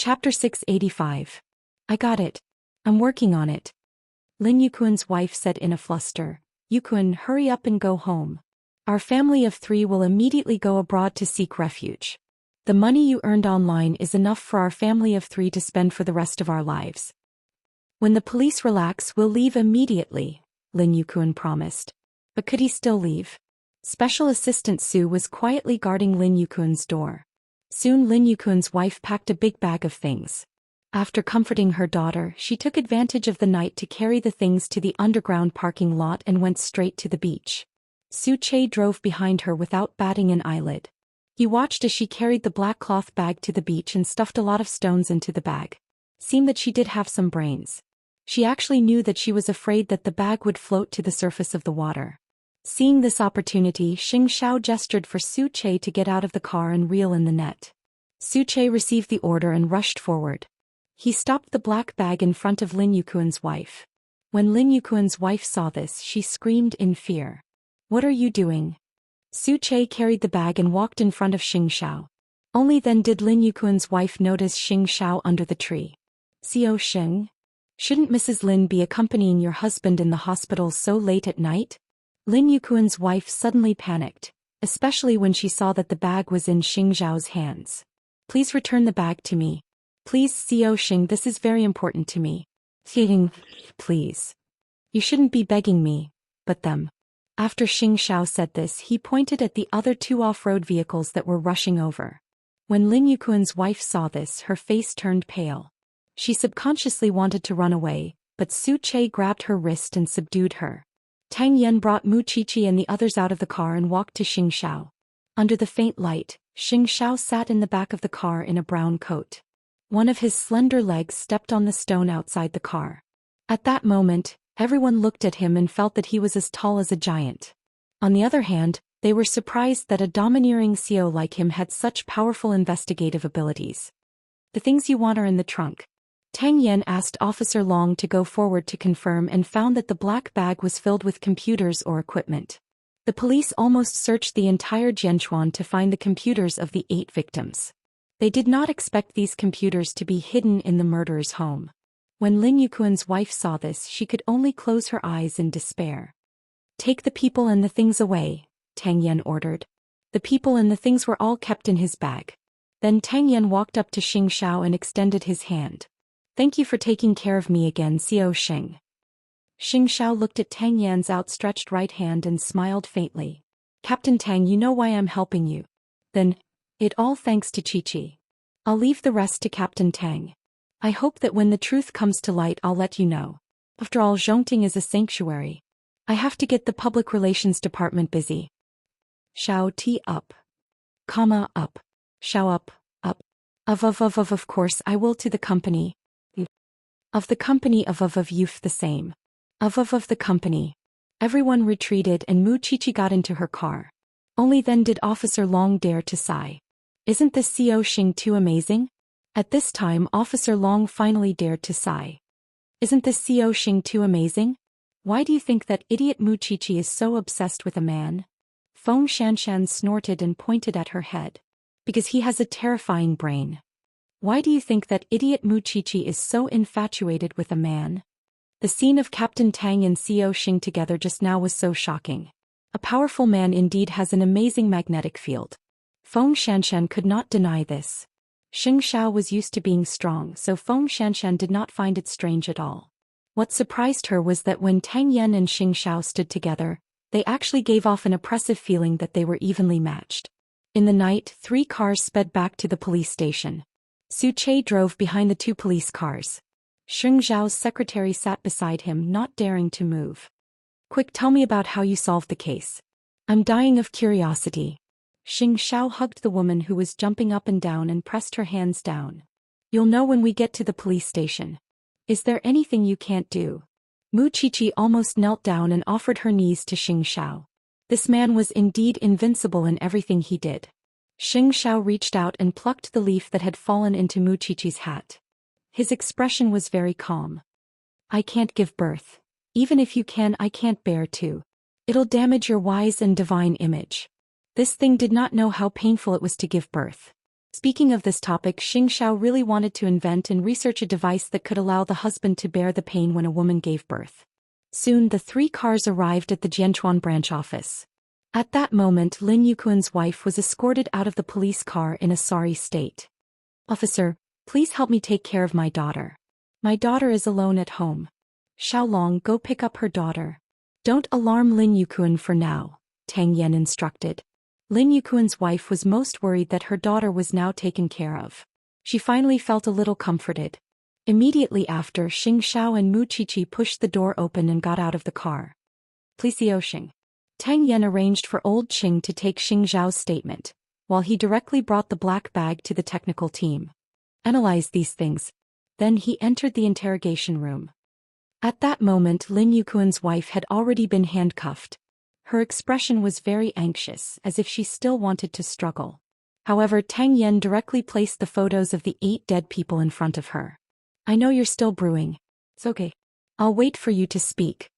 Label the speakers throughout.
Speaker 1: Chapter 685. I got it. I'm working on it. Lin Yuquan's wife said in a fluster. Yuquan, hurry up and go home. Our family of 3 will immediately go abroad to seek refuge. The money you earned online is enough for our family of 3 to spend for the rest of our lives. When the police relax, we'll leave immediately, Lin Yuquan promised. But could he still leave? Special Assistant Su was quietly guarding Lin Yuquan's door. Soon Lin Yuquan's wife packed a big bag of things. After comforting her daughter, she took advantage of the night to carry the things to the underground parking lot and went straight to the beach. Su Che drove behind her without batting an eyelid. He watched as she carried the black cloth bag to the beach and stuffed a lot of stones into the bag. Seemed that she did have some brains. She actually knew that she was afraid that the bag would float to the surface of the water. Seeing this opportunity, Xianxia gestured for Su Che to get out of the car and reel in the net. Su Che received the order and rushed forward. He stopped the black bag in front of Lin Yuquan's wife. When Lin Yuquan's wife saw this, she screamed in fear. What are you doing? Su Che carried the bag and walked in front of Xianxia. Only then did Lin Yuquan's wife notice Xianxia under the tree. Zhou Xian? Shouldn't Mrs. Lin be accompanying your husband in the hospital so late at night? Lin Yuquan's wife suddenly panicked, especially when she saw that the bag was in Xianxiao's hands. Please return the bag to me. Please, Zhou Xian, this is very important to me. Please. You shouldn't be begging me, but them. After Xianxia said this, he pointed at the other 2 off-road vehicles that were rushing over. When Lin Yuquan's wife saw this, her face turned pale. She subconsciously wanted to run away, but Su Che grabbed her wrist and subdued her. Tang Yan brought Mu Qiqi and the others out of the car and walked to Xianxia. Under the faint light, Xianxia sat in the back of the car in a brown coat. One of his slender legs stepped on the stone outside the car. At that moment, everyone looked at him and felt that he was as tall as a giant. On the other hand, they were surprised that a domineering CEO like him had such powerful investigative abilities. The things you want are in the trunk. Tang Yan asked Officer Long to go forward to confirm and found that the black bag was filled with computers or equipment. The police almost searched the entire Jianchuan to find the computers of the 8 victims. They did not expect these computers to be hidden in the murderer's home. When Lin Yuquan's wife saw this, she could only close her eyes in despair. Take the people and the things away, Tang Yan ordered. The people and the things were all kept in his bag. Then Tang Yan walked up to Xianxia and extended his hand. Thank you for taking care of me again, Zhou Xian. Xianxia looked at Tang Yan's outstretched right hand and smiled faintly. Captain Tang, you know why I'm helping you. Then, it all thanks to Qiqi. I'll leave the rest to Captain Tang. I hope that when the truth comes to light I'll let you know. After all, Zhongting is a sanctuary. I have to get the public relations department busy. Shao T up. Comma up. Shao up, up. Of course I will to the company. Of the company of youth the same. Of the company. Everyone retreated and Mu Qiqi got into her car. Only then did Officer Long dare to sigh. Isn't this Zhou Xian too amazing? At this time Officer Long finally dared to sigh. Isn't this Zhou Xian too amazing? Why do you think that idiot Mu Qiqi is so obsessed with a man? Feng Shanshan snorted and pointed at her head. Because he has a terrifying brain. Why do you think that idiot Mu Qiqi is so infatuated with a man? The scene of Captain Tang and Zhou Xian together just now was so shocking. A powerful man indeed has an amazing magnetic field. Feng Shanshan could not deny this. Xianxia was used to being strong, so Feng Shanshan did not find it strange at all. What surprised her was that when Tang Yan and Xianxia stood together, they actually gave off an oppressive feeling that they were evenly matched. In the night, 3 cars sped back to the police station. Su Che drove behind the 2 police cars. Sheng Zhao's secretary sat beside him, not daring to move. Quick, tell me about how you solved the case. I'm dying of curiosity. Xing Xiao hugged the woman who was jumping up and down and pressed her hands down. You'll know when we get to the police station. Is there anything you can't do? Mu Qiqi almost knelt down and offered her knees to Xing Xiao. This man was indeed invincible in everything he did. Xing Xiao reached out and plucked the leaf that had fallen into Mu Qiqi's hat. His expression was very calm. I can't give birth. Even if you can, I can't bear to. It'll damage your wise and divine image. This thing did not know how painful it was to give birth. Speaking of this topic, Xianxia really wanted to invent and research a device that could allow the husband to bear the pain when a woman gave birth. Soon the 3 cars arrived at the Jianchuan branch office. At that moment, Lin Yuquan's wife was escorted out of the police car in a sorry state. "Officer, please help me take care of my daughter. My daughter is alone at home." "Xiaolong, go pick up her daughter." "Don't alarm Lin Yuquan for now," Tang Yan instructed. Lin Yuquan's wife was most worried that her daughter was now taken care of. She finally felt a little comforted. Immediately after, Xing Xiao and Mu Qiqi pushed the door open and got out of the car. "Please, Xing." Tang Yan arranged for old Qing to take Xing Zhao's statement, while he directly brought the black bag to the technical team. "Analyze these things." Then he entered the interrogation room. At that moment, Lin Yuquan's wife had already been handcuffed. Her expression was very anxious, as if she still wanted to struggle. However, Tang Yan directly placed the photos of the 8 dead people in front of her. "I know you're still brewing. It's okay. I'll wait for you to speak."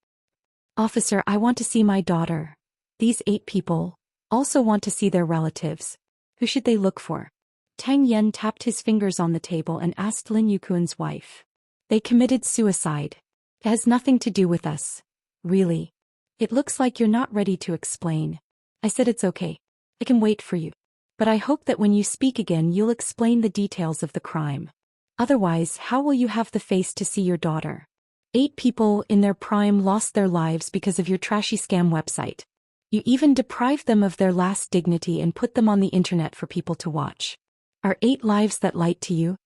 Speaker 1: "Officer, I want to see my daughter. These 8 people also want to see their relatives. Who should they look for?" Tang Yan tapped his fingers on the table and asked Lin Yuquan's wife. "They committed suicide. It has nothing to do with us." "Really? It looks like you're not ready to explain." "I said it's okay. I can wait for you. But I hope that when you speak again you'll explain the details of the crime. Otherwise, how will you have the face to see your daughter? 8 people in their prime lost their lives because of your trashy scam website. You even deprived them of their last dignity and put them on the internet for people to watch. Are 8 lives that light to you?"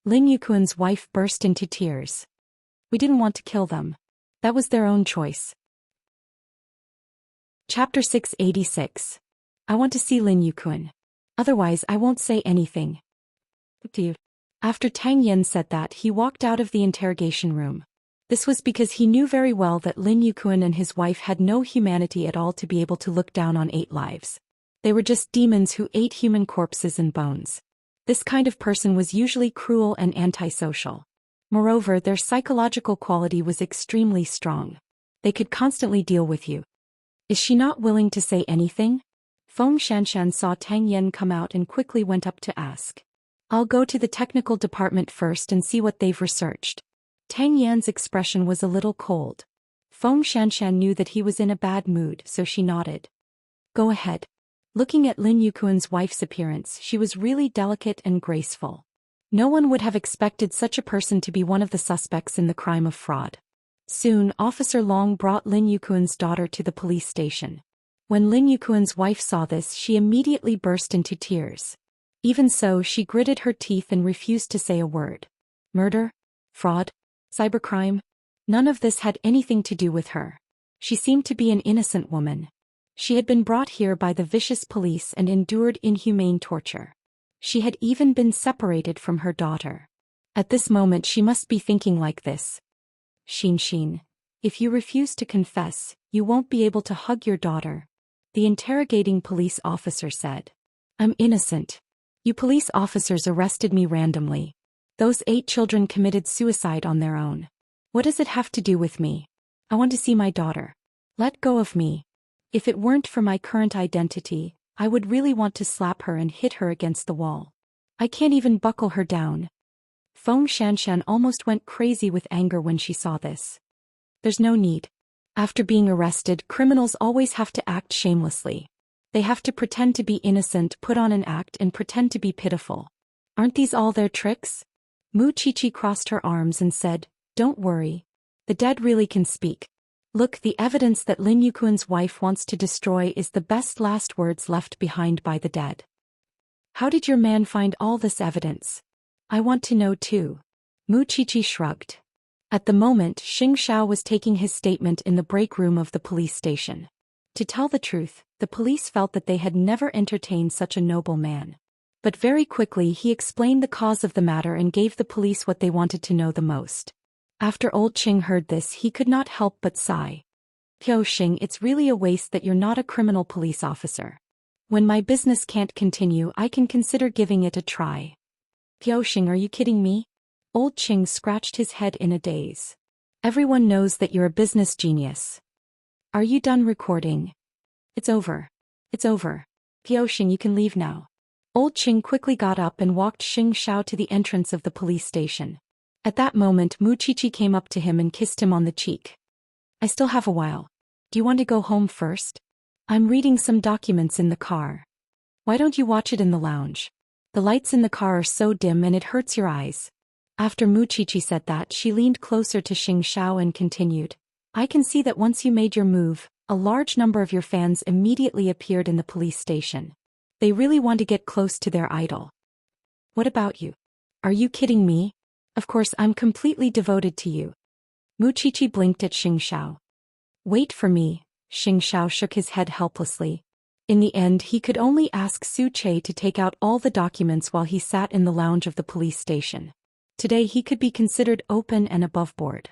Speaker 1: Lin Yuquan's wife burst into tears. "We didn't want to kill them. That was their own choice." Chapter 686. "I want to see Lin Yuquan. Otherwise I won't say anything." "Up to you." After Tang Yan said that, he walked out of the interrogation room. This was because he knew very well that Lin Yuquan and his wife had no humanity at all to be able to look down on 8 lives. They were just demons who ate human corpses and bones. This kind of person was usually cruel and antisocial. Moreover, their psychological quality was extremely strong. They could constantly deal with you. "Is she not willing to say anything?" Feng Shanshan saw Tang Yan come out and quickly went up to ask. "I'll go to the technical department first and see what they've researched." Tang Yan's expression was a little cold. Feng Shanshan knew that he was in a bad mood, so she nodded. "Go ahead." Looking at Lin Yuquan's wife's appearance, she was really delicate and graceful. No one would have expected such a person to be one of the suspects in the crime of fraud. Soon, Officer Long brought Lin Yuquan's daughter to the police station. When Lin Yuquan's wife saw this, she immediately burst into tears. Even so, she gritted her teeth and refused to say a word. Murder? Fraud? Cybercrime? None of this had anything to do with her. She seemed to be an innocent woman. She had been brought here by the vicious police and endured inhumane torture. She had even been separated from her daughter. At this moment she must be thinking like this. Xin, if you refuse to confess, you won't be able to hug your daughter," the interrogating police officer said. "I'm innocent. You police officers arrested me randomly. Those 8 children committed suicide on their own. What does it have to do with me? I want to see my daughter. Let go of me. If it weren't for my current identity, I would really want to slap her and hit her against the wall. I can't even buckle her down." Feng Shanshan almost went crazy with anger when she saw this. "There's no need. After being arrested, criminals always have to act shamelessly. They have to pretend to be innocent, put on an act, and pretend to be pitiful. Aren't these all their tricks?" Mu Qiqi crossed her arms and said, "Don't worry. The dead really can speak. Look, the evidence that Lin Yuquan's wife wants to destroy is the best last words left behind by the dead." "How did your man find all this evidence? I want to know too." Mu Qiqi shrugged. At the moment, Xing Xiao was taking his statement in the break room of the police station. To tell the truth, the police felt that they had never entertained such a noble man. But very quickly he explained the cause of the matter and gave the police what they wanted to know the most. After old Qing heard this, he could not help but sigh. "Piao Xing, it's really a waste that you're not a criminal police officer. When my business can't continue, I can consider giving it a try." "Piao Xing, are you kidding me?" Old Qing scratched his head in a daze. "Everyone knows that you're a business genius. Are you done recording?" "It's over. It's over. Piao Xing, you can leave now." Old Qing quickly got up and walked Xianxia to the entrance of the police station. At that moment Muqiqi came up to him and kissed him on the cheek. I still have a while. Do you want to go home first? I'm reading some documents in the car. Why don't you watch it in the lounge? The lights in the car are so dim and it hurts your eyes. After Muqiqi said that, she leaned closer to Xianxia and continued. I can see that once you made your move, a large number of your fans immediately appeared in the police station. They really want to get close to their idol. What about you? Are you kidding me? Of course I'm completely devoted to you. Muqiqi blinked at Xianxia. Wait for me. Xianxia shook his head helplessly. In the end he could only ask Su Che to take out all the documents while he sat in the lounge of the police station. Today he could be considered open and above board.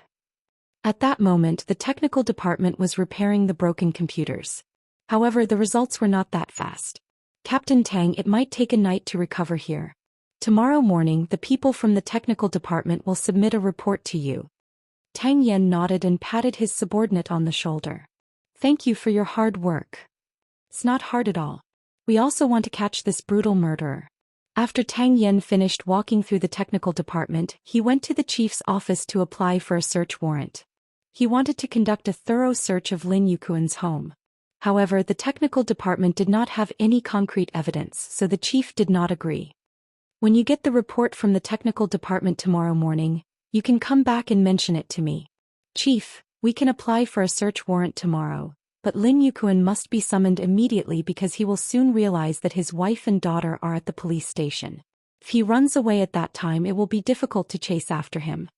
Speaker 1: At that moment the technical department was repairing the broken computers. However, the results were not that fast. Captain Tang, it might take a night to recover here. Tomorrow morning the people from the technical department will submit a report to you. Tang Yan nodded and patted his subordinate on the shoulder. Thank you for your hard work. It's not hard at all. We also want to catch this brutal murderer. After Tang Yan finished walking through the technical department, he went to the chief's office to apply for a search warrant. He wanted to conduct a thorough search of Lin Yuquan's home. However, the technical department did not have any concrete evidence, so the chief did not agree. When you get the report from the technical department tomorrow morning, you can come back and mention it to me. Chief, we can apply for a search warrant tomorrow, but Lin Yuquan must be summoned immediately because he will soon realize that his wife and daughter are at the police station. If he runs away at that time, it will be difficult to chase after him.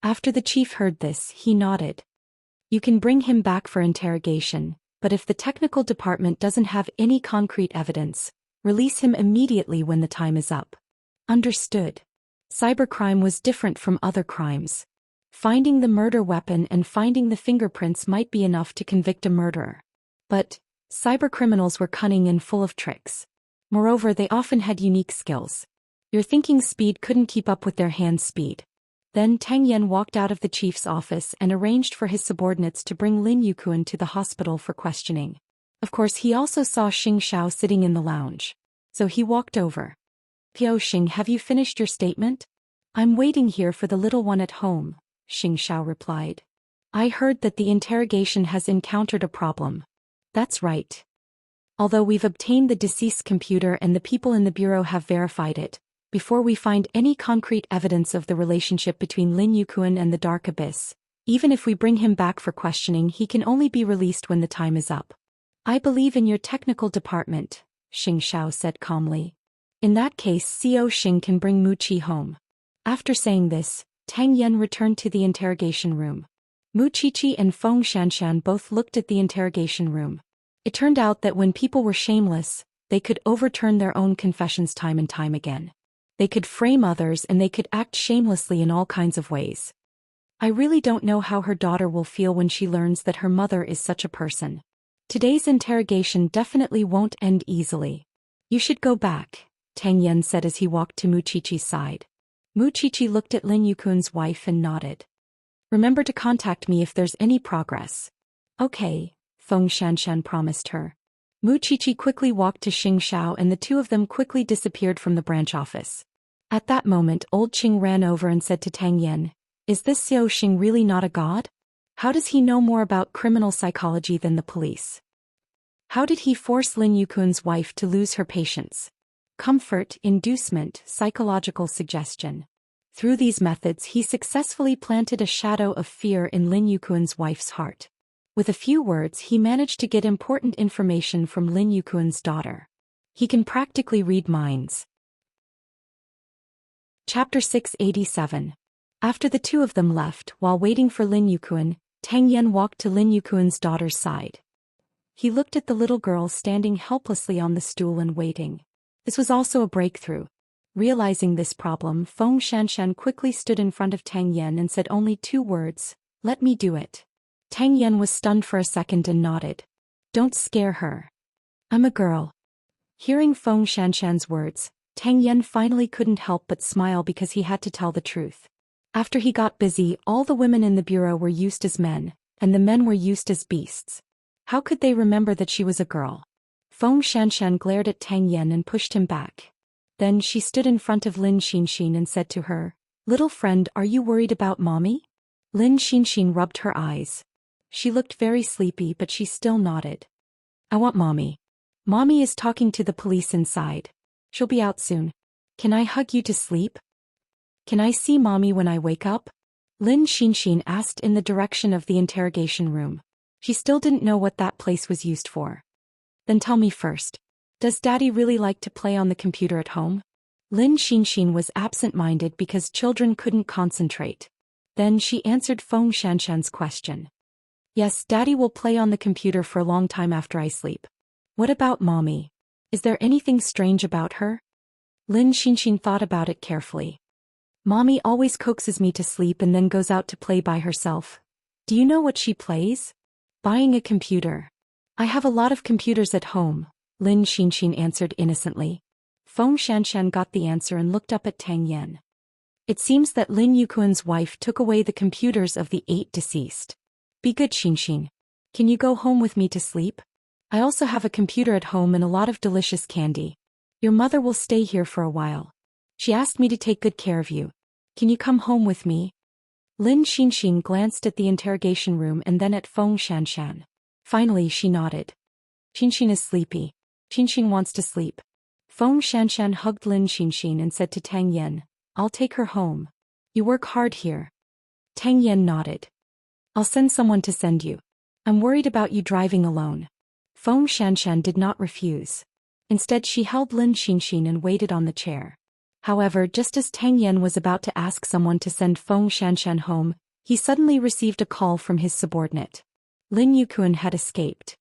Speaker 1: After the chief heard this, he nodded. You can bring him back for interrogation, but if the technical department doesn't have any concrete evidence, release him immediately when the time is up. Understood. Cybercrime was different from other crimes. Finding the murder weapon and finding the fingerprints might be enough to convict a murderer. But cybercriminals were cunning and full of tricks. Moreover, they often had unique skills. Your thinking speed couldn't keep up with their hand speed. Then Tang Yan walked out of the chief's office and arranged for his subordinates to bring Lin Yuquan to the hospital for questioning. Of course, he also saw Xianxia sitting in the lounge. So he walked over. Piao Xing, have you finished your statement? I'm waiting here for the little one at home, Xianxia replied. I heard that the interrogation has encountered a problem. That's right. Although we've obtained the deceased computer and the people in the bureau have verified it, before we find any concrete evidence of the relationship between Lin Yuquan and the Dark Abyss, even if we bring him back for questioning, he can only be released when the time is up. I believe in your technical department, Xianxia said calmly. In that case, Xiao Xing can bring Mu Qi home. After saying this, Tang Yan returned to the interrogation room. Mu Qiqi and Feng Xianxian both looked at the interrogation room. It turned out that when people were shameless, they could overturn their own confessions time and time again. They could frame others and they could act shamelessly in all kinds of ways. I really don't know how her daughter will feel when she learns that her mother is such a person. Today's interrogation definitely won't end easily. You should go back, Tang Yan said as he walked to Mu Qiqi's side. Mu Qiqi looked at Lin Yuquan's wife and nodded. Remember to contact me if there's any progress. Okay, Feng Xianxian promised her. Mu Qiqi quickly walked to Xianxia and the two of them quickly disappeared from the branch office. At that moment, Old Qing ran over and said to Tang Yan, Is this Xiao Xing really not a god? How does he know more about criminal psychology than the police? How did he force Lin Yuquan's wife to lose her patience? Comfort, inducement, psychological suggestion. Through these methods he successfully planted a shadow of fear in Lin Yuquan's wife's heart. With a few words he managed to get important information from Lin Yuquan's daughter. He can practically read minds. Chapter 687. After the two of them left, while waiting for Lin Yuquan, Tang Yan walked to Lin Yuquan's daughter's side. He looked at the little girl standing helplessly on the stool and waiting. This was also a breakthrough. Realizing this problem, Feng Xianxian quickly stood in front of Tang Yan and said only 2 words, "Let me do it." Tang Yan was stunned for a second and nodded. "Don't scare her. I'm a girl." Hearing Feng Xianxian's words, Tang Yan finally couldn't help but smile because he had to tell the truth. After he got busy, all the women in the bureau were used as men, and the men were used as beasts. How could they remember that she was a girl? Feng Xianxian glared at Tang Yan and pushed him back. Then she stood in front of Lin Xianxia and said to her, "Little friend, are you worried about mommy?" Lin Xianxia rubbed her eyes. She looked very sleepy but she still nodded. "I want mommy. Mommy is talking to the police inside. She'll be out soon. Can I hug you to sleep? Can I see mommy when I wake up?" Lin Xianxia asked in the direction of the interrogation room. She still didn't know what that place was used for. "Then tell me first. Does daddy really like to play on the computer at home?" Lin Xianxia was absent-minded because children couldn't concentrate. Then she answered Feng Shanshan's question. "Yes, daddy will play on the computer for a long time after I sleep. What about mommy? Is there anything strange about her?" Lin Xianxia thought about it carefully. "Mommy always coaxes me to sleep and then goes out to play by herself. Do you know what she plays? Buying a computer. I have a lot of computers at home," Lin Xianxia answered innocently. Feng Shanshan got the answer and looked up at Tang Yan. "It seems that Lin Yuquan's wife took away the computers of the 8 deceased. Be good, Xianxia. Can you go home with me to sleep? I also have a computer at home and a lot of delicious candy. Your mother will stay here for a while. She asked me to take good care of you. Can you come home with me?" Lin Xianxia glanced at the interrogation room and then at Feng Shanshan. Finally she nodded. "Xianxia is sleepy. Xianxia wants to sleep." Feng Shanshan hugged Lin Xianxia and said to Tang Yan, "I'll take her home. You work hard here." Tang Yan nodded. "I'll send someone to send you. I'm worried about you driving alone." Feng Shanshan did not refuse. Instead she held Lin Xianxia and waited on the chair. However, just as Tang Yan was about to ask someone to send Feng Shanshan home, he suddenly received a call from his subordinate. Lin Yuquan had escaped.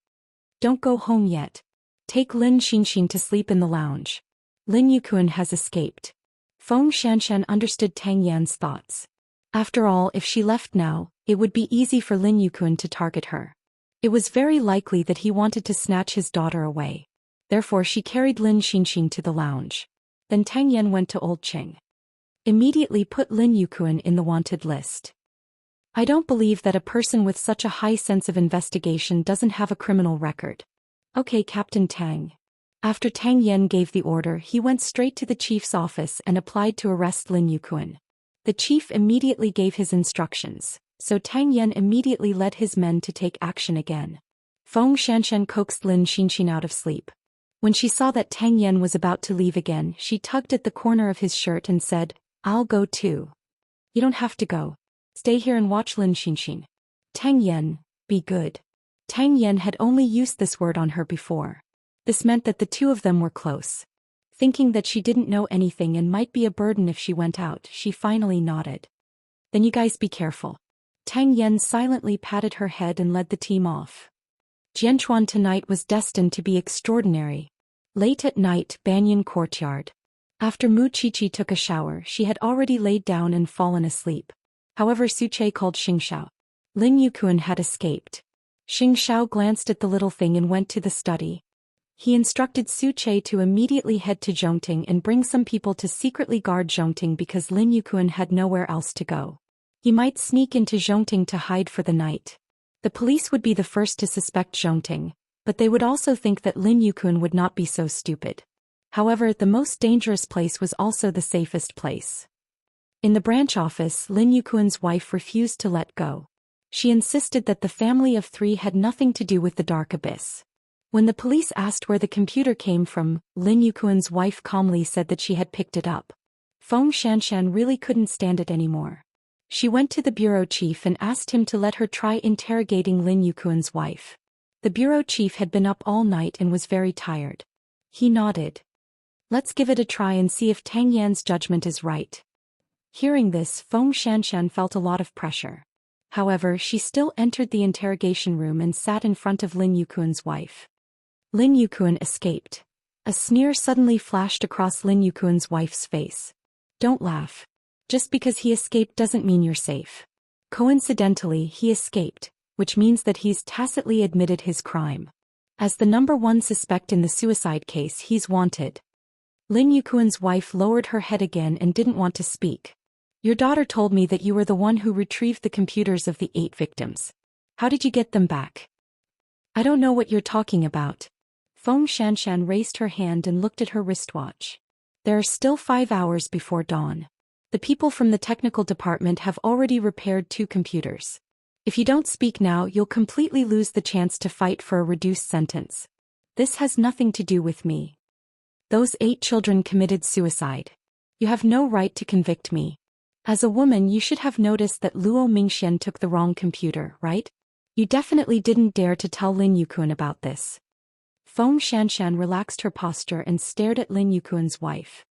Speaker 1: "Don't go home yet. Take Lin Xianxia to sleep in the lounge. Lin Yuquan has escaped." Feng Shanshan understood Tang Yan's thoughts. After all, if she left now, it would be easy for Lin Yuquan to target her. It was very likely that he wanted to snatch his daughter away. Therefore she carried Lin Xianxia to the lounge. Then Tang Yan went to Old Qing. Immediately put Lin Yuquan in the wanted list. I don't believe that a person with such a high sense of investigation doesn't have a criminal record. Okay, Captain Tang. After Tang Yan gave the order, he went straight to the chief's office and applied to arrest Lin Yuquan. The chief immediately gave his instructions, so Tang Yan immediately led his men to take action again. Feng Shanshan coaxed Lin Xianxia out of sleep. When she saw that Tang Yan was about to leave again, she tugged at the corner of his shirt and said, "I'll go too." "You don't have to go. Stay here and watch Lin Xianxia." "Tang Yan, be good." Tang Yan had only used this word on her before. This meant that the two of them were close. Thinking that she didn't know anything and might be a burden if she went out, she finally nodded. "Then you guys be careful." Tang Yan silently patted her head and led the team off. Jianchuan tonight was destined to be extraordinary. Late at night, Banyan courtyard. After Mu Qiqi took a shower, she had already laid down and fallen asleep. However, Suche called Xianxia. Lin Yuquan had escaped. Xianxia glanced at the little thing and went to the study. He instructed Suche to immediately head to Zhongting and bring some people to secretly guard Zhongting because Lin Yuquan had nowhere else to go. He might sneak into Zhongting to hide for the night. The police would be the first to suspect Zhongting, but they would also think that Lin Yuquan would not be so stupid. However, the most dangerous place was also the safest place. In the branch office, Lin Yuquan's wife refused to let go. She insisted that the family of 3 had nothing to do with the dark abyss. When the police asked where the computer came from, Lin Yuquan's wife calmly said that she had picked it up. Feng Shanshan really couldn't stand it anymore. She went to the bureau chief and asked him to let her try interrogating Lin Yuquan's wife. The bureau chief had been up all night and was very tired. He nodded. "Let's give it a try and see if Tang Yan's judgment is right." Hearing this, Feng Shanshan felt a lot of pressure. However, she still entered the interrogation room and sat in front of Lin Yuquan's wife. Lin Yuquan escaped. A sneer suddenly flashed across Lin Yuquan's wife's face. "Don't laugh. Just because he escaped doesn't mean you're safe. Coincidentally, he escaped, which means that he's tacitly admitted his crime. As the #1 suspect in the suicide case, he's wanted." Lin Yuquan's wife lowered her head again and didn't want to speak. "Your daughter told me that you were the one who retrieved the computers of the 8 victims. How did you get them back?" "I don't know what you're talking about." Feng Shanshan raised her hand and looked at her wristwatch. There are still 5 hours before dawn. The people from the technical department have already repaired 2 computers. If you don't speak now, you'll completely lose the chance to fight for a reduced sentence. This has nothing to do with me. Those 8 children committed suicide. You have no right to convict me. As a woman, you should have noticed that Luo Mingxian took the wrong computer, right? You definitely didn't dare to tell Lin Yuquan about this. Feng Xianxian relaxed her posture and stared at Lin Yuquan's wife.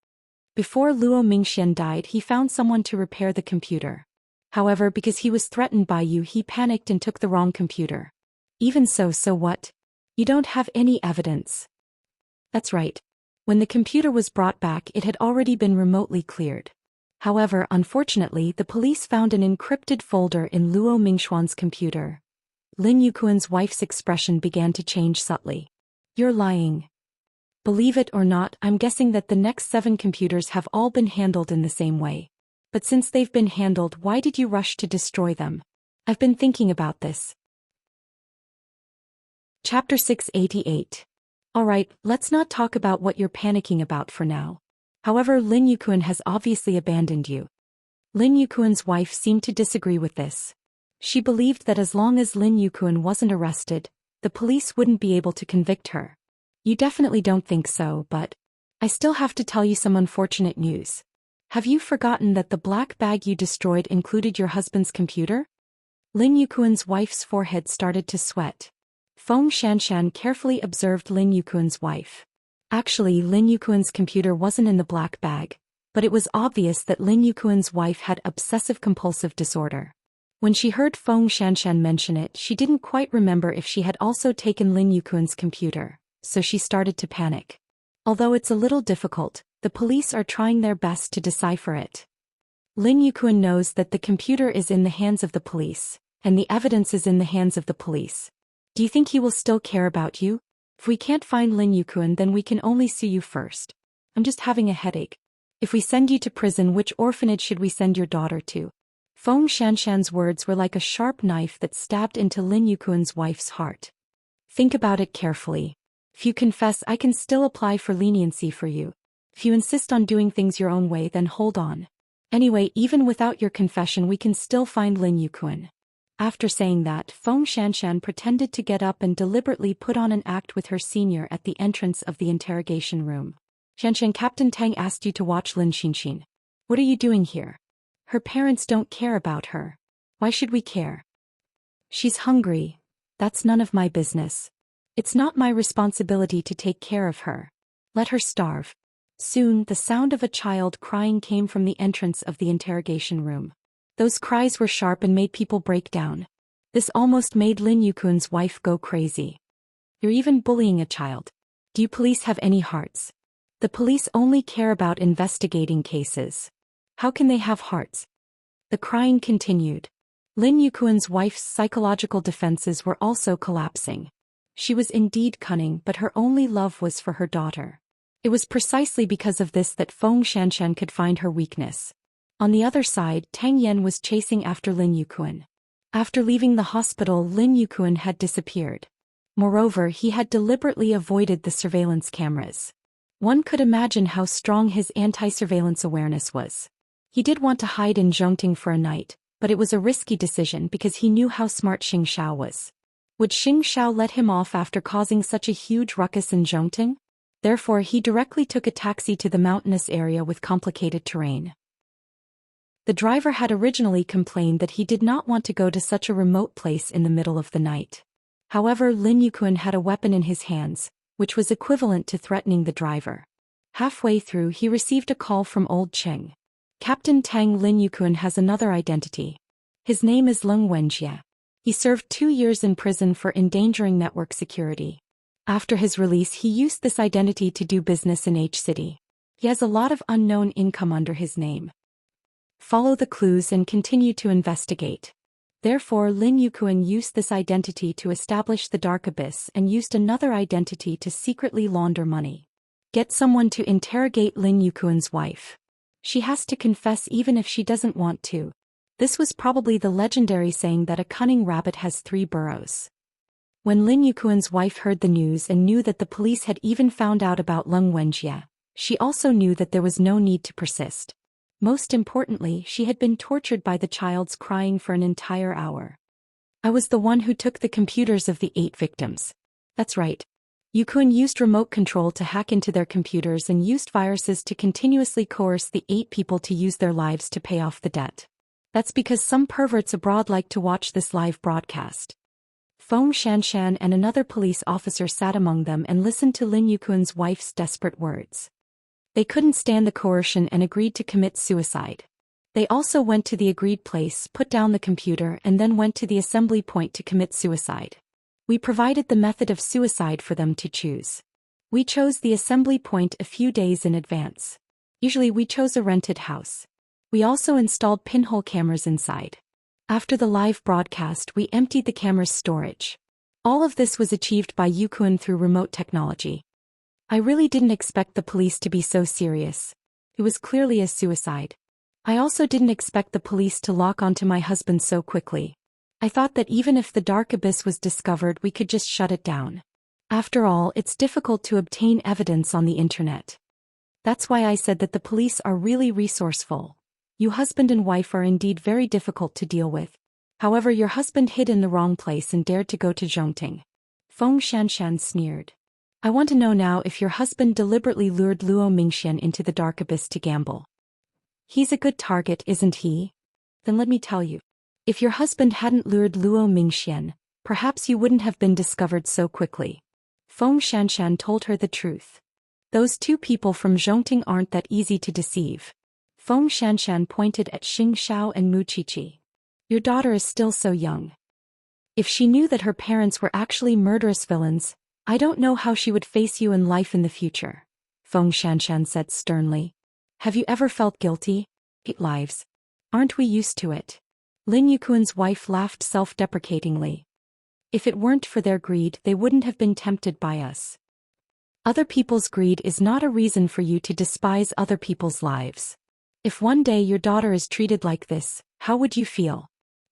Speaker 1: Before Luo Mingxian died, he found someone to repair the computer. However, because he was threatened by you, he panicked and took the wrong computer. Even so what? You don't have any evidence. That's right. When the computer was brought back, it had already been remotely cleared. However, unfortunately, the police found an encrypted folder in Luo Mingxuan's computer. Lin Yuquan's wife's expression began to change subtly. You're lying. Believe it or not, I'm guessing that the next 7 computers have all been handled in the same way. But since they've been handled, why did you rush to destroy them? I've been thinking about this. Chapter 688. Alright, let's not talk about what you're panicking about for now. However, Lin Yuquan has obviously abandoned you. Lin Yuquan's wife seemed to disagree with this. She believed that as long as Lin Yuquan wasn't arrested, the police wouldn't be able to convict her. You definitely don't think so, but I still have to tell you some unfortunate news. Have you forgotten that the black bag you destroyed included your husband's computer? Lin Yuquan's wife's forehead started to sweat. Feng Xianxian carefully observed Lin Yuquan's wife. Actually, Lin Yuquan's computer wasn't in the black bag, but it was obvious that Lin Yuquan's wife had obsessive-compulsive disorder. When she heard Feng Xianxian mention it, she didn't quite remember if she had also taken Lin Yuquan's computer, so she started to panic. Although it's a little difficult, the police are trying their best to decipher it. Lin Yuquan knows that the computer is in the hands of the police, and the evidence is in the hands of the police. Do you think he will still care about you? If we can't find Lin Yuquan, then we can only sue you first. I'm just having a headache. If we send you to prison, which orphanage should we send your daughter to? Feng Xianxian's words were like a sharp knife that stabbed into Lin Yuquan's wife's heart. Think about it carefully. If you confess, I can still apply for leniency for you. If you insist on doing things your own way, then hold on. Anyway, even without your confession, we can still find Lin Yuquan. After saying that, Feng Xianxian pretended to get up and deliberately put on an act with her senior at the entrance of the interrogation room. Xianxian, Captain Tang asked you to watch Lin Xinxin. What are you doing here? Her parents don't care about her. Why should we care? She's hungry. That's none of my business. It's not my responsibility to take care of her. Let her starve. Soon, the sound of a child crying came from the entrance of the interrogation room. Those cries were sharp and made people break down. This almost made Lin Yuquan's wife go crazy. You're even bullying a child. Do you police have any hearts? The police only care about investigating cases. How can they have hearts? The crying continued. Lin Yuquan's wife's psychological defenses were also collapsing. She was indeed cunning, but her only love was for her daughter. It was precisely because of this that Feng Xianxian could find her weakness. On the other side, Tang Yan was chasing after Lin Yuquan. After leaving the hospital, Lin Yuquan had disappeared. Moreover, he had deliberately avoided the surveillance cameras. One could imagine how strong his anti-surveillance awareness was. He did want to hide in Zhongting for a night, but it was a risky decision because he knew how smart Xianxia was. Would Xianxia let him off after causing such a huge ruckus in Zhongting? Therefore, he directly took a taxi to the mountainous area with complicated terrain. The driver had originally complained that he did not want to go to such a remote place in the middle of the night. However, Lin Yuquan had a weapon in his hands, which was equivalent to threatening the driver. Halfway through, he received a call from Old Cheng. Captain Tang, Lin Yuquan has another identity. His name is Leng Wenjie. He served 2 years in prison for endangering network security. After his release, he used this identity to do business in H City. He has a lot of unknown income under his name. Follow the clues and continue to investigate. Therefore, Lin Yuquan used this identity to establish the Dark Abyss and used another identity to secretly launder money. Get someone to interrogate Lin Yuquan's wife. She has to confess even if she doesn't want to. This was probably the legendary saying that a cunning rabbit has 3 burrows. When Lin Yuquan's wife heard the news and knew that the police had even found out about Leng Wenjie, She also knew that there was no need to persist. Most importantly, she had been tortured by the child's crying for an entire hour. I was the one who took the computers of the 8 victims. That's right. Yukun used remote control to hack into their computers and used viruses to continuously coerce the 8 people to use their lives to pay off the debt. That's because some perverts abroad like to watch this live broadcast. Feng Xianxian and another police officer sat among them and listened to Lin Yukun's wife's desperate words. They couldn't stand the coercion and agreed to commit suicide. They also went to the agreed place, put down the computer, and then went to the assembly point to commit suicide. We provided the method of suicide for them to choose. We chose the assembly point a few days in advance. Usually we chose a rented house. We also installed pinhole cameras inside. After the live broadcast, we emptied the camera's storage. All of this was achieved by Yukun through remote technology. I really didn't expect the police to be so serious. It was clearly a suicide. I also didn't expect the police to lock onto my husband so quickly. I thought that even if the dark abyss was discovered, we could just shut it down. After all, it's difficult to obtain evidence on the internet. That's why I said that the police are really resourceful. You husband and wife are indeed very difficult to deal with. However, your husband hid in the wrong place and dared to go to Zhongting. Feng Xianshan sneered. I want to know now if your husband deliberately lured Luo Mingxian into the dark abyss to gamble. He's a good target, isn't he? Then let me tell you. If your husband hadn't lured Luo Mingxian, perhaps you wouldn't have been discovered so quickly. Feng Xianshan told her the truth. Those 2 people from Zhongting aren't that easy to deceive. Feng Xianshan pointed at Xianxia and Mu Qiqi. Your daughter is still so young. If she knew that her parents were actually murderous villains, I don't know how she would face you in life in the future, Feng Xianshan said sternly. Have you ever felt guilty? 8 lives. Aren't we used to it? Lin Yukun's wife laughed self-deprecatingly. If it weren't for their greed, they wouldn't have been tempted by us. Other people's greed is not a reason for you to despise other people's lives. If one day your daughter is treated like this, how would you feel?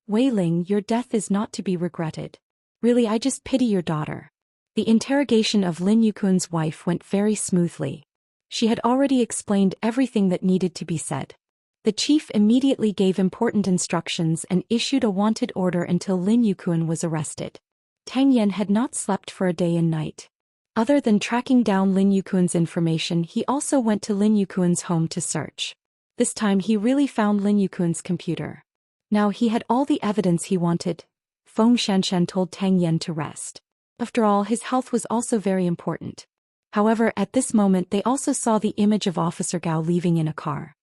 Speaker 1: Wei Ling, your death is not to be regretted. Really, I just pity your daughter. The interrogation of Lin Yukun's wife went very smoothly. She had already explained everything that needed to be said. The chief immediately gave important instructions and issued a wanted order until Lin Yukun was arrested. Tang Yan had not slept for a day and night. Other than tracking down Lin Yukun's information, he also went to Lin Yukun's home to search. This time he really found Lin Yukun's computer. Now he had all the evidence he wanted. Feng Xianshan told Tang Yan to rest. After all, his health was also very important. However, at this moment they also saw the image of Officer Gao leaving in a car.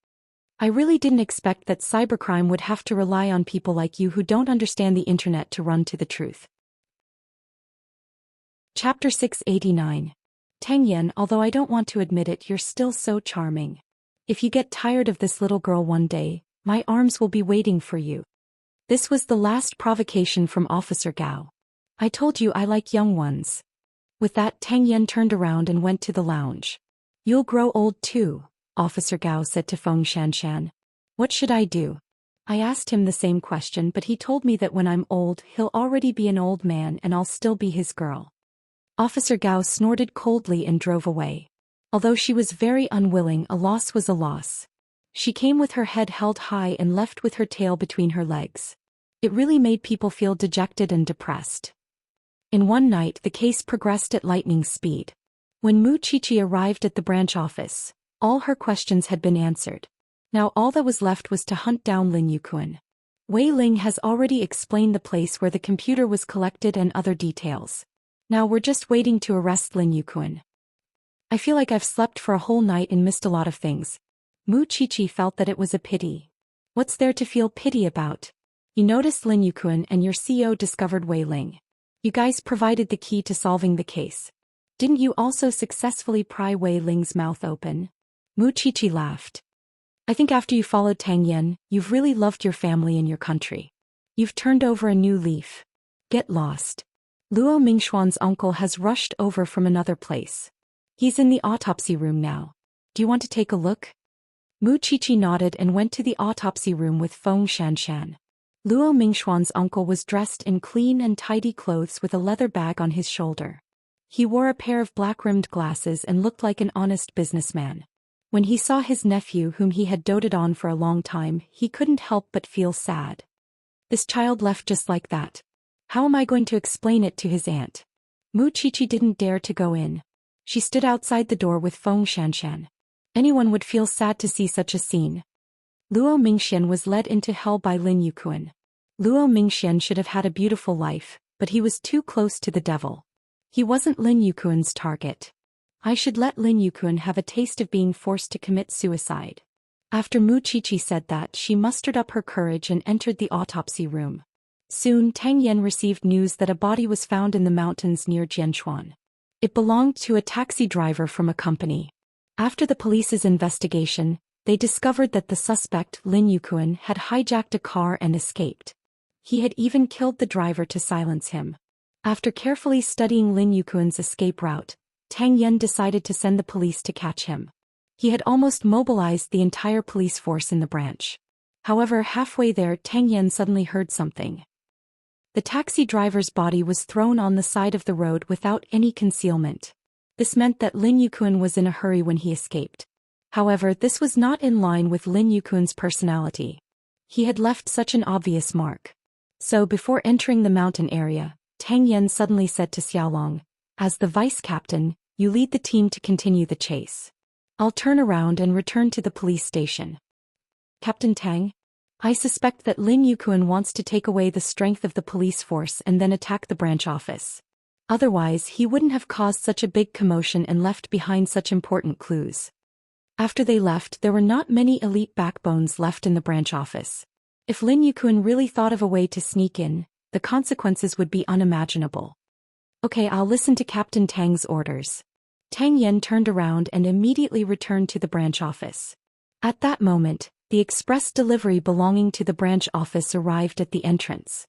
Speaker 1: I really didn't expect that cybercrime would have to rely on people like you who don't understand the internet to run to the truth. Chapter 689. Tang Yan, although I don't want to admit it, you're still so charming. If you get tired of this little girl one day, my arms will be waiting for you. This was the last provocation from Officer Gao. I told you I like young ones. With that, Tang Yan turned around and went to the lounge. You'll grow old too, Officer Gao said to Feng Xianshan. What should I do? I asked him the same question, but he told me that when I'm old, he'll already be an old man and I'll still be his girl. Officer Gao snorted coldly and drove away. Although she was very unwilling, a loss was a loss. She came with her head held high and left with her tail between her legs. It really made people feel dejected and depressed. In one night, the case progressed at lightning speed. When Mu Qiqi arrived at the branch office, all her questions had been answered. Now all that was left was to hunt down Lin Yukun. Wei Ling has already explained the place where the computer was collected and other details. Now we're just waiting to arrest Lin Yukun. I feel like I've slept for a whole night and missed a lot of things. Mu Qiqi felt that it was a pity. What's there to feel pity about? You noticed Lin Yukun and your CEO discovered Wei Ling. You guys provided the key to solving the case. Didn't you also successfully pry Wei Ling's mouth open? Mu Qiqi laughed. I think after you followed Tang Yan, you've really loved your family and your country. You've turned over a new leaf. Get lost. Luo Mingxuan's uncle has rushed over from another place. He's in the autopsy room now. Do you want to take a look? Mu Qiqi nodded and went to the autopsy room with Feng Xianshan. Luo Mingxuan's uncle was dressed in clean and tidy clothes with a leather bag on his shoulder. He wore a pair of black-rimmed glasses and looked like an honest businessman. When he saw his nephew whom he had doted on for a long time, he couldn't help but feel sad. This child left just like that. How am I going to explain it to his aunt? Mu Qiqi didn't dare to go in. She stood outside the door with Feng Xianxian. Anyone would feel sad to see such a scene. Luo Mingxian was led into hell by Lin Yuquan. Luo Mingxian should have had a beautiful life, but he was too close to the devil. He wasn't Lin Yuquan's target. I should let Lin Yuquan have a taste of being forced to commit suicide. After Mu Qiqi said that, she mustered up her courage and entered the autopsy room. Soon Tang Yan received news that a body was found in the mountains near Jianshuan. It belonged to a taxi driver from a company. After the police's investigation, they discovered that the suspect, Lin Yuquan, had hijacked a car and escaped. He had even killed the driver to silence him. After carefully studying Lin Yuquan's escape route, Tang Yan decided to send the police to catch him. He had almost mobilized the entire police force in the branch. However, halfway there, Tang Yan suddenly heard something. The taxi driver's body was thrown on the side of the road without any concealment. This meant that Lin Yuquan was in a hurry when he escaped. However, this was not in line with Lin Yuquan's personality. He had left such an obvious mark. So before entering the mountain area, Tang Yan suddenly said to Xiaolong, "As the vice-captain, you lead the team to continue the chase. I'll turn around and return to the police station." "Captain Tang? I suspect that Lin Yuquan wants to take away the strength of the police force and then attack the branch office. Otherwise, he wouldn't have caused such a big commotion and left behind such important clues." After they left, there were not many elite backbones left in the branch office. If Lin Yuquan really thought of a way to sneak in, the consequences would be unimaginable. "Okay, I'll listen to Captain Tang's orders." Tang Yan turned around and immediately returned to the branch office. At that moment, the express delivery belonging to the branch office arrived at the entrance.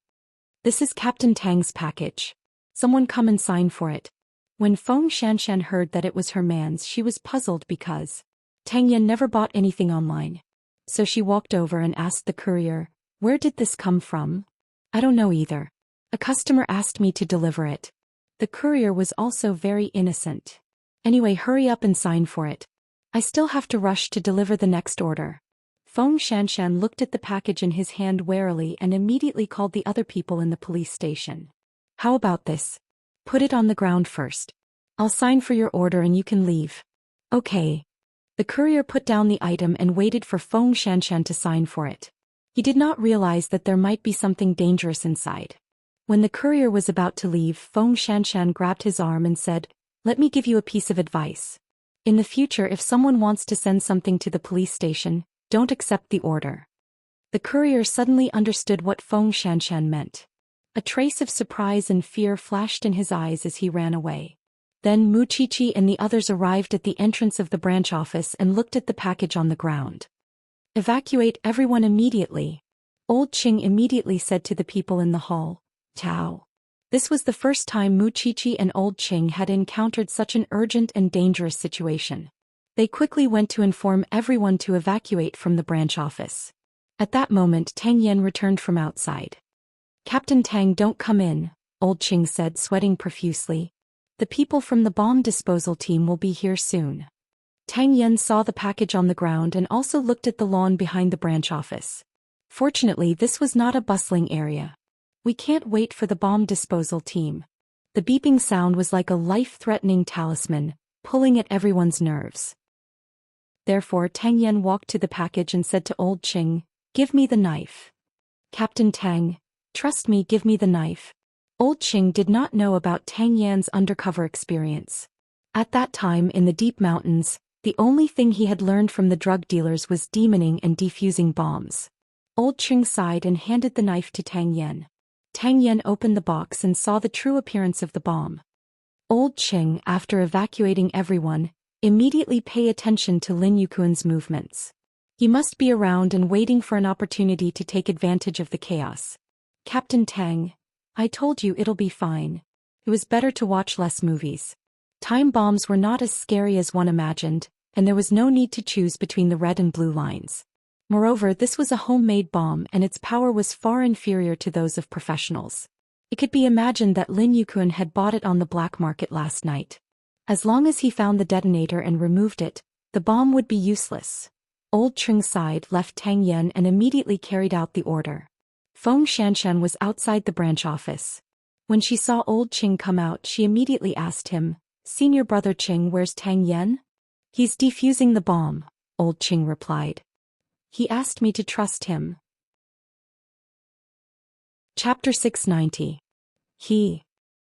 Speaker 1: "This is Captain Tang's package. Someone come and sign for it." When Feng Xianxian heard that it was her man's, she was puzzled because Tang Yan never bought anything online. So she walked over and asked the courier, "Where did this come from?" "I don't know either. A customer asked me to deliver it." The courier was also very innocent. "Anyway, hurry up and sign for it. I still have to rush to deliver the next order." Feng Xianxian looked at the package in his hand warily and immediately called the other people in the police station. "How about this? Put it on the ground first. I'll sign for your order and you can leave." "Okay." The courier put down the item and waited for Feng Xianxian to sign for it. He did not realize that there might be something dangerous inside. When the courier was about to leave, Feng Xianxian grabbed his arm and said, "Let me give you a piece of advice. In the future, if someone wants to send something to the police station, don't accept the order." The courier suddenly understood what Feng Xianxian meant. A trace of surprise and fear flashed in his eyes as he ran away. Then Mu Qiqi and the others arrived at the entrance of the branch office and looked at the package on the ground. "Evacuate everyone immediately," Old Qing immediately said to the people in the hall. "Tao." This was the first time Mu Qiqi and Old Qing had encountered such an urgent and dangerous situation. They quickly went to inform everyone to evacuate from the branch office. At that moment, Tang Yan returned from outside. "Captain Tang, don't come in," Old Qing said, sweating profusely. "The people from the bomb disposal team will be here soon." Tang Yan saw the package on the ground and also looked at the lawn behind the branch office. Fortunately, this was not a bustling area. "We can't wait for the bomb disposal team." The beeping sound was like a life-threatening talisman, pulling at everyone's nerves. Therefore, Tang Yan walked to the package and said to Old Qing, "Give me the knife." "Captain Tang, trust me, give me the knife." Old Qing did not know about Tang Yan's undercover experience. At that time in the deep mountains, the only thing he had learned from the drug dealers was demoning and defusing bombs. Old Qing sighed and handed the knife to Tang Yan. Tang Yan opened the box and saw the true appearance of the bomb. Old Qing, after evacuating everyone, immediately pay attention to Lin Yuquan's movements. He must be around and waiting for an opportunity to take advantage of the chaos. "Captain Tang, I told you it'll be fine. It was better to watch less movies." Time bombs were not as scary as one imagined, and there was no need to choose between the red and blue lines. Moreover, this was a homemade bomb and its power was far inferior to those of professionals. It could be imagined that Lin Yukun had bought it on the black market last night. As long as he found the detonator and removed it, the bomb would be useless. Old Cheng sighed, left Tang Yan and immediately carried out the order. Feng Xianxian was outside the branch office. When she saw Old Cheng come out, she immediately asked him, "Senior brother Cheng, where's Tang Yan?" "He's defusing the bomb," Old Cheng replied. "He asked me to trust him." Chapter 690.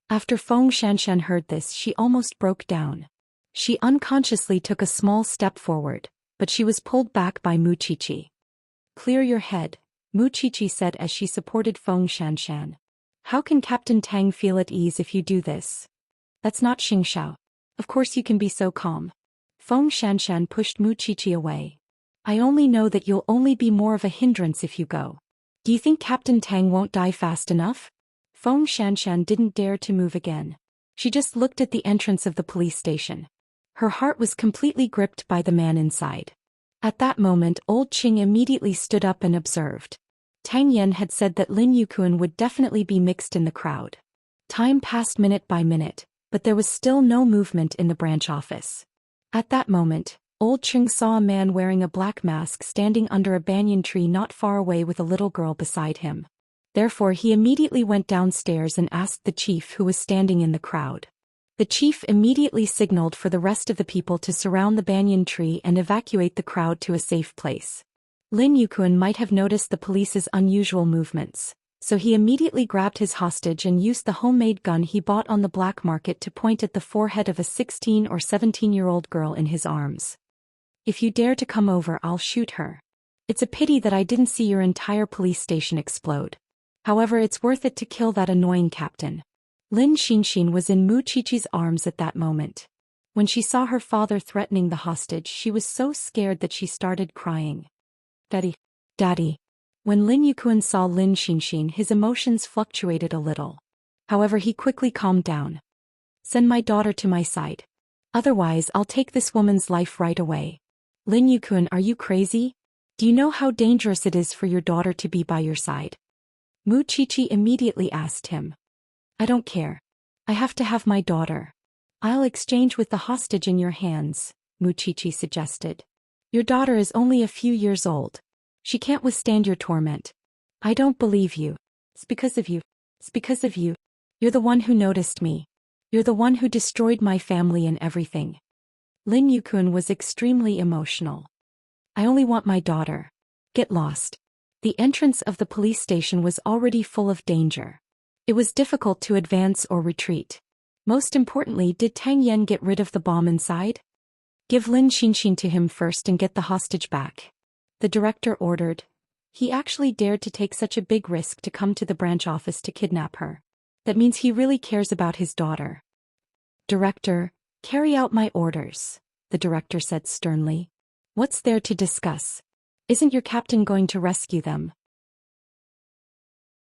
Speaker 1: After Feng Xianxian heard this, she almost broke down. She unconsciously took a small step forward, but she was pulled back by Mu Qiqi. "Clear your head," Mu Qiqi said as she supported Feng Xianxian. "How can Captain Tang feel at ease if you do this? That's not Xianxia. Of course you can be so calm." Feng Xianxian pushed Mu Qiqi away. "I only know that you'll only be more of a hindrance if you go. Do you think Captain Tang won't die fast enough?" Feng Xianxian didn't dare to move again. She just looked at the entrance of the police station. Her heart was completely gripped by the man inside. At that moment, Old Cheng immediately stood up and observed. Tang Yan had said that Lin Yukun would definitely be mixed in the crowd. Time passed minute by minute, but there was still no movement in the branch office. At that moment, Old Cheng saw a man wearing a black mask standing under a banyan tree not far away with a little girl beside him. Therefore he immediately went downstairs and asked the chief who was standing in the crowd. The chief immediately signaled for the rest of the people to surround the banyan tree and evacuate the crowd to a safe place. Lin Yukun might have noticed the police's unusual movements, so he immediately grabbed his hostage and used the homemade gun he bought on the black market to point at the forehead of a 16 or 17-year-old girl in his arms. "If you dare to come over, I'll shoot her. It's a pity that I didn't see your entire police station explode. However, it's worth it to kill that annoying captain." Lin Xinxin was in Mu Qiqi's arms at that moment. When she saw her father threatening the hostage, she was so scared that she started crying. "Daddy, Daddy." When Lin Yukun saw Lin Xinxin, his emotions fluctuated a little. However, he quickly calmed down. "Send my daughter to my side. Otherwise, I'll take this woman's life right away." "Lin Yukun, are you crazy? Do you know how dangerous it is for your daughter to be by your side?" Mu Qiqi immediately asked him. "I don't care. I have to have my daughter." "I'll exchange with the hostage in your hands," Mu Qiqi suggested. "Your daughter is only a few years old. She can't withstand your torment." "I don't believe you. It's because of you. It's because of you. You're the one who noticed me. You're the one who destroyed my family and everything." Lin Yukun was extremely emotional. "I only want my daughter. Get lost." The entrance of the police station was already full of danger. It was difficult to advance or retreat. Most importantly, did Tang Yan get rid of the bomb inside? "Give Lin Xinxin to him first and get the hostage back," the director ordered. He actually dared to take such a big risk to come to the branch office to kidnap her. That means he really cares about his daughter. "Director, carry out my orders," the director said sternly. "What's there to discuss? Isn't your captain going to rescue them?"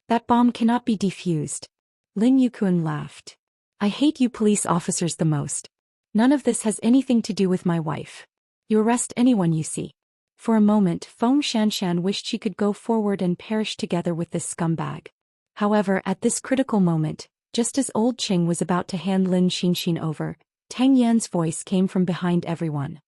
Speaker 1: "That bomb cannot be defused." Lin Yukun laughed. "I hate you police officers the most. None of this has anything to do with my wife. You arrest anyone you see." For a moment, Feng Xianxian wished she could go forward and perish together with this scumbag. However, at this critical moment, just as Old Cheng was about to hand Lin Xinxin over, Tang Yan's voice came from behind everyone.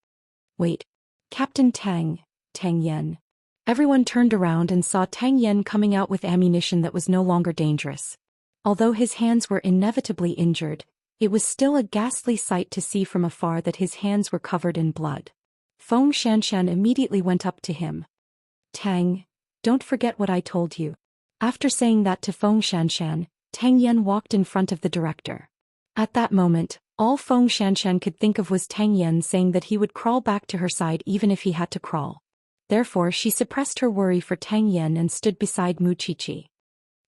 Speaker 1: "Wait. Captain Tang, Tang Yan." Everyone turned around and saw Tang Yan coming out with ammunition that was no longer dangerous. Although his hands were inevitably injured, it was still a ghastly sight to see from afar that his hands were covered in blood. Feng Xianxian immediately went up to him. "Tang, don't forget what I told you." After saying that to Feng Xianxian, Tang Yan walked in front of the director. At that moment, all Feng Xianxian could think of was Tang Yan saying that he would crawl back to her side even if he had to crawl. Therefore, she suppressed her worry for Tang Yan and stood beside Mu Qiqi.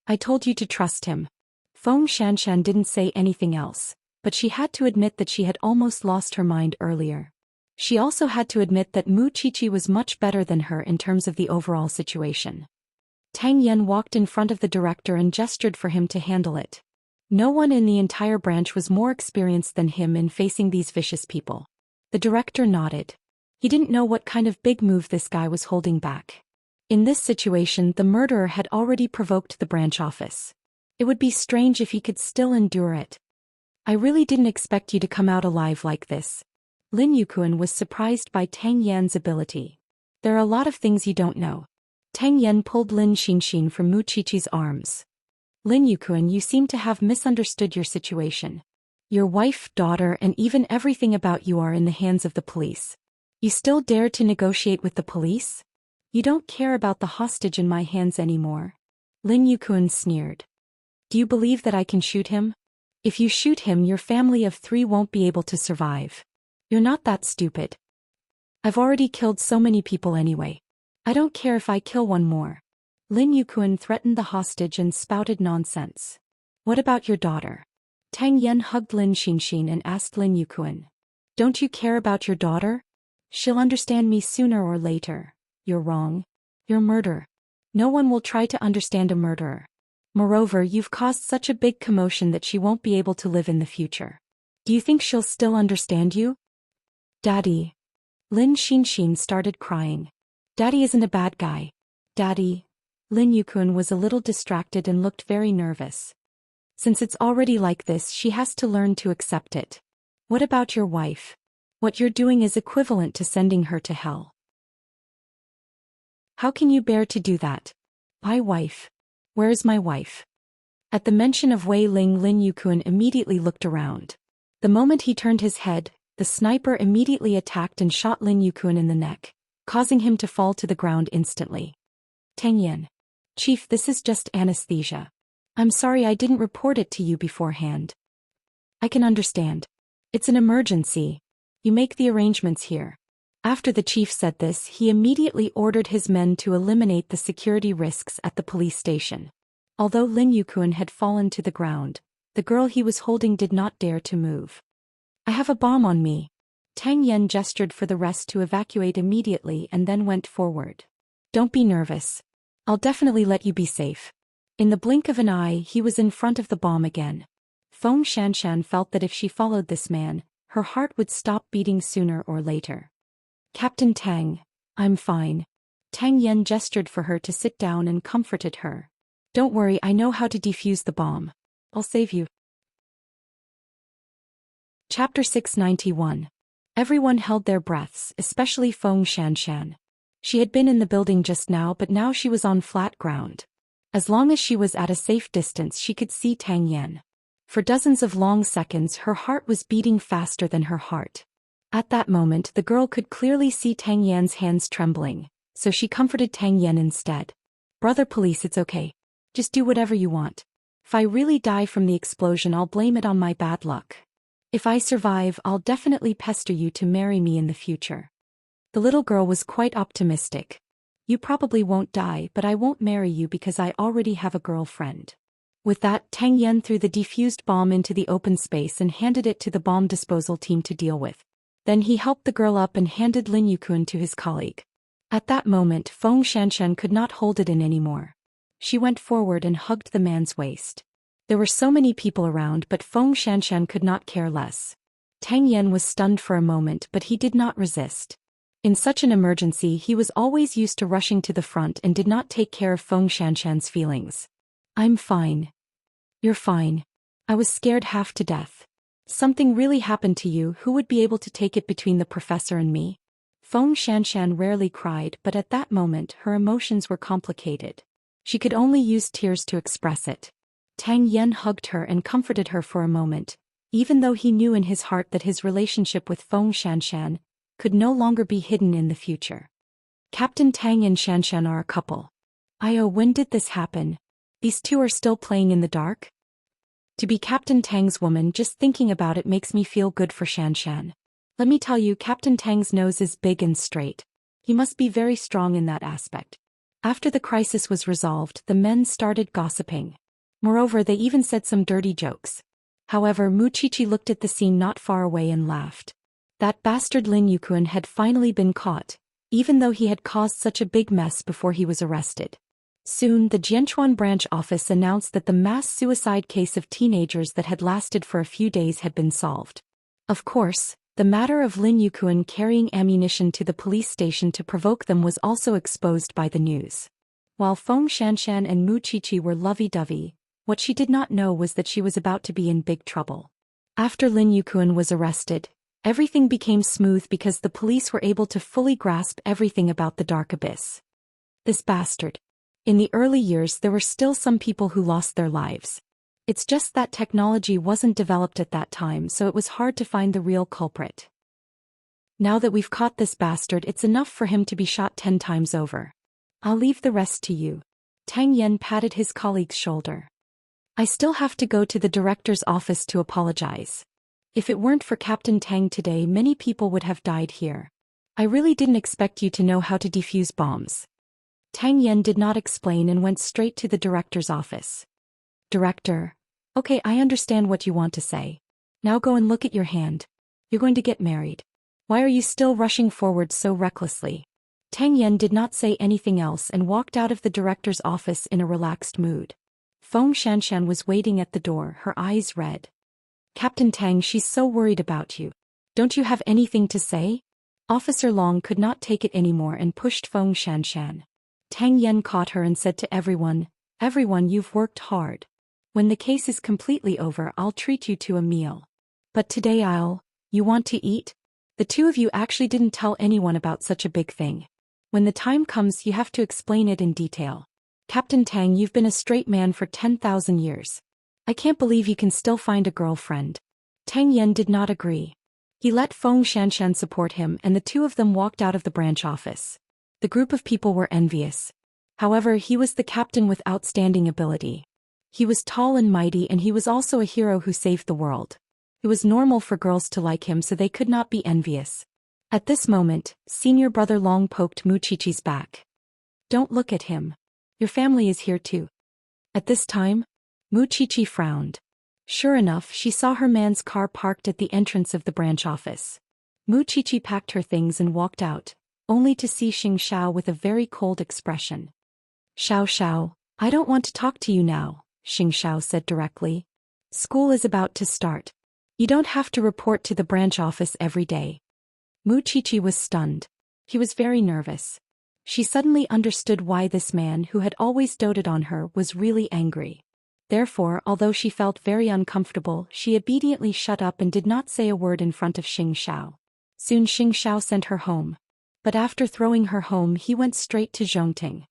Speaker 1: "I told you to trust him." Feng Xianxian didn't say anything else, but she had to admit that she had almost lost her mind earlier. She also had to admit that Mu Qiqi was much better than her in terms of the overall situation. Tang Yan walked in front of the director and gestured for him to handle it. No one in the entire branch was more experienced than him in facing these vicious people. The director nodded. He didn't know what kind of big move this guy was holding back. In this situation, the murderer had already provoked the branch office. It would be strange if he could still endure it. I really didn't expect you to come out alive like this. Lin Yukuan was surprised by Tang Yan's ability. There are a lot of things you don't know. Tang Yan pulled Lin Xinxin from Mu Qiqi's arms. Lin Yukuan, you seem to have misunderstood your situation. Your wife, daughter, and even everything about you are in the hands of the police. You still dare to negotiate with the police? You don't care about the hostage in my hands anymore. Lin Yukuan sneered. Do you believe that I can shoot him? If you shoot him, your family of 3 won't be able to survive. You're not that stupid. I've already killed so many people anyway. I don't care if I kill one more. Lin Yukuan threatened the hostage and spouted nonsense. What about your daughter? Tang Yan hugged Lin Xinxin and asked Lin Yukuan. Don't you care about your daughter? She'll understand me sooner or later. You're wrong. You're murder. No one will try to understand a murderer. Moreover, you've caused such a big commotion that she won't be able to live in the future. Do you think she'll still understand you? Daddy. Lin Xinxin started crying. Daddy isn't a bad guy. Daddy. Lin Yukuan was a little distracted and looked very nervous. Since it's already like this, she has to learn to accept it. What about your wife? What you're doing is equivalent to sending her to hell. How can you bear to do that? My wife. Where is my wife? At the mention of Wei Ling, Lin Yukuan immediately looked around. The moment he turned his head, the sniper immediately attacked and shot Lin Yukuan in the neck, causing him to fall to the ground instantly. Tang Yan. Chief, this is just anesthesia. I'm sorry I didn't report it to you beforehand. I can understand. It's an emergency. You make the arrangements here. After the chief said this, he immediately ordered his men to eliminate the security risks at the police station. Although Lin Yukuan had fallen to the ground, the girl he was holding did not dare to move. I have a bomb on me. Tang Yan gestured for the rest to evacuate immediately and then went forward. Don't be nervous. I'll definitely let you be safe. In the blink of an eye, he was in front of the bomb again. Feng Xianshan felt that if she followed this man, her heart would stop beating sooner or later. Captain Tang, I'm fine. Tang Yan gestured for her to sit down and comforted her. Don't worry, I know how to defuse the bomb. I'll save you. Chapter 691. Everyone held their breaths, especially Feng Xianshan. She had been in the building just now, but now she was on flat ground. As long as she was at a safe distance, she could see Tang Yan. For dozens of long seconds, her heart was beating faster than her heart. At that moment, the girl could clearly see Tang Yan's hands trembling, so she comforted Tang Yan instead. Brother police, it's okay. Just do whatever you want. If I really die from the explosion, I'll blame it on my bad luck. If I survive, I'll definitely pester you to marry me in the future. The little girl was quite optimistic. You probably won't die, but I won't marry you because I already have a girlfriend. With that, Tang Yan threw the defused bomb into the open space and handed it to the bomb disposal team to deal with. Then he helped the girl up and handed Lin Yukuan to his colleague. At that moment, Feng Xianshan could not hold it in anymore. She went forward and hugged the man's waist. There were so many people around, but Feng Xianshan could not care less. Tang Yan was stunned for a moment, but he did not resist. In such an emergency, he was always used to rushing to the front and did not take care of Feng Xianshan's feelings. I'm fine. You're fine. I was scared half to death. Something really happened to you. Who would be able to take it between the professor and me? Feng Xianshan rarely cried, but at that moment her emotions were complicated. She could only use tears to express it. Tang Yan hugged her and comforted her for a moment, even though he knew in his heart that his relationship with Feng Xianshan could no longer be hidden in the future. Captain Tang and Xianshan are a couple. When did this happen? These two are still playing in the dark? To be Captain Tang's woman, just thinking about it makes me feel good for Xianshan. Let me tell you, Captain Tang's nose is big and straight. He must be very strong in that aspect. After the crisis was resolved, the men started gossiping. Moreover, they even said some dirty jokes. However, Mu Qiqi looked at the scene not far away and laughed. That bastard Lin Yukuan had finally been caught, even though he had caused such a big mess before he was arrested. Soon, the Jianchuan branch office announced that the mass suicide case of teenagers that had lasted for a few days had been solved. Of course, the matter of Lin Yukuan carrying ammunition to the police station to provoke them was also exposed by the news. While Feng Xianshan and Mu Qiqi were lovey-dovey, What she did not know was that she was about to be in big trouble. After Lin Yukuan was arrested, everything became smooth because the police were able to fully grasp everything about the dark abyss. This bastard. In the early years there were still some people who lost their lives. It's just that technology wasn't developed at that time, so it was hard to find the real culprit. Now that we've caught this bastard, it's enough for him to be shot 10 times over. I'll leave the rest to you. Tang Yen patted his colleague's shoulder. I still have to go to the director's office to apologize. If it weren't for Captain Tang today, many people would have died here. I really didn't expect you to know how to defuse bombs. Tang Yen did not explain and went straight to the director's office. Director. Okay, I understand what you want to say. Now go and look at your hand. You're going to get married. Why are you still rushing forward so recklessly? Tang Yen did not say anything else and walked out of the director's office in a relaxed mood. Feng Xianxia was waiting at the door, her eyes red. Captain Tang, she's so worried about you. Don't you have anything to say? Officer Long could not take it anymore and pushed Feng Xianxia. Tang Yen caught her and said to everyone, Everyone, you've worked hard. When the case is completely over, I'll treat you to a meal. But today you want to eat? The two of you actually didn't tell anyone about such a big thing. When the time comes, you have to explain it in detail. Captain Tang, you've been a straight man for 10,000 years. I can't believe you can still find a girlfriend. Tang Yen did not agree. He let Feng Xianxia support him and the two of them walked out of the branch office. The group of people were envious. However, he was the captain with outstanding ability. He was tall and mighty, and he was also a hero who saved the world. It was normal for girls to like him, so they could not be envious. At this moment, senior brother Long poked Mu Qiqi's back. Don't look at him. Your family is here too. At this time, Mu Qiqi frowned. Sure enough, she saw her man's car parked at the entrance of the branch office. Mu Qiqi packed her things and walked out, only to see Xianxia with a very cold expression. Xiao, I don't want to talk to you now, Xianxia said directly. School is about to start. You don't have to report to the branch office every day. Mu Qiqi was stunned. He was very nervous. She suddenly understood why this man who had always doted on her was really angry. Therefore, although she felt very uncomfortable, she obediently shut up and did not say a word in front of Xianxia. Soon Xianxia sent her home. But after throwing her home, he went straight to Zhongting.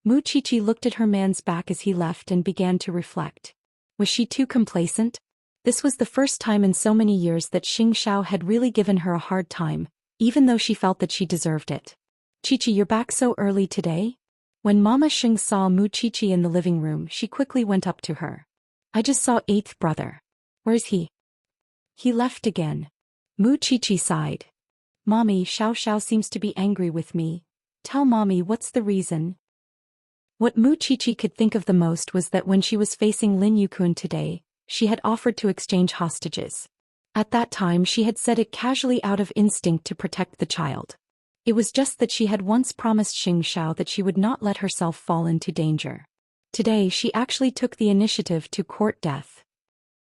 Speaker 1: Mu Qiqi looked at her man's back as he left and began to reflect. Was she too complacent? This was the first time in so many years that Xianxia had really given her a hard time, even though she felt that she deserved it. Qiqi, you're back so early today? When Mama Xing saw Mu Qiqi in the living room, she quickly went up to her. I just saw 8th brother. Where's he? He left again. Mu Qiqi sighed. Mommy, Xiao seems to be angry with me. Tell Mommy what's the reason. What Mu Qiqi could think of the most was that when she was facing Lin Yukuan today, she had offered to exchange hostages. At that time she had said it casually out of instinct to protect the child. It was just that she had once promised Xianxia that she would not let herself fall into danger. Today she actually took the initiative to court death.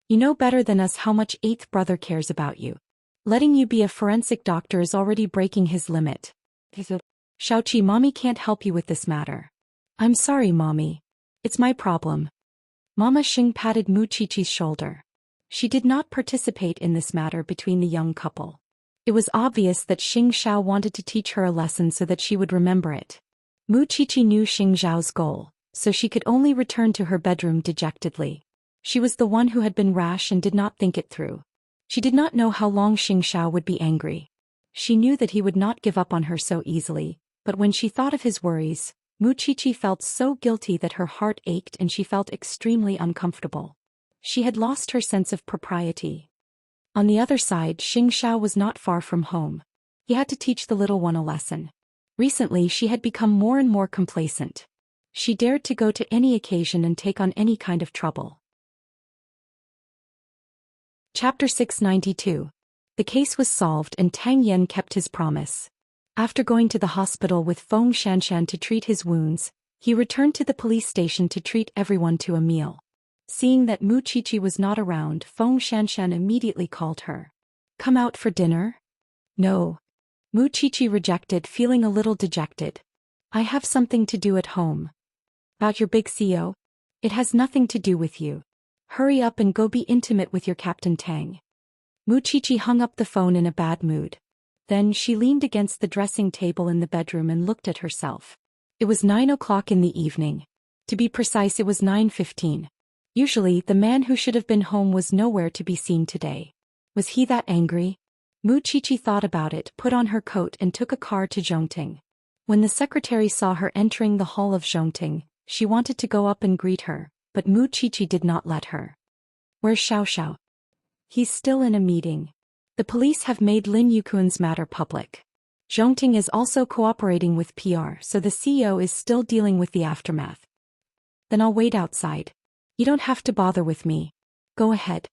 Speaker 1: You know better than us how much 8th brother cares about you. Letting you be a forensic doctor is already breaking his limit. Xiaoqi, Mommy can't help you with this matter. I'm sorry, Mommy. It's my problem. Mama Xing patted Mu Qiqi's shoulder. She did not participate in this matter between the young couple. It was obvious that Xianxia wanted to teach her a lesson so that she would remember it. Mu Qiqi knew Xingxiao's goal, so she could only return to her bedroom dejectedly. She was the one who had been rash and did not think it through. She did not know how long Xianxia would be angry. She knew that he would not give up on her so easily, but when she thought of his worries, Mu Qiqi felt so guilty that her heart ached and she felt extremely uncomfortable. She had lost her sense of propriety. On the other side, Xianxia was not far from home. He had to teach the little one a lesson. Recently she had become more and more complacent. She dared to go to any occasion and take on any kind of trouble. Chapter 692. The case was solved and Tang Yen kept his promise. After going to the hospital with Feng Xianxia to treat his wounds, he returned to the police station to treat everyone to a meal. Seeing that Mu Qiqi was not around, Feng Xianxia immediately called her. Come out for dinner? No. Mu Qiqi rejected, feeling a little dejected. I have something to do at home. About your big CEO? It has nothing to do with you. Hurry up and go be intimate with your Captain Tang. Muchichi hung up the phone in a bad mood. Then she leaned against the dressing table in the bedroom and looked at herself. It was 9 o'clock in the evening. To be precise, it was 9:15. Usually, the man who should have been home was nowhere to be seen today. Was he that angry? Muchichi thought about it, put on her coat and took a car to Zhongting. When the secretary saw her entering the hall of Zhongting, she wanted to go up and greet her, but Muchichi did not let her. Where's Xiao? He's still in a meeting. The police have made Lin Yukun's matter public. Zhongting is also cooperating with PR, so the CEO is still dealing with the aftermath. Then I'll wait outside. You don't have to bother with me. Go ahead.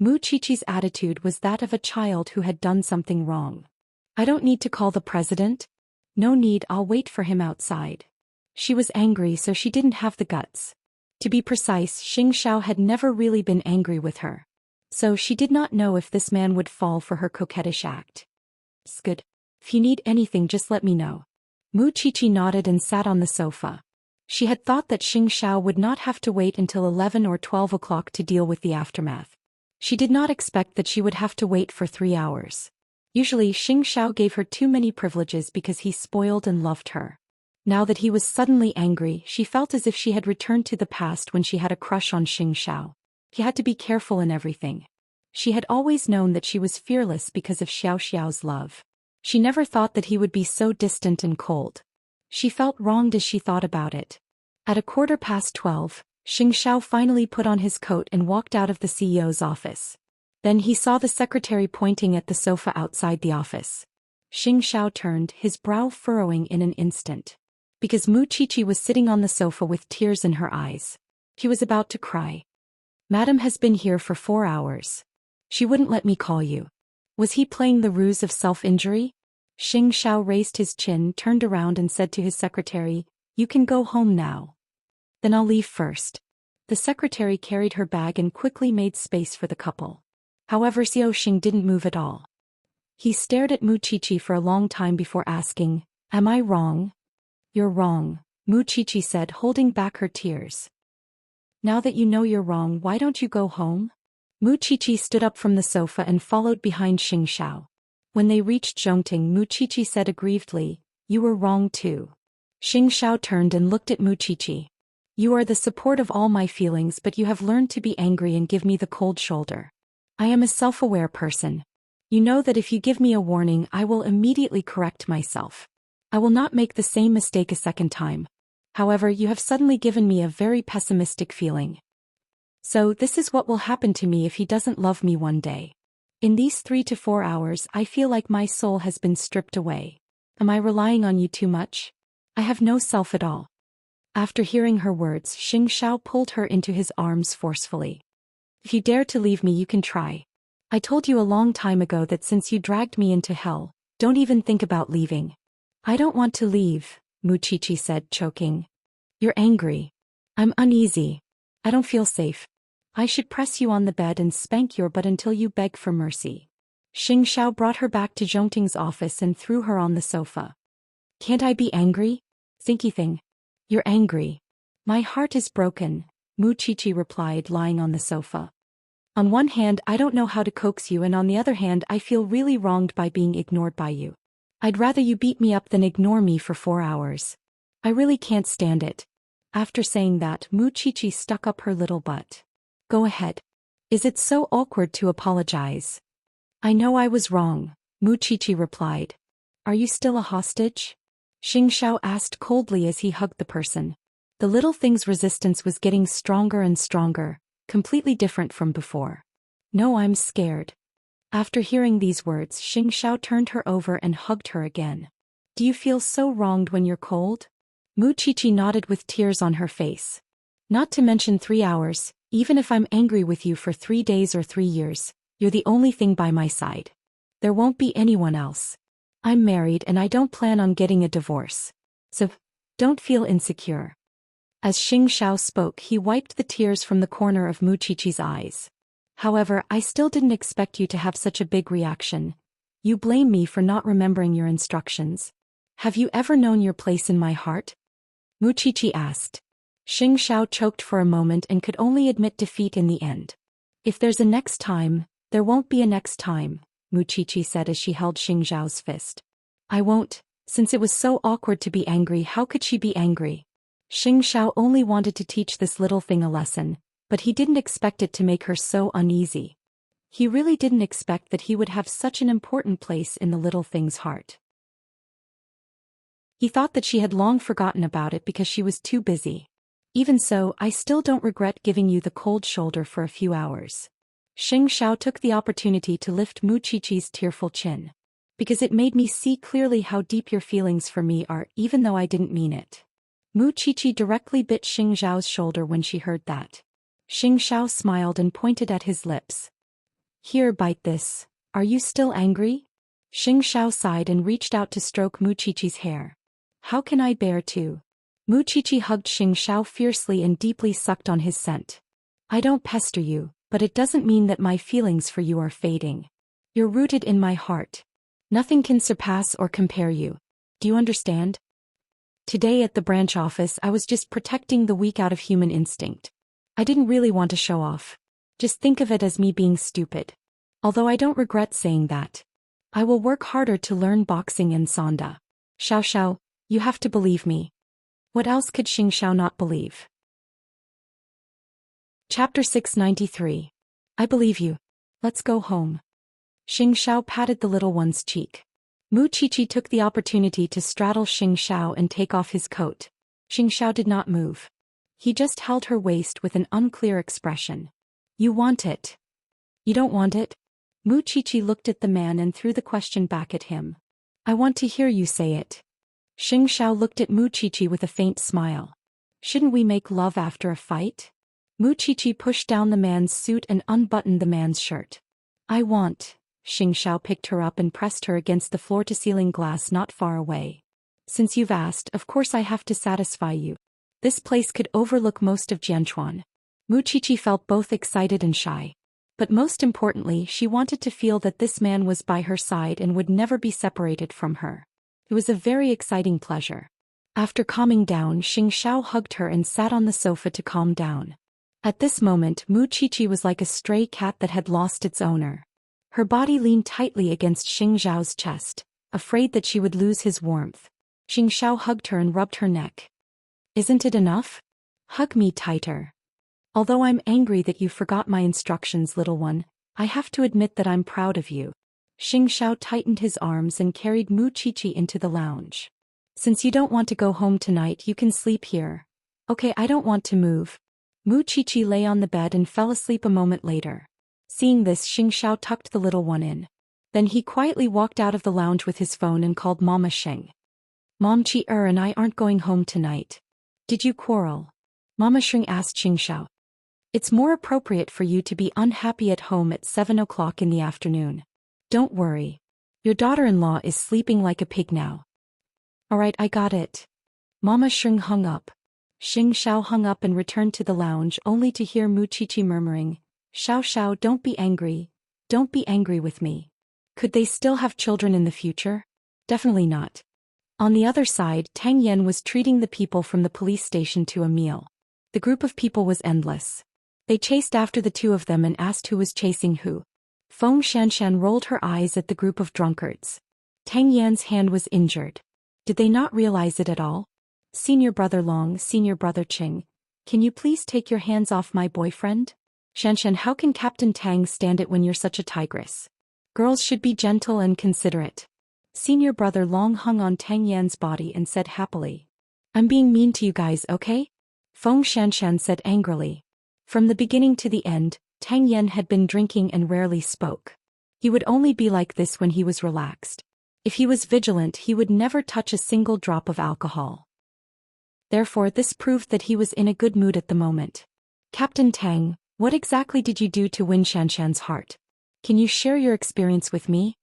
Speaker 1: Muchichi's attitude was that of a child who had done something wrong. I don't need to call the president? No need, I'll wait for him outside. She was angry, so she didn't have the guts. To be precise, Xianxia had never really been angry with her. So she did not know if this man would fall for her coquettish act. It's good. If you need anything, just let me know. Muchichi nodded and sat on the sofa. She had thought that Xianxia would not have to wait until 11 or 12 o'clock to deal with the aftermath. She did not expect that she would have to wait for 3 hours. Usually Xianxia gave her too many privileges because he spoiled and loved her. Now that he was suddenly angry, she felt as if she had returned to the past when she had a crush on Xianxia. He had to be careful in everything. She had always known that she was fearless because of Xiaoxiao's love. She never thought that he would be so distant and cold. She felt wronged as she thought about it. At 12:15, Xianxia finally put on his coat and walked out of the CEO's office. Then he saw the secretary pointing at the sofa outside the office. Xianxia turned, his brow furrowing in an instant. Because Muchichi was sitting on the sofa with tears in her eyes. He was about to cry. Madam has been here for 4 hours. She wouldn't let me call you. Was he playing the ruse of self-injury? Xianxia raised his chin, turned around and said to his secretary, "You can go home now." "Then I'll leave first." The secretary carried her bag and quickly made space for the couple. However, Zhou Xian didn't move at all. He stared at Muchichi for a long time before asking, "Am I wrong?" "You're wrong," Muchichi said, holding back her tears. "Now that you know you're wrong, why don't you go home?" Muchichi stood up from the sofa and followed behind Xianxia. When they reached Zhongting, Muchichi said aggrievedly, "You were wrong too." Xianxia turned and looked at Muchichi. "You are the support of all my feelings, but you have learned to be angry and give me the cold shoulder. I am a self-aware person. You know that if you give me a warning, I will immediately correct myself. I will not make the same mistake a second time. However, you have suddenly given me a very pessimistic feeling. So this is what will happen to me if he doesn't love me one day. In these 3 to 4 hours, I feel like my soul has been stripped away. Am I relying on you too much? I have no self at all." After hearing her words, Xianxia pulled her into his arms forcefully. "If you dare to leave me, you can try. I told you a long time ago that since you dragged me into hell, don't even think about leaving." "I don't want to leave," Muchichi said, choking. "You're angry. I'm uneasy. I don't feel safe. I should press you on the bed and spank your butt until you beg for mercy." Xianxia brought her back to Zhongting's office and threw her on the sofa. "Can't I be angry? Thinky thing. You're angry. My heart is broken," Muchichi replied, lying on the sofa. "On one hand, I don't know how to coax you, and on the other hand, I feel really wronged by being ignored by you. I'd rather you beat me up than ignore me for 4 hours. I really can't stand it." After saying that, Muchichi stuck up her little butt. "Go ahead. Is it so awkward to apologize?" "I know I was wrong," Muchichi replied. "Are you still a hostage?" Xianxia asked coldly as he hugged the person. The little thing's resistance was getting stronger and stronger, completely different from before. "No, I'm scared." After hearing these words, Xianxia turned her over and hugged her again. "Do you feel so wronged when you're cold?" Muchichi nodded with tears on her face. "Not to mention 3 hours, even if I'm angry with you for 3 days or 3 years, you're the only thing by my side. There won't be anyone else. I'm married and I don't plan on getting a divorce. So, don't feel insecure." As Xianxia spoke, he wiped the tears from the corner of Muchichi's eyes. "However, I still didn't expect you to have such a big reaction. You blame me for not remembering your instructions. Have you ever known your place in my heart?" Muchichi asked. Xianxia choked for a moment and could only admit defeat in the end. If there's a next time, there won't be a next time, Wuxia said as she held Xianxiao's fist. I won't. Since it was so awkward to be angry, how could she be angry? Xianxia only wanted to teach this little thing a lesson, but he didn't expect it to make her so uneasy. He really didn't expect that he would have such an important place in the little thing's heart. He thought that she had long forgotten about it because she was too busy. Even so, I still don't regret giving you the cold shoulder for a few hours. Xianxia took the opportunity to lift Wuxia's tearful chin. Because it made me see clearly how deep your feelings for me are, even though I didn't mean it. Wuxia directly bit Xianxiao's shoulder when she heard that. Xianxia smiled and pointed at his lips. Here, bite this. Are you still angry? Xianxia sighed and reached out to stroke Wuxia's hair. How can I bear to? Wuxia hugged Xianxia fiercely and deeply sucked on his scent. I don't pester you, but it doesn't mean that my feelings for you are fading. You're rooted in my heart. Nothing can surpass or compare you. Do you understand? Today at the branch office I was just protecting the weak out of human instinct. I didn't really want to show off. Just think of it as me being stupid. Although I don't regret saying that. I will work harder to learn boxing and sanda. Xiao, you have to believe me. What else could Xianxia not believe? Chapter 693. I believe you. Let's go home. Xianxia patted the little one's cheek. Wuxia took the opportunity to straddle Xianxia and take off his coat. Xianxia did not move. He just held her waist with an unclear expression. You want it. You don't want it? Wuxia looked at the man and threw the question back at him. I want to hear you say it. Xianxia looked at Wuxia with a faint smile. Shouldn't we make love after a fight? Wuxia pushed down the man's suit and unbuttoned the man's shirt. I want. Xianxia picked her up and pressed her against the floor-to-ceiling glass not far away. Since you've asked, of course I have to satisfy you. This place could overlook most of Jianchuan. Wuxia felt both excited and shy. But most importantly, she wanted to feel that this man was by her side and would never be separated from her. It was a very exciting pleasure. After calming down, Xianxia hugged her and sat on the sofa to calm down. At this moment, Wuxia was like a stray cat that had lost its owner. Her body leaned tightly against Xianxiao's chest, afraid that she would lose his warmth. Xianxia hugged her and rubbed her neck. Isn't it enough? Hug me tighter. Although I'm angry that you forgot my instructions, little one, I have to admit that I'm proud of you. Xianxia tightened his arms and carried Wuxia into the lounge. Since you don't want to go home tonight, you can sleep here. Okay, I don't want to move. Wuxia lay on the bed and fell asleep a moment later. Seeing this, Xianxia tucked the little one in. Then he quietly walked out of the lounge with his phone and called Mama Sheng. Mom, Chi and I aren't going home tonight. Did you quarrel? Mama Sheng asked Xianxia. It's more appropriate for you to be unhappy at home at 7 o'clock in the afternoon. Don't worry. Your daughter-in-law is sleeping like a pig now. Alright, I got it. Mama Sheng hung up. Xianxia hung up and returned to the lounge only to hear Wuxia murmuring, Xiao, don't be angry. Don't be angry with me. Could they still have children in the future? Definitely not. On the other side, Tang Yan was treating the people from the police station to a meal. The group of people was endless. They chased after the two of them and asked who was chasing who. Feng Xianshan rolled her eyes at the group of drunkards. Tang Yan's hand was injured. Did they not realize it at all? Senior brother Long, senior brother Qing, can you please take your hands off my boyfriend? Xianshan, how can Captain Tang stand it when you're such a tigress? Girls should be gentle and considerate. Senior brother Long hung on Tang Yan's body and said happily. I'm being mean to you guys, okay? Feng Xianshan said angrily. From the beginning to the end, Tang Yan had been drinking and rarely spoke. He would only be like this when he was relaxed. If he was vigilant, he would never touch a single drop of alcohol. Therefore, this proved that he was in a good mood at the moment. Captain Tang, what exactly did you do to win Xianshan's heart? Can you share your experience with me?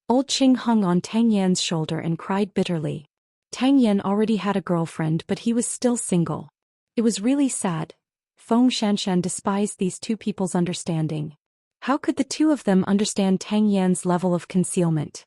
Speaker 1: Old Qing hung on Tang Yan's shoulder and cried bitterly. Tang Yan already had a girlfriend, but he was still single. It was really sad. Feng Xianshan despised these two people's understanding. How could the two of them understand Tang Yan's level of concealment?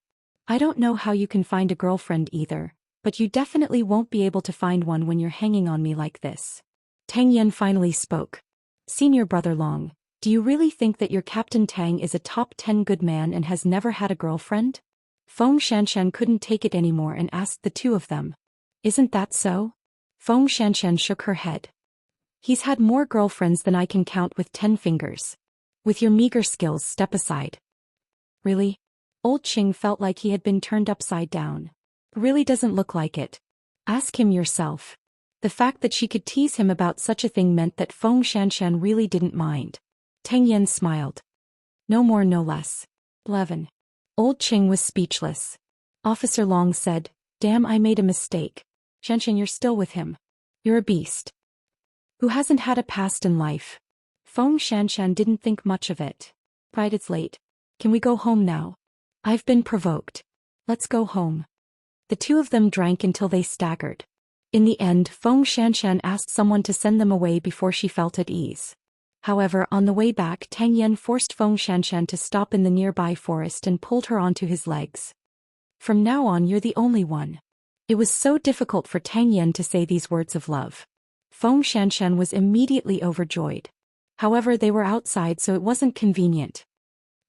Speaker 1: I don't know how you can find a girlfriend either, but you definitely won't be able to find one when you're hanging on me like this. Tang Yan finally spoke. Senior Brother Long, do you really think that your Captain Tang is a top 10 good man and has never had a girlfriend? Feng Xianxian couldn't take it anymore and asked the two of them. Isn't that so? Feng Xianxian shook her head. He's had more girlfriends than I can count with 10 fingers. With your meager skills, step aside. Really? Old Qing felt like he had been turned upside down. Really doesn't look like it. Ask him yourself. The fact that she could tease him about such a thing meant that Feng Xianxian really didn't mind. Tang Yan smiled. No more no less. 11. Old Qing was speechless. Officer Long said, damn, I made a mistake. Xianxian, you're still with him. You're a beast. Who hasn't had a past in life? Feng Xianxian didn't think much of it. Right, it's late. Can we go home now? I've been provoked. Let's go home. The two of them drank until they staggered. In the end, Feng Xianxian asked someone to send them away before she felt at ease. However, on the way back, Tang Yan forced Feng Xianxian to stop in the nearby forest and pulled her onto his legs. From now on, you're the only one. It was so difficult for Tang Yan to say these words of love. Feng Xianxian was immediately overjoyed. However, they were outside, so it wasn't convenient.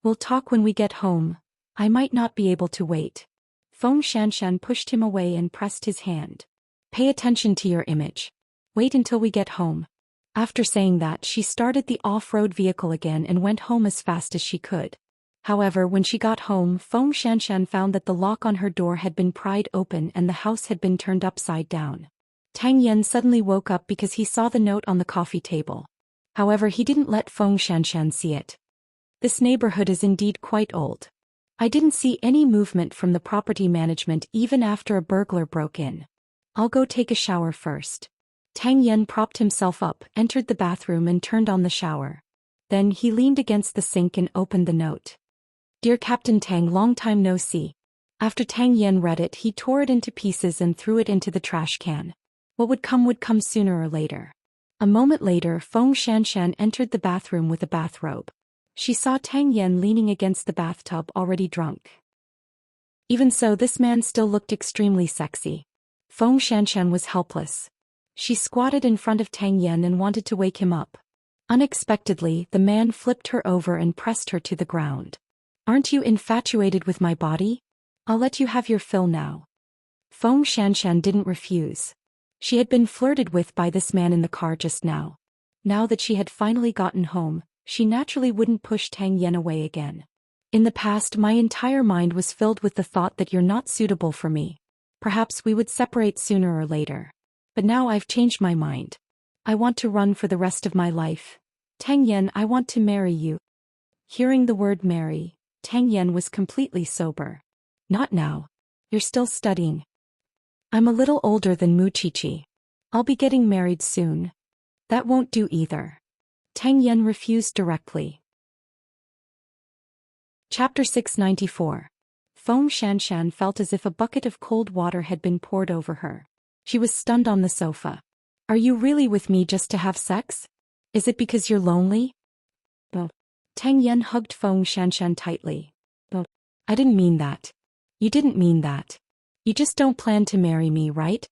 Speaker 1: We'll talk when we get home. I might not be able to wait. Feng Xianxian pushed him away and pressed his hand. Pay attention to your image. Wait until we get home. After saying that, she started the off-road vehicle again and went home as fast as she could. However, when she got home, Feng Xianxian found that the lock on her door had been pried open and the house had been turned upside down. Tang Yan suddenly woke up because he saw the note on the coffee table. However, he didn't let Feng Xianxian see it. This neighborhood is indeed quite old. I didn't see any movement from the property management even after a burglar broke in. I'll go take a shower first. Tang Yan propped himself up, entered the bathroom and turned on the shower. Then he leaned against the sink and opened the note. Dear Captain Tang, long time no see. After Tang Yan read it, he tore it into pieces and threw it into the trash can. What would come sooner or later. A moment later, Feng Xianxian entered the bathroom with a bathrobe. She saw Tang Yan leaning against the bathtub, already drunk. Even so, this man still looked extremely sexy. Feng Xianxian was helpless. She squatted in front of Tang Yan and wanted to wake him up. Unexpectedly, the man flipped her over and pressed her to the ground. Aren't you infatuated with my body? I'll let you have your fill now. Feng Xianxian didn't refuse. She had been flirted with by this man in the car just now. Now that she had finally gotten home, she naturally wouldn't push Tang Yan away again. In the past, my entire mind was filled with the thought that you're not suitable for me. Perhaps we would separate sooner or later. But now I've changed my mind. I want to run for the rest of my life. Tang Yan, I want to marry you. Hearing the word marry, Tang Yan was completely sober. Not now. You're still studying. I'm a little older than Mu Qiqi. I'll be getting married soon. That won't do either. Tang Yan refused directly. Chapter 694. Feng Xianxian felt as if a bucket of cold water had been poured over her. She was stunned on the sofa. Are you really with me just to have sex? Is it because you're lonely? Oh. Tang Yan hugged Feng Xianxian tightly. Oh. I didn't mean that. You didn't mean that. You just don't plan to marry me, right?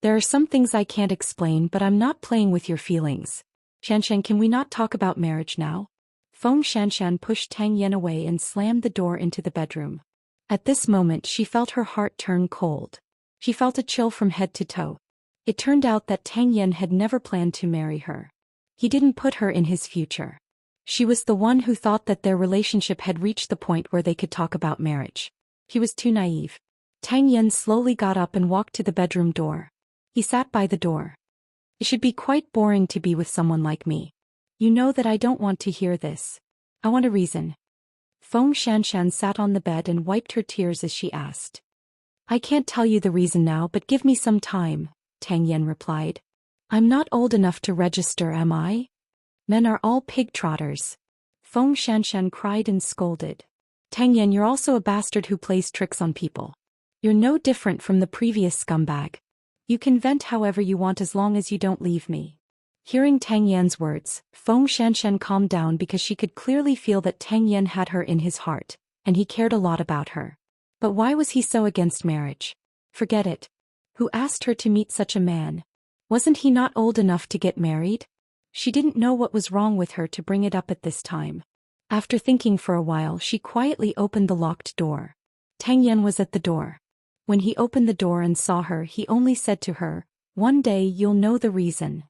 Speaker 1: There are some things I can't explain, but I'm not playing with your feelings. Xianxian, can we not talk about marriage now? Feng Xianxian pushed Tang Yan away and slammed the door into the bedroom. At this moment, she felt her heart turn cold. She felt a chill from head to toe. It turned out that Tang Yan had never planned to marry her. He didn't put her in his future. She was the one who thought that their relationship had reached the point where they could talk about marriage. He was too naive. Tang Yan slowly got up and walked to the bedroom door. He sat by the door. It should be quite boring to be with someone like me. You know that I don't want to hear this. I want a reason. Feng Xianxian sat on the bed and wiped her tears as she asked. I can't tell you the reason now, but give me some time, Tang Yan replied. I'm not old enough to register, am I? Men are all pig trotters. Feng Xianxian cried and scolded. Tang Yan, you're also a bastard who plays tricks on people. You're no different from the previous scumbag. You can vent however you want as long as you don't leave me. Hearing Tang Yan's words, Feng Xianxian calmed down because she could clearly feel that Tang Yan had her in his heart, and he cared a lot about her. But why was he so against marriage? Forget it. Who asked her to meet such a man? Wasn't he not old enough to get married? She didn't know what was wrong with her to bring it up at this time. After thinking for a while, she quietly opened the locked door. Tang Yan was at the door. When he opened the door and saw her, he only said to her, "One day you'll know the reason.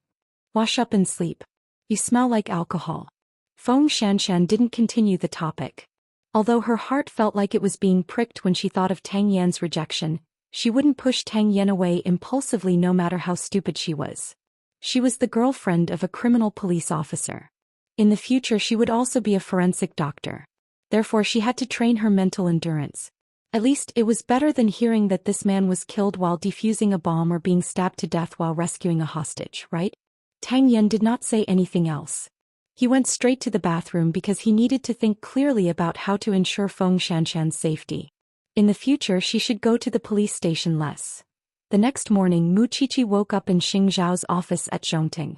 Speaker 1: Wash up and sleep. You smell like alcohol." Xianxia didn't continue the topic. Although her heart felt like it was being pricked when she thought of Tang Yan's rejection, she wouldn't push Tang Yan away impulsively no matter how stupid she was. She was the girlfriend of a criminal police officer. In the future she would also be a forensic doctor. Therefore she had to train her mental endurance. At least it was better than hearing that this man was killed while defusing a bomb or being stabbed to death while rescuing a hostage, right? Tang Yan did not say anything else. He went straight to the bathroom because he needed to think clearly about how to ensure Xianxia's safety. In the future she should go to the police station less. The next morning Mu Qiqi woke up in Xing Zhao's office at Zhongting.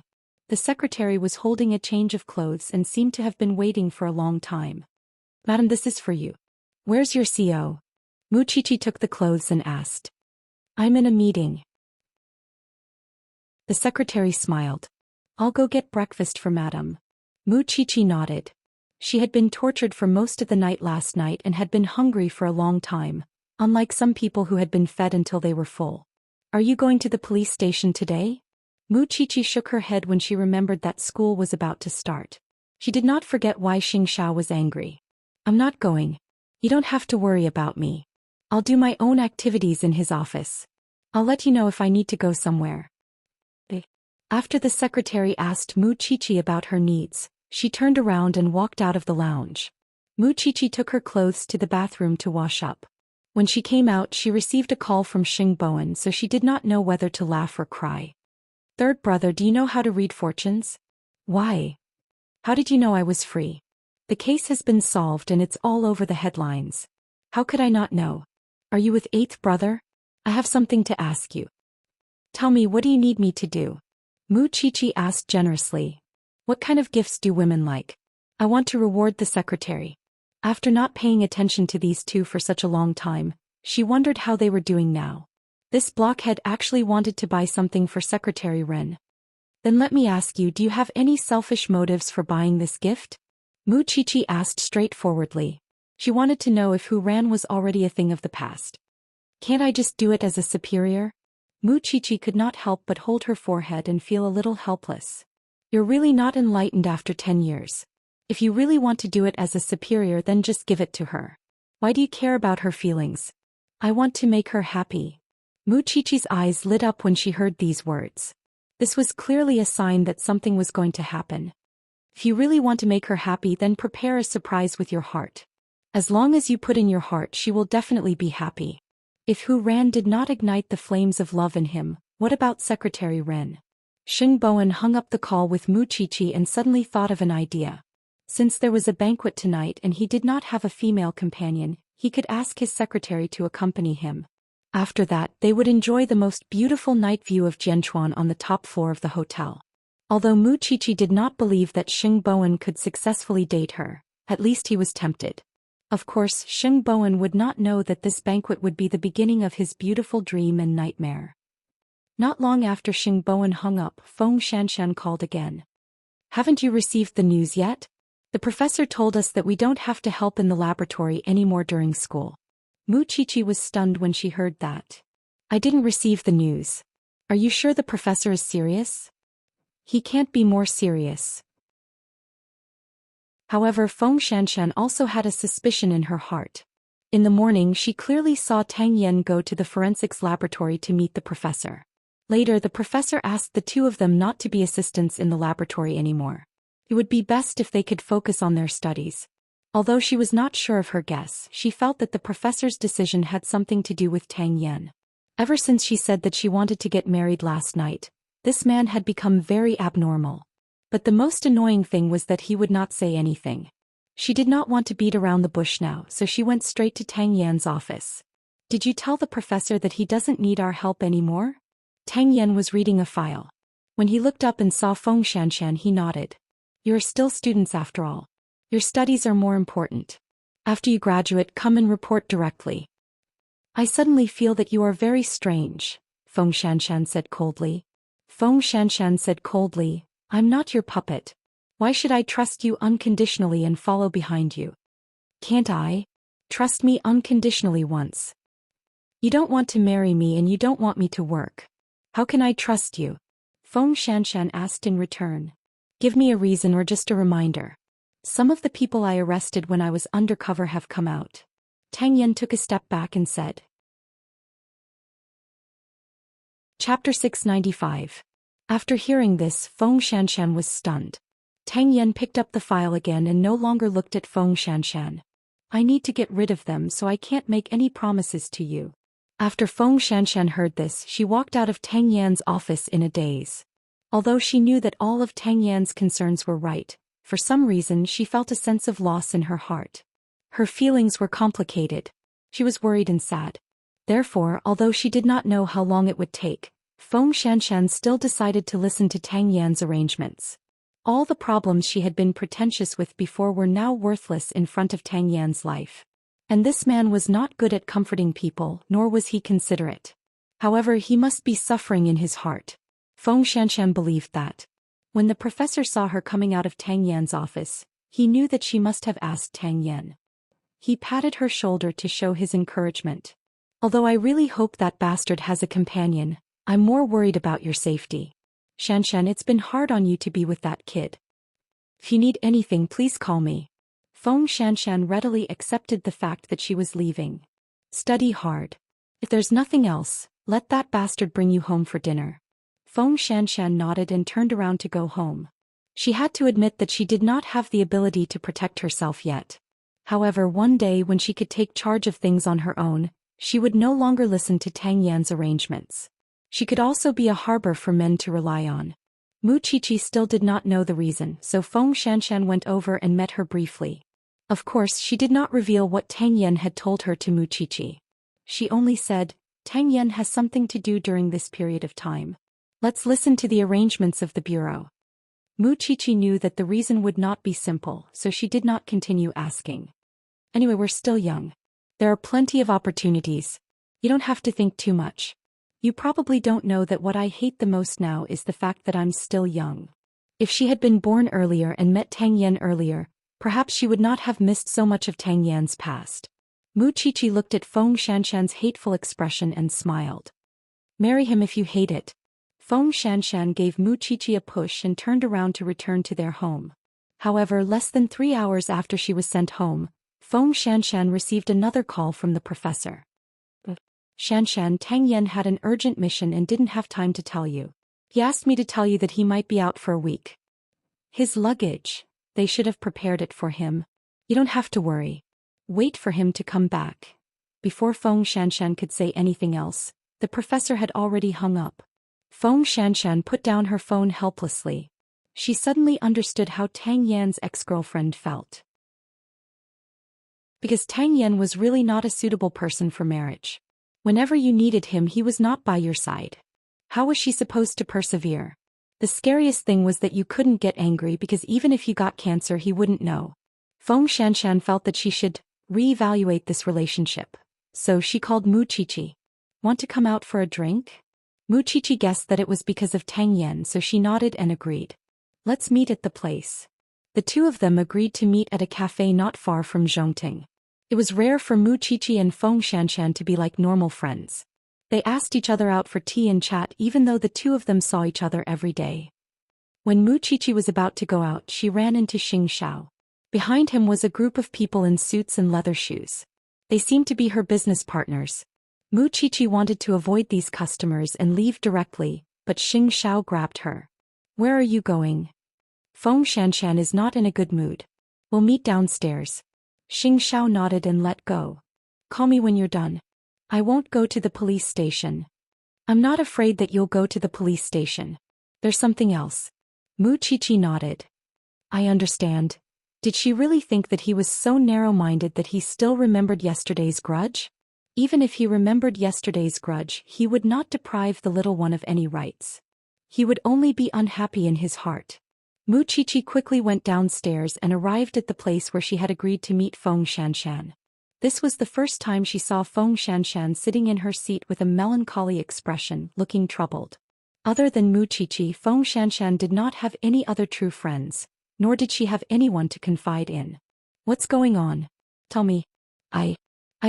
Speaker 1: The secretary was holding a change of clothes and seemed to have been waiting for a long time. "Madam, this is for you." "Where's your CO?" Mu Qiqi took the clothes and asked. "I'm in a meeting." The secretary smiled. "I'll go get breakfast for Madam." Mu Qiqi nodded. She had been tortured for most of the night last night and had been hungry for a long time, unlike some people who had been fed until they were full. "Are you going to the police station today?" Mu Qiqi shook her head when she remembered that school was about to start. She did not forget why Xianxia was angry. "I'm not going. You don't have to worry about me. I'll do my own activities in his office. I'll let you know if I need to go somewhere." After the secretary asked Mu Qiqi about her needs, she turned around and walked out of the lounge. Mu Qiqi took her clothes to the bathroom to wash up. When she came out she received a call from Xing Bowen, so she did not know whether to laugh or cry. "Third brother, do you know how to read fortunes?" "Why? How did you know I was free?" "The case has been solved and it's all over the headlines." "How could I not know?" "Are you with eighth brother?" "I have something to ask you." "Tell me, what do you need me to do?" Mu Qiqi asked generously. "What kind of gifts do women like?" "I want to reward the secretary." After not paying attention to these two for such a long time, she wondered how they were doing now. This blockhead actually wanted to buy something for Secretary Ren. "Then let me ask you, do you have any selfish motives for buying this gift?" Mu Qiqi asked straightforwardly. She wanted to know if Hu Ran was already a thing of the past. "Can't I just do it as a superior?" Mu Qiqi could not help but hold her forehead and feel a little helpless. "You're really not enlightened after 10 years. If you really want to do it as a superior, then just give it to her. Why do you care about her feelings?" "I want to make her happy." Mu Qiqi's eyes lit up when she heard these words. This was clearly a sign that something was going to happen. If you really want to make her happy, then prepare a surprise with your heart. As long as you put in your heart, she will definitely be happy. If Hu Ran did not ignite the flames of love in him, what about Secretary Ren? Xing Bowen hung up the call with Mu Qiqi and suddenly thought of an idea. Since there was a banquet tonight and he did not have a female companion, he could ask his secretary to accompany him. After that, they would enjoy the most beautiful night view of Jianchuan on the top floor of the hotel. Although Mu Qiqi did not believe that Xing Bowen could successfully date her, at least he was tempted. Of course, Xing Bowen would not know that this banquet would be the beginning of his beautiful dream and nightmare. Not long after Xing Bowen hung up, Xianxia called again. "Haven't you received the news yet? The professor told us that we don't have to help in the laboratory anymore during school." Mu Qiqi was stunned when she heard that. "I didn't receive the news. Are you sure the professor is serious?" "He can't be more serious." However, Xianxia also had a suspicion in her heart. In the morning she clearly saw Tang Yan go to the forensics laboratory to meet the professor. Later the professor asked the two of them not to be assistants in the laboratory anymore. It would be best if they could focus on their studies. Although she was not sure of her guess, she felt that the professor's decision had something to do with Tang Yan. Ever since she said that she wanted to get married last night, this man had become very abnormal. But the most annoying thing was that he would not say anything. She did not want to beat around the bush now, so she went straight to Tang Yan's office. "Did you tell the professor that he doesn't need our help anymore?" Tang Yan was reading a file. When he looked up and saw Xianxia, he nodded. "You are still students after all. Your studies are more important. After you graduate, come and report directly." "I suddenly feel that you are very strange," Xianxia said coldly. Feng Xianxian said coldly, I'm not your puppet. Why should I trust you unconditionally and follow behind you? Can't I? Trust me unconditionally once. You don't want to marry me and you don't want me to work. How can I trust you? Feng Xianxian asked in return. Give me a reason or just a reminder. Some of the people I arrested when I was undercover have come out. Tang Yan took a step back and said. Chapter 695. After hearing this, Feng Xianxian was stunned. Tang Yan picked up the file again and no longer looked at Feng Xianxian. I need to get rid of them, so I can't make any promises to you. After Feng Xianxian heard this, she walked out of Tang Yan's office in a daze. Although she knew that all of Tang Yan's concerns were right, for some reason she felt a sense of loss in her heart. Her feelings were complicated. She was worried and sad. Therefore, although she did not know how long it would take, Feng Xianxian still decided to listen to Tang Yan's arrangements. All the problems she had been pretentious with before were now worthless in front of Tang Yan's life. And this man was not good at comforting people, nor was he considerate. However, he must be suffering in his heart. Feng Xianxian believed that. When the professor saw her coming out of Tang Yan's office, he knew that she must have asked Tang Yan. He patted her shoulder to show his encouragement. Although I really hope that bastard has a companion, I'm more worried about your safety. Xianxian, it's been hard on you to be with that kid. If you need anything, please call me. Feng Xianxian readily accepted the fact that she was leaving. Study hard. If there's nothing else, let that bastard bring you home for dinner. Feng Xianxian nodded and turned around to go home. She had to admit that she did not have the ability to protect herself yet. However, one day when she could take charge of things on her own, she would no longer listen to Tang Yan's arrangements. She could also be a harbor for men to rely on. Mu Qiqi still did not know the reason, so Feng Xianxian went over and met her briefly. Of course, she did not reveal what Tang Yan had told her to Mu Qiqi. She only said, Tang Yan has something to do during this period of time. Let's listen to the arrangements of the bureau. Mu Qiqi knew that the reason would not be simple, so she did not continue asking. Anyway, we're still young. There are plenty of opportunities. You don't have to think too much. You probably don't know that what I hate the most now is the fact that I'm still young. If she had been born earlier and met Tang Yan earlier, perhaps she would not have missed so much of Tang Yan's past. Mu Qiqi looked at Feng Xianxian's hateful expression and smiled. Marry him if you hate it. Feng Xianxian gave Mu Qiqi a push and turned around to return to their home. However, less than 3 hours after she was sent home, Feng Xianxian received another call from the professor. Xianxian, Tang Yan had an urgent mission and didn't have time to tell you. He asked me to tell you that he might be out for a week. His luggage. They should have prepared it for him. You don't have to worry. Wait for him to come back. Before Feng Xianxian could say anything else, the professor had already hung up. Feng Xianxian put down her phone helplessly. She suddenly understood how Tang Yan's ex-girlfriend felt. Because Tang Yan was really not a suitable person for marriage. Whenever you needed him, he was not by your side. How was she supposed to persevere? The scariest thing was that you couldn't get angry because even if you got cancer, he wouldn't know. Feng Xianxian felt that she should reevaluate this relationship. So she called Mu Qiqi. Want to come out for a drink? Mu Qiqi guessed that it was because of Tang Yan, so she nodded and agreed. Let's meet at the place. The two of them agreed to meet at a cafe not far from Zhongting. It was rare for Mu Qiqi and Feng Xianxian to be like normal friends. They asked each other out for tea and chat even though the two of them saw each other every day. When Mu Qiqi was about to go out, she ran into Xianxia. Behind him was a group of people in suits and leather shoes. They seemed to be her business partners. Mu Qiqi wanted to avoid these customers and leave directly, but Xianxia grabbed her. Where are you going? Feng Xianxian is not in a good mood. We'll meet downstairs. Xianxia nodded and let go. Call me when you're done. I won't go to the police station. I'm not afraid that you'll go to the police station. There's something else. Mu Qiqi nodded. I understand. Did she really think that he was so narrow-minded that he still remembered yesterday's grudge? Even if he remembered yesterday's grudge, he would not deprive the little one of any rights. He would only be unhappy in his heart. Mu Qiqi quickly went downstairs and arrived at the place where she had agreed to meet Feng Xianxian. This was the first time she saw Feng Xianxian sitting in her seat with a melancholy expression, looking troubled. Other than Muqiqi, Feng Xianxian did not have any other true friends, nor did she have anyone to confide in. What's going on? Tell me. I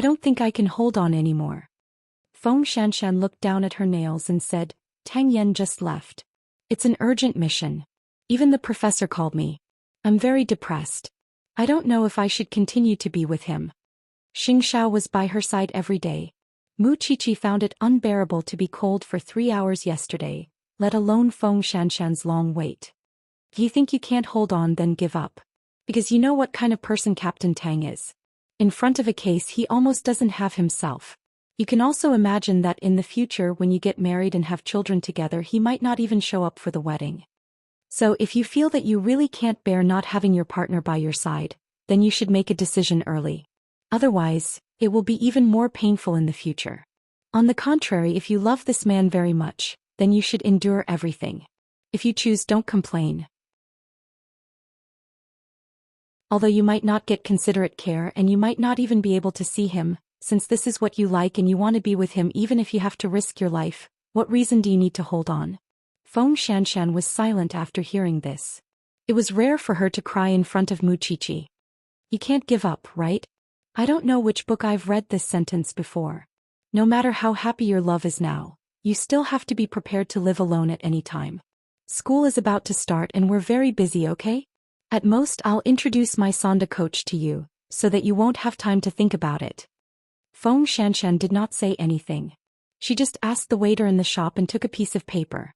Speaker 1: don't think I can hold on anymore. Feng Xianxian looked down at her nails and said, Tang Yan just left. It's an urgent mission. Even the professor called me. I'm very depressed. I don't know if I should continue to be with him. Xianxia was by her side every day. Muqiqi found it unbearable to be cold for 3 hours yesterday, let alone Feng Xianxian's long wait. You think you can't hold on, then give up. Because you know what kind of person Captain Tang is. In front of a case he almost doesn't have himself. You can also imagine that in the future when you get married and have children together he might not even show up for the wedding. So if you feel that you really can't bear not having your partner by your side, then you should make a decision early. Otherwise, it will be even more painful in the future. On the contrary, if you love this man very much, then you should endure everything. If you choose, don't complain. Although you might not get considerate care and you might not even be able to see him, since this is what you like and you want to be with him even if you have to risk your life, what reason do you need to hold on? Feng Xianxian was silent after hearing this. It was rare for her to cry in front of Muqiqi. You can't give up, right? I don't know which book I've read this sentence before. No matter how happy your love is now, you still have to be prepared to live alone at any time. School is about to start and we're very busy, okay? At most I'll introduce my Sonda coach to you, so that you won't have time to think about it. Feng Xianxian did not say anything. She just asked the waiter in the shop and took a piece of paper.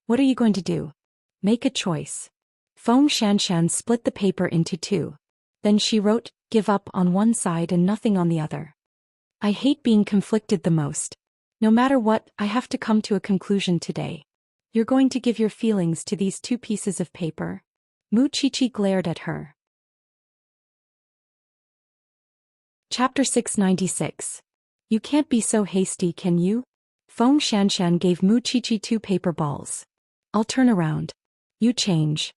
Speaker 1: What are you going to do? Make a choice. Feng Xianxian split the paper into 2. Then she wrote, give up on one side and nothing on the other. I hate being conflicted the most. No matter what, I have to come to a conclusion today. You're going to give your feelings to these 2 pieces of paper? Muqiqi glared at her. Chapter 696. You can't be so hasty, can you? Feng Xianxian gave Muqiqi 2 paper balls. I'll turn around. You change.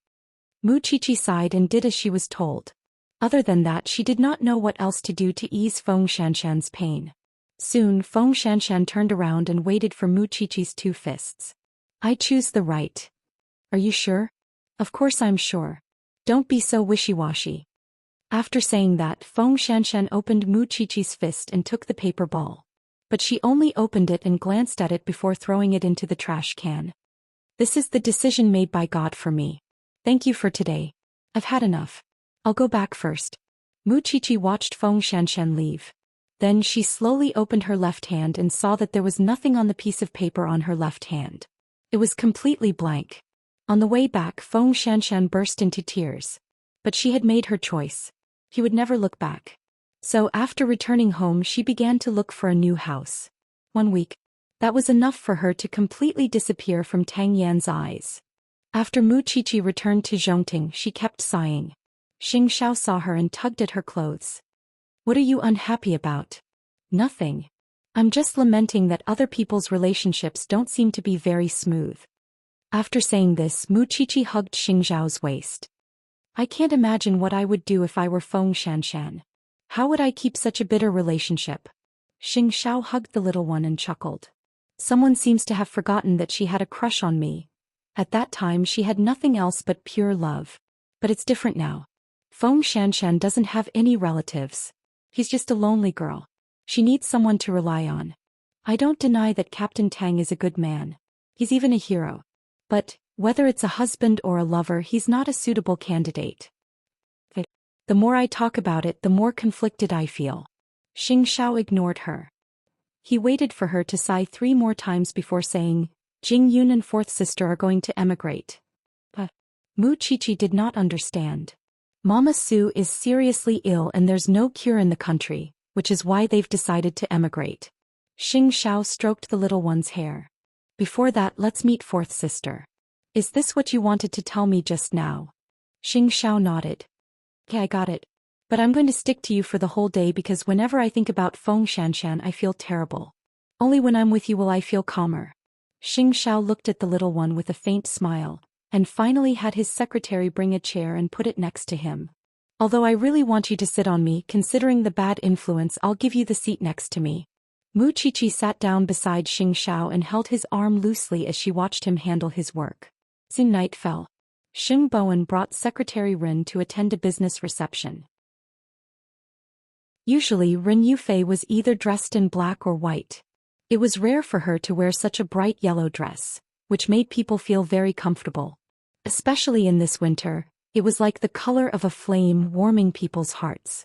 Speaker 1: Muqiqi sighed and did as she was told. Other than that, she did not know what else to do to ease Feng Xianxian's pain. Soon, Feng Xianxian turned around and waited for Muqiqi's 2 fists. I choose the right. Are you sure? Of course I'm sure. Don't be so wishy-washy. After saying that, Feng Xianxian opened Muqiqi's fist and took the paper ball. But she only opened it and glanced at it before throwing it into the trash can. This is the decision made by God for me. Thank you for today. I've had enough. I'll go back first. Muqiqi watched Feng Xianxian leave. Then she slowly opened her left hand and saw that there was nothing on the piece of paper on her left hand. It was completely blank. On the way back, Feng Xianxian burst into tears. But she had made her choice. He would never look back. So after returning home she began to look for a new house. 1 week. That was enough for her to completely disappear from Tang Yan's eyes. After Muqiqi returned to Zhongting, she kept sighing. Xianxia saw her and tugged at her clothes. What are you unhappy about? Nothing. I'm just lamenting that other people's relationships don't seem to be very smooth. After saying this, Muqiqi hugged Xianxia's waist. I can't imagine what I would do if I were Feng Xianxian. How would I keep such a bitter relationship? Xianxia hugged the little one and chuckled. Someone seems to have forgotten that she had a crush on me. At that time she had nothing else but pure love. But it's different now. Feng Xianxian doesn't have any relatives. He's just a lonely girl. She needs someone to rely on. I don't deny that Captain Tang is a good man. He's even a hero. But, whether it's a husband or a lover, he's not a suitable candidate. The more I talk about it, the more conflicted I feel. Xianxia ignored her. He waited for her to sigh 3 more times before saying, Jing Yun and 4th sister are going to emigrate. But Muqiqi did not understand. Mama Su is seriously ill and there's no cure in the country, which is why they've decided to emigrate. Xianxia stroked the little one's hair. Before that, let's meet 4th sister. Is this what you wanted to tell me just now? Xianxia nodded. Okay, I got it. But I'm going to stick to you for the whole day because whenever I think about Feng Xianxian I feel terrible. Only when I'm with you will I feel calmer. Xianxia looked at the little one with a faint smile, and finally had his secretary bring a chair and put it next to him. Although I really want you to sit on me, considering the bad influence, I'll give you the seat next to me. Mu Qiqi sat down beside Xianxia and held his arm loosely as she watched him handle his work. Soon night fell. Xing Bowen brought Secretary Rin to attend a business reception. Usually Rin Yufei was either dressed in black or white. It was rare for her to wear such a bright yellow dress, which made people feel very comfortable. Especially in this winter, it was like the color of a flame warming people's hearts.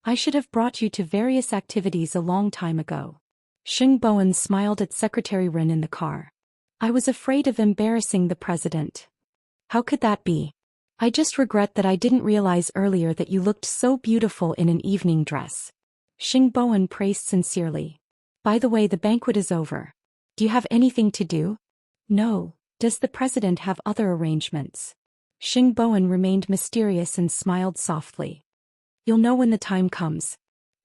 Speaker 1: I should have brought you to various activities a long time ago. Xing Bowen smiled at Secretary Rin in the car. I was afraid of embarrassing the president. How could that be? I just regret that I didn't realize earlier that you looked so beautiful in an evening dress. Xing Bowen praised sincerely. By the way, the banquet is over. Do you have anything to do? No. Does the president have other arrangements? Xing Bowen remained mysterious and smiled softly. You'll know when the time comes.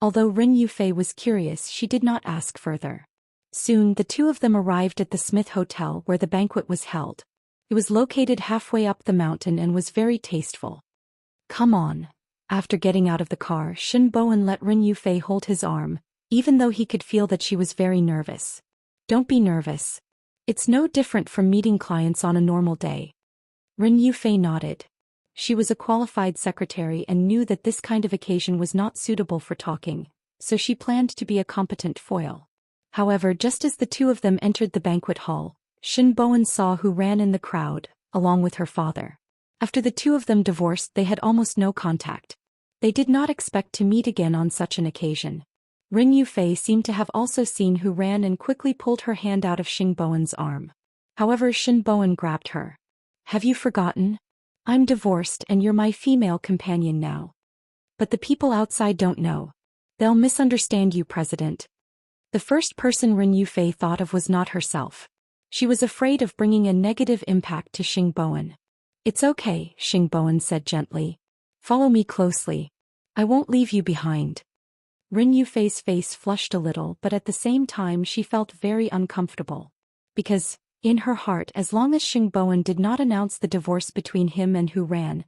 Speaker 1: Although Rin Yufei was curious, she did not ask further. Soon the two of them arrived at the Smith Hotel where the banquet was held. It was located halfway up the mountain and was very tasteful. Come on. After getting out of the car, Xing Bowen let Rin Yufei hold his arm, even though he could feel that she was very nervous. Don't be nervous. It's no different from meeting clients on a normal day. Rin Yufei nodded. She was a qualified secretary and knew that this kind of occasion was not suitable for talking, so she planned to be a competent foil. However, just as the two of them entered the banquet hall, Xing Bowen saw who ran in the crowd, along with her father. After the two of them divorced, they had almost no contact. They did not expect to meet again on such an occasion. Rin Yufei seemed to have also seen who ran and quickly pulled her hand out of Xing Bowen's arm. However, Xing Bowen grabbed her. Have you forgotten? I'm divorced and you're my female companion now. But the people outside don't know. They'll misunderstand you, President. The first person Rin Yufei thought of was not herself. She was afraid of bringing a negative impact to Xing Bowen. It's okay, Xing Bowen said gently. Follow me closely. I won't leave you behind. Rin Yufei's face flushed a little, but at the same time she felt very uncomfortable. Because, in her heart, as long as Xing Bowen did not announce the divorce between him and Hu Ran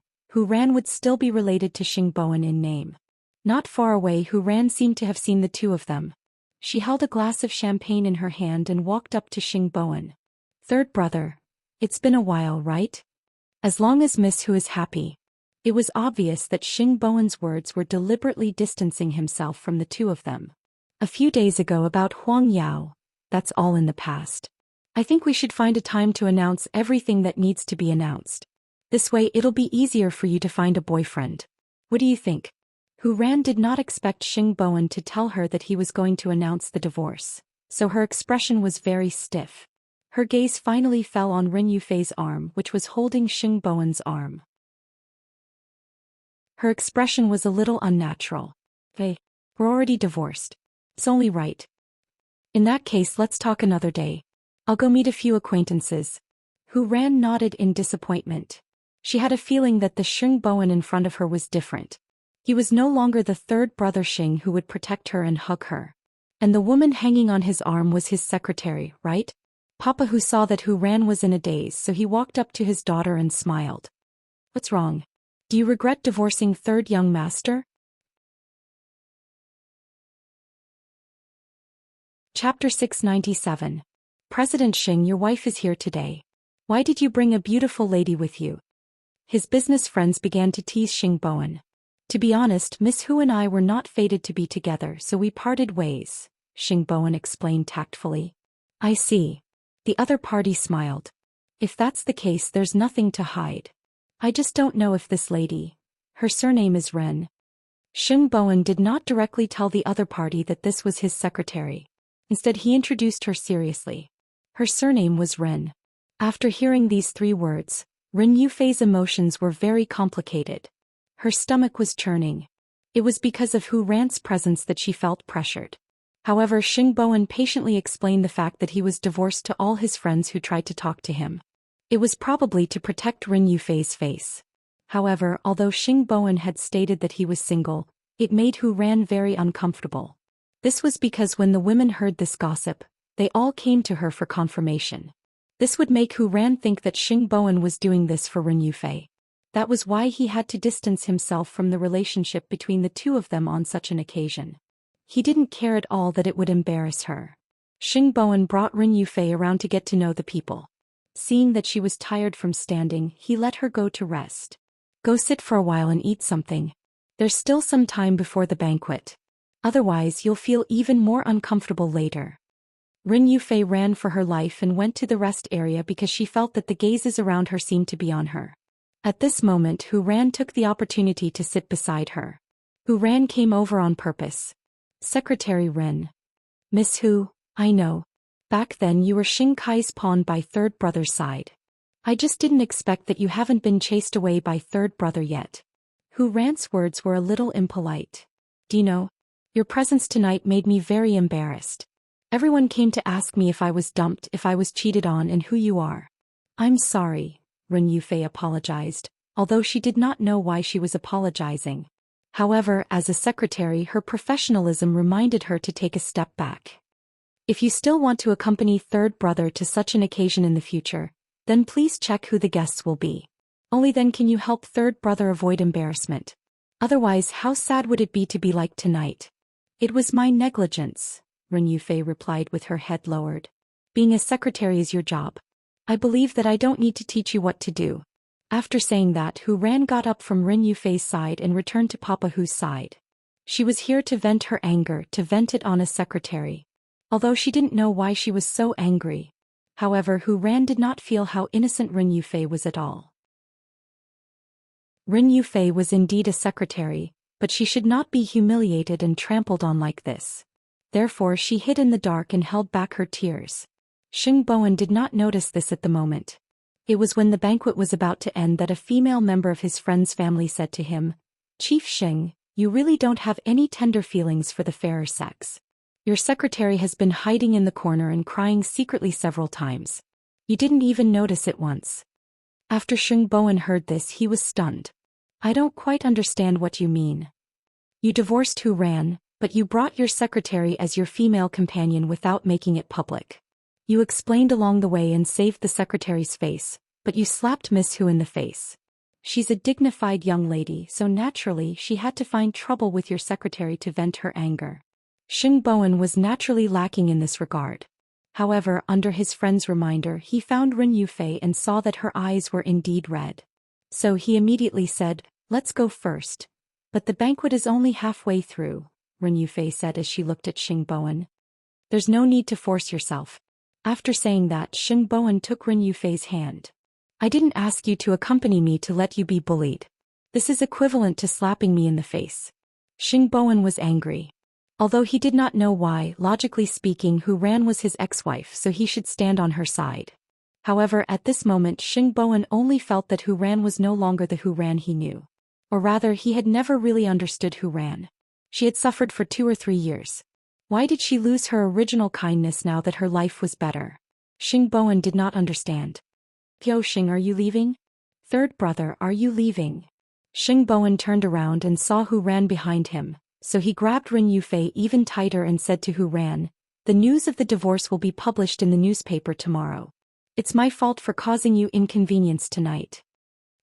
Speaker 1: would still be related to Xing Bowen in name. Not far away, Hu Ran seemed to have seen the two of them. She held a glass of champagne in her hand and walked up to Xing Bowen. Third brother. It's been a while, right? As long as Miss Hu is happy. It was obvious that Xing Bowen's words were deliberately distancing himself from the two of them. A few days ago about Huang Yao, that's all in the past. I think we should find a time to announce everything that needs to be announced. This way it'll be easier for you to find a boyfriend. What do you think? Hu Ran did not expect Xing Bowen to tell her that he was going to announce the divorce, so her expression was very stiff. Her gaze finally fell on Rin Yufei's arm, which was holding Xing Bowen's arm. Her expression was a little unnatural. Hey, we're already divorced. It's only right. In that case, let's talk another day. I'll go meet a few acquaintances. Hu Ran nodded in disappointment. She had a feeling that the Xing Bowen in front of her was different. He was no longer the third brother Xing who would protect her and hug her. And the woman hanging on his arm was his secretary, right? Papa Hu saw that Hu Ran was in a daze, so he walked up to his daughter and smiled. What's wrong? Do you regret divorcing third young master? Chapter 697. President Xing, your wife is here today. Why did you bring a beautiful lady with you? His business friends began to tease Xing Bowen. To be honest, Miss Hu and I were not fated to be together, so we parted ways, Xing Bowen explained tactfully. I see. The other party smiled. If that's the case, there's nothing to hide. I just don't know if this lady, her surname is Ren. Xing Bowen did not directly tell the other party that this was his secretary. Instead, he introduced her seriously. Her surname was Ren. After hearing these 3 words, Rin Yufei's emotions were very complicated. Her stomach was churning. It was because of Hu Ran's presence that she felt pressured. However, Xing Bowen patiently explained the fact that he was divorced to all his friends who tried to talk to him. It was probably to protect Rin Yufei's face. However, although Xing Bowen had stated that he was single, it made Hu Ran very uncomfortable. This was because when the women heard this gossip, they all came to her for confirmation. This would make Hu Ran think that Xing Bowen was doing this for Rin Yufei. That was why he had to distance himself from the relationship between the two of them on such an occasion. He didn't care at all that it would embarrass her. Xingboan brought Rin Yufei around to get to know the people. Seeing that she was tired from standing, he let her go to rest. Go sit for a while and eat something. There's still some time before the banquet. Otherwise you'll feel even more uncomfortable later. Rin Yufei ran for her life and went to the rest area because she felt that the gazes around her seemed to be on her. At this moment Hu Ran took the opportunity to sit beside her. Hu Ran came over on purpose. Secretary Rin. Miss Hu, I know. Back then you were Xing Kai's pawn by third brother's side. I just didn't expect that you haven't been chased away by third brother yet. Hu Ran's words were a little impolite. Do you know? Your presence tonight made me very embarrassed. Everyone came to ask me if I was dumped, if I was cheated on, and who you are. I'm sorry, Rin Yufei apologized, although she did not know why she was apologizing. However, as a secretary, her professionalism reminded her to take a step back. If you still want to accompany third brother to such an occasion in the future, then please check who the guests will be. Only then can you help third brother avoid embarrassment. Otherwise, how sad would it be to be like tonight? It was my negligence, Rin Yufei replied with her head lowered. Being a secretary is your job. I believe that I don't need to teach you what to do. After saying that, Hu Ran got up from Rin Yufei's side and returned to Papa Hu's side. She was here to vent her anger, to vent it on a secretary. Although she didn't know why she was so angry. However, Hu Ran did not feel how innocent Rin Yufei was at all. Rin Yufei was indeed a secretary, but she should not be humiliated and trampled on like this. Therefore she hid in the dark and held back her tears. Xingboan did not notice this at the moment. It was when the banquet was about to end that a female member of his friend's family said to him, Chief Xing, you really don't have any tender feelings for the fairer sex. Your secretary has been hiding in the corner and crying secretly several times. You didn't even notice it once. After Xingboan heard this, he was stunned. I don't quite understand what you mean. You divorced Hu Ran, but you brought your secretary as your female companion without making it public. You explained along the way and saved the secretary's face, but you slapped Miss Hu in the face. She's a dignified young lady, so naturally she had to find trouble with your secretary to vent her anger. Xingboan was naturally lacking in this regard. However, under his friend's reminder, he found Rin Yufei and saw that her eyes were indeed red. So he immediately said, Let's go first. But the banquet is only halfway through, Rin Yufei said as she looked at Xingboan. There's no need to force yourself. After saying that, Xingboan took Rin Yufei's hand. I didn't ask you to accompany me to let you be bullied. This is equivalent to slapping me in the face. Xingboan was angry. Although he did not know why, logically speaking, Hu Ran was his ex-wife, so he should stand on her side. However, at this moment Xingboan only felt that Hu Ran was no longer the Hu Ran he knew. Or rather, he had never really understood Hu Ran. She had suffered for 2 or 3 years. Why did she lose her original kindness now that her life was better? Xingboan did not understand. Xing, are you leaving? Third brother, are you leaving? Xingboan turned around and saw Hu Ran behind him, so he grabbed Rin Yufei even tighter and said to Hu Ran, The news of the divorce will be published in the newspaper tomorrow. It's my fault for causing you inconvenience tonight.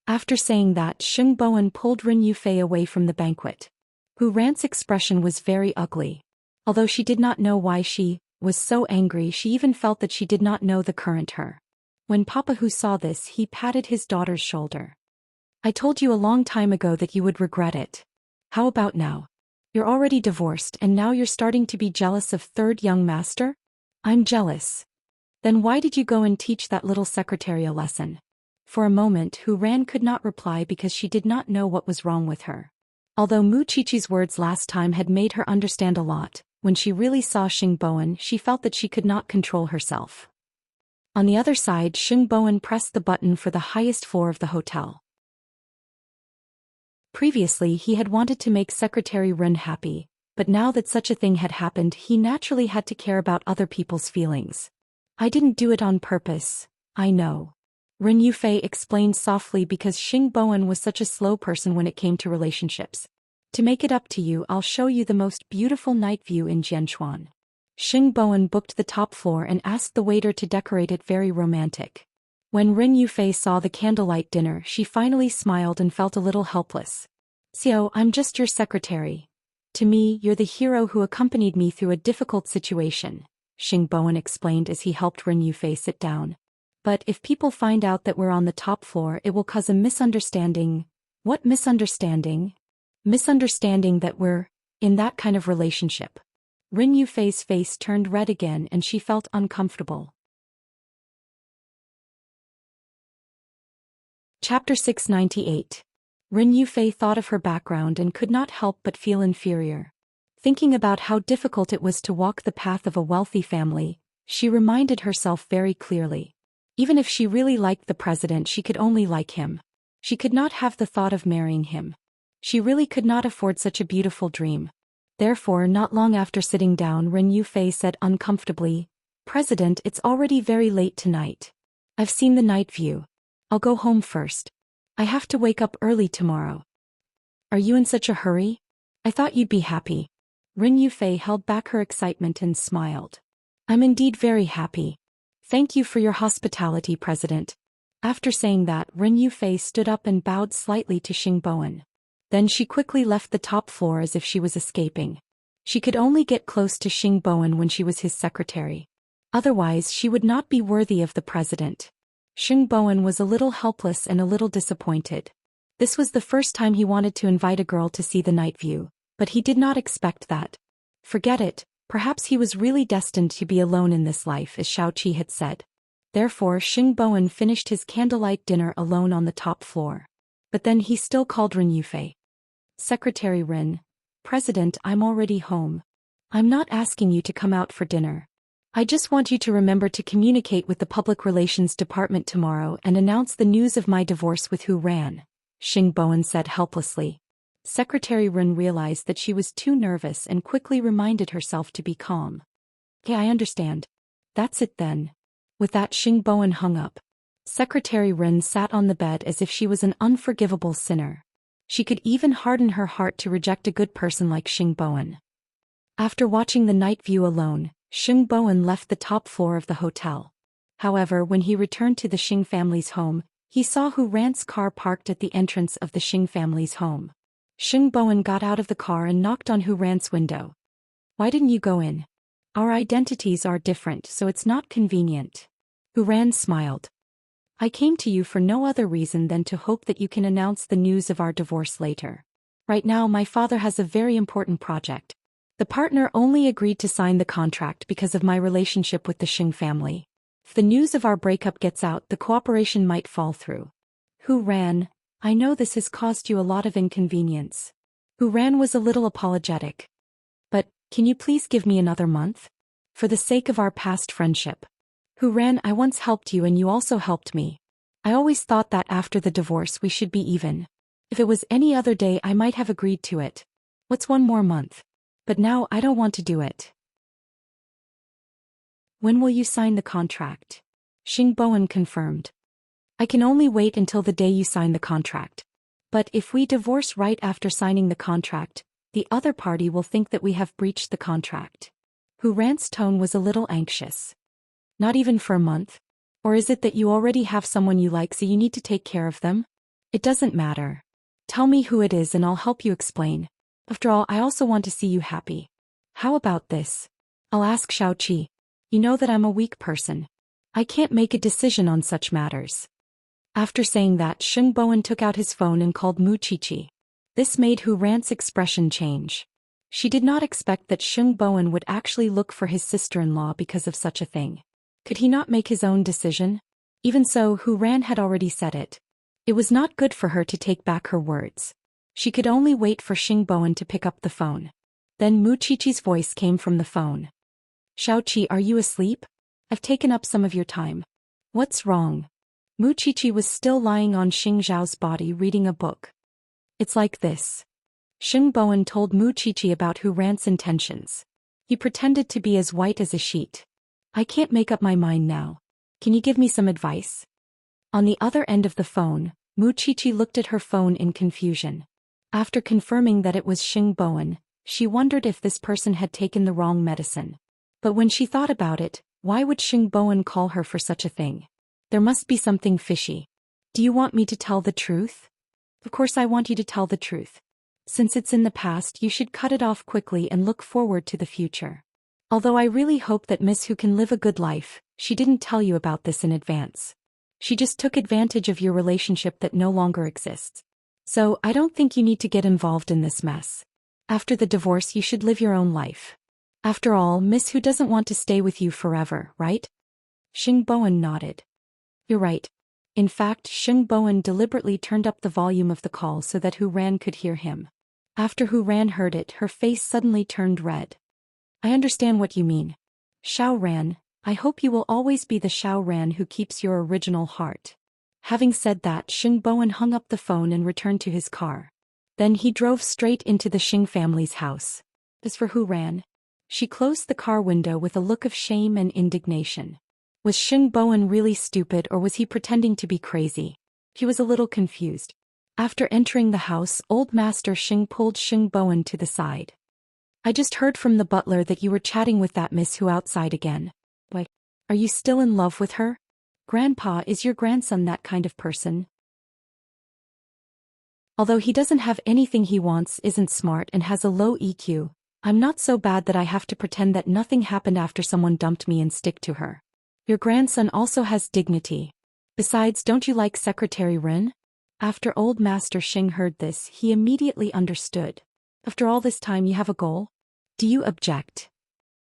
Speaker 1: After saying that, Xingboan pulled Rin Yufei away from the banquet. Hu Ran's expression was very ugly. Although she did not know why she was so angry, she even felt that she did not know the current her. When Papa Hu saw this, he patted his daughter's shoulder. I told you a long time ago that you would regret it. How about now? You're already divorced and now you're starting to be jealous of third young master? I'm jealous. Then why did you go and teach that little secretary a lesson? For a moment Hu Ran could not reply because she did not know what was wrong with her. Although Mu Chichi's words last time had made her understand a lot, when she really saw Xingboan, she felt that she could not control herself. On the other side, Xingboan pressed the button for the highest floor of the hotel. Previously he had wanted to make Secretary Rin happy, but now that such a thing had happened, he naturally had to care about other people's feelings. I didn't do it on purpose, I know. Rin Yufei explained softly because Xingboan was such a slow person when it came to relationships. To make it up to you, I'll show you the most beautiful night view in Jianchuan. Xingboan booked the top floor and asked the waiter to decorate it very romantic. When Rin Yufei saw the candlelight dinner, she finally smiled and felt a little helpless. Xiao, I'm just your secretary. To me, you're the hero who accompanied me through a difficult situation, Xing Bowen explained as he helped Ren Yufei sit down. But if people find out that we're on the top floor, it will cause a misunderstanding. What misunderstanding? Misunderstanding that we're in that kind of relationship. Ren Yufei's face turned red again and she felt uncomfortable. Chapter 698. Ren Yufei thought of her background and could not help but feel inferior. Thinking about how difficult it was to walk the path of a wealthy family, she reminded herself very clearly. Even if she really liked the president, she could only like him. She could not have the thought of marrying him. She really could not afford such a beautiful dream. Therefore, not long after sitting down, Ren Yufei said uncomfortably, "President, it's already very late tonight. I've seen the night view. I'll go home first. I have to wake up early tomorrow." "Are you in such a hurry? I thought you'd be happy." Ren Yufei held back her excitement and smiled. "I'm indeed very happy. Thank you for your hospitality, President." After saying that, Ren Yufei stood up and bowed slightly to Xing Bowen. Then she quickly left the top floor as if she was escaping. She could only get close to Xing Bowen when she was his secretary. Otherwise, she would not be worthy of the president. Xing Bowen was a little helpless and a little disappointed. This was the first time he wanted to invite a girl to see the night view, but he did not expect that. Forget it, perhaps he was really destined to be alone in this life, as Xiaoqi had said. Therefore, Xing Bowen finished his candlelight dinner alone on the top floor. But then he still called Ren Yufei. "Secretary Ren, President, I'm already home. I'm not asking you to come out for dinner. I just want you to remember to communicate with the Public Relations Department tomorrow and announce the news of my divorce with Hu Ran," Xing Bowen said helplessly. Secretary Ren realized that she was too nervous and quickly reminded herself to be calm. "Okay, I understand. That's it then." With that, Xing Bowen hung up. Secretary Ren sat on the bed as if she was an unforgivable sinner. She could even harden her heart to reject a good person like Xing Bowen. After watching the night view alone, Xing Bowen left the top floor of the hotel. However, when he returned to the Xing family's home, he saw Hu Ran's car parked at the entrance of the Xing family's home. Xing Bowen got out of the car and knocked on Hu Ran's window. "Why didn't you go in? Our identities are different, so it's not convenient." Hu Ran smiled. "I came to you for no other reason than to hope that you can announce the news of our divorce later. Right now, my father has a very important project. The partner only agreed to sign the contract because of my relationship with the Xing family. If the news of our breakup gets out, the cooperation might fall through." Hu Ran, "I know this has caused you a lot of inconvenience." Hu Ran was a little apologetic. "But, can you please give me another month? For the sake of our past friendship. Hu Ran, I once helped you and you also helped me. I always thought that after the divorce we should be even. If it was any other day I might have agreed to it. What's one more month? But now I don't want to do it." "When will you sign the contract?" Xing Bowen confirmed. "I can only wait until the day you sign the contract. But if we divorce right after signing the contract, the other party will think that we have breached the contract." Hu Ran's tone was a little anxious. "Not even for a month? Or is it that you already have someone you like so you need to take care of them? It doesn't matter. Tell me who it is and I'll help you explain. After all, I also want to see you happy. How about this? I'll ask Xiaoqi. You know that I'm a weak person. I can't make a decision on such matters." After saying that, Xing Bowen took out his phone and called Mu Qiqi. This made Hu Ran's expression change. She did not expect that Xing Bowen would actually look for his sister-in-law because of such a thing. Could he not make his own decision? Even so, Hu Ran had already said it. It was not good for her to take back her words. She could only wait for Xing Bowen to pick up the phone. Then Mu Qiqi's voice came from the phone. "Xiaoqi, are you asleep? I've taken up some of your time." "What's wrong?" Mu Qiqi was still lying on Xing Zhao's body reading a book. "It's like this." Xing Bowen told Mu Qiqi about Hu Ran's intentions. He pretended to be as white as a sheet. "I can't make up my mind now. Can you give me some advice?" On the other end of the phone, Mu Qiqi looked at her phone in confusion. After confirming that it was Xing Bowen, she wondered if this person had taken the wrong medicine. But when she thought about it, why would Xing Bowen call her for such a thing? There must be something fishy. "Do you want me to tell the truth?" "Of course I want you to tell the truth. Since it's in the past, you should cut it off quickly and look forward to the future. Although I really hope that Miss Hu can live a good life, she didn't tell you about this in advance. She just took advantage of your relationship that no longer exists. So, I don't think you need to get involved in this mess. After the divorce, you should live your own life. After all, Miss Hu doesn't want to stay with you forever, right? Xing Bowen nodded. You're right. In fact, Xing Bowen deliberately turned up the volume of the call so that Hu Ran could hear him. After Hu Ran heard it, her face suddenly turned red. I understand what you mean. Xiao Ran, I hope you will always be the Xiao Ran who keeps your original heart. Having said that, Xing Bowen hung up the phone and returned to his car. Then he drove straight into the Xing family's house. As for Hu Ran, she closed the car window with a look of shame and indignation. Was Xing Bowen really stupid, or was he pretending to be crazy? He was a little confused. After entering the house, Old Master Xing pulled Xing Bowen to the side. I just heard from the butler that you were chatting with that Miss Hu outside again. Why, are you still in love with her? Grandpa, is your grandson that kind of person? Although he doesn't have anything he wants, isn't smart, and has a low EQ, I'm not so bad that I have to pretend that nothing happened after someone dumped me and stick to her. Your grandson also has dignity. Besides, don't you like Secretary Rin? After Old Master Xing heard this, he immediately understood. After all this time, you have a goal? Do you object?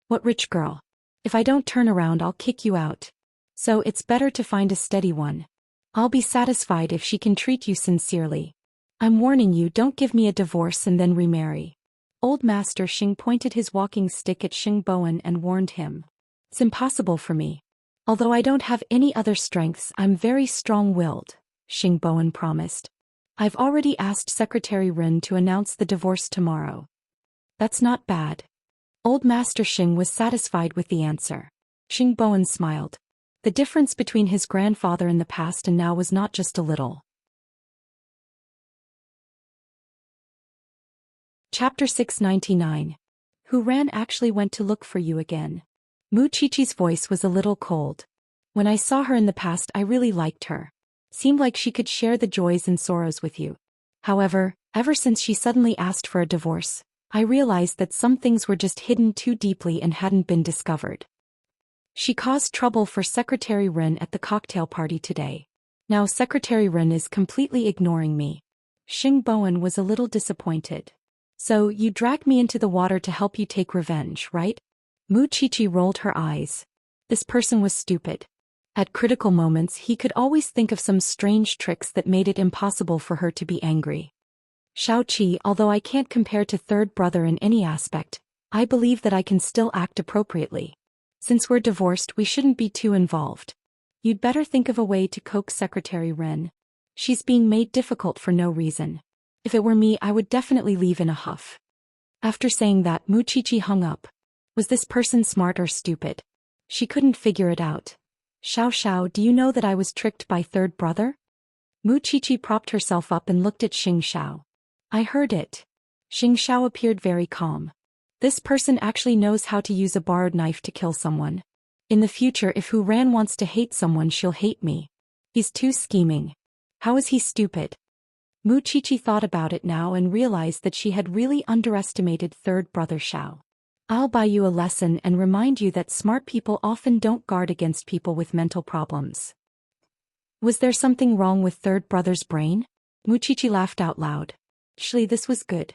Speaker 1: What rich girl? If I don't turn around, I'll kick you out. So it's better to find a steady one. I'll be satisfied if she can treat you sincerely. I'm warning you, don't give me a divorce and then remarry. Old Master Xing pointed his walking stick at Xing Bowen and warned him. It's impossible for me. Although I don't have any other strengths, I'm very strong-willed, Xing Bowen promised. I've already asked Secretary Rin to announce the divorce tomorrow. That's not bad. Old Master Xing was satisfied with the answer. Xing Bowen smiled. The difference between his grandfather in the past and now was not just a little. Chapter 699. Hu Ran actually went to look for you again. Mu Qiqi's voice was a little cold. When I saw her in the past, I really liked her. Seemed like she could share the joys and sorrows with you. However, ever since she suddenly asked for a divorce, I realized that some things were just hidden too deeply and hadn't been discovered. She caused trouble for Secretary Rin at the cocktail party today. Now Secretary Rin is completely ignoring me. Xing Bowen was a little disappointed. So, you dragged me into the water to help you take revenge, right? Mu Qiqi rolled her eyes. This person was stupid. At critical moments, he could always think of some strange tricks that made it impossible for her to be angry. Xiao Qi, although I can't compare to third brother in any aspect, I believe that I can still act appropriately. Since we're divorced, we shouldn't be too involved. You'd better think of a way to coax Secretary Ren. She's being made difficult for no reason. If it were me, I would definitely leave in a huff. After saying that, Mu Qiqi hung up. Was this person smart or stupid? She couldn't figure it out. Xiao, do you know that I was tricked by third brother? Mu Qiqi propped herself up and looked at Xing Xiao. I heard it. Xing Xiao appeared very calm. This person actually knows how to use a borrowed knife to kill someone. In the future, if Hu Ran wants to hate someone, she'll hate me. He's too scheming. How is he stupid? Mu Qiqi thought about it now and realized that she had really underestimated third brother Xiao. I'll buy you a lesson and remind you that smart people often don't guard against people with mental problems. Was there something wrong with third brother's brain? Mu Qiqi laughed out loud. Actually, this was good.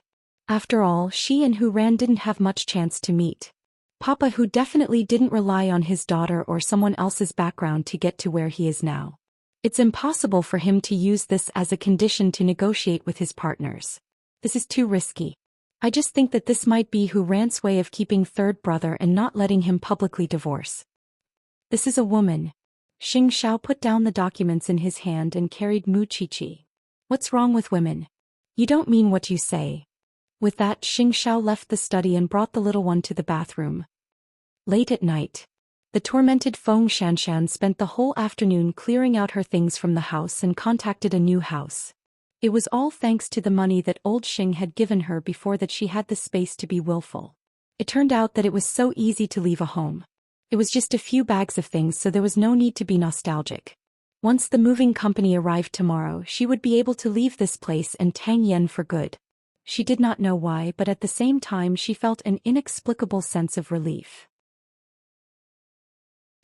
Speaker 1: After all, she and Hu Ran didn't have much chance to meet. Papa Hu definitely didn't rely on his daughter or someone else's background to get to where he is now. It's impossible for him to use this as a condition to negotiate with his partners. This is too risky. I just think that this might be Hu Ran's way of keeping third brother and not letting him publicly divorce. This is a woman. Xing Xiao put down the documents in his hand and carried Mu Qiqi. What's wrong with women? You don't mean what you say. With that, Xing Xiao left the study and brought the little one to the bathroom. Late at night, the tormented Feng Xianxia spent the whole afternoon clearing out her things from the house and contacted a new house. It was all thanks to the money that old Xing had given her before that she had the space to be willful. It turned out that it was so easy to leave a home. It was just a few bags of things, so there was no need to be nostalgic. Once the moving company arrived tomorrow, she would be able to leave this place and Tang Yen for good. She did not know why, but at the same time she felt an inexplicable sense of relief.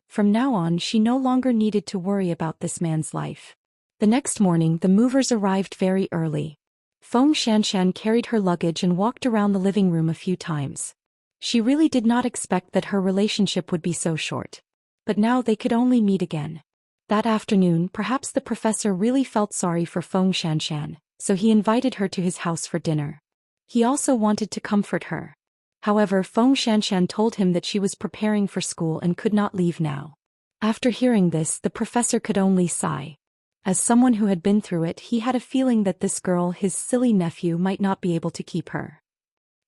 Speaker 1: From now on she no longer needed to worry about this man's life. The next morning the movers arrived very early. Xianxia carried her luggage and walked around the living room a few times. She really did not expect that her relationship would be so short. But now they could only meet again. That afternoon perhaps the professor really felt sorry for Xianxia, so he invited her to his house for dinner. He also wanted to comfort her. However, Xianxia told him that she was preparing for school and could not leave now. After hearing this, the professor could only sigh. As someone who had been through it, he had a feeling that this girl, his silly nephew, might not be able to keep her.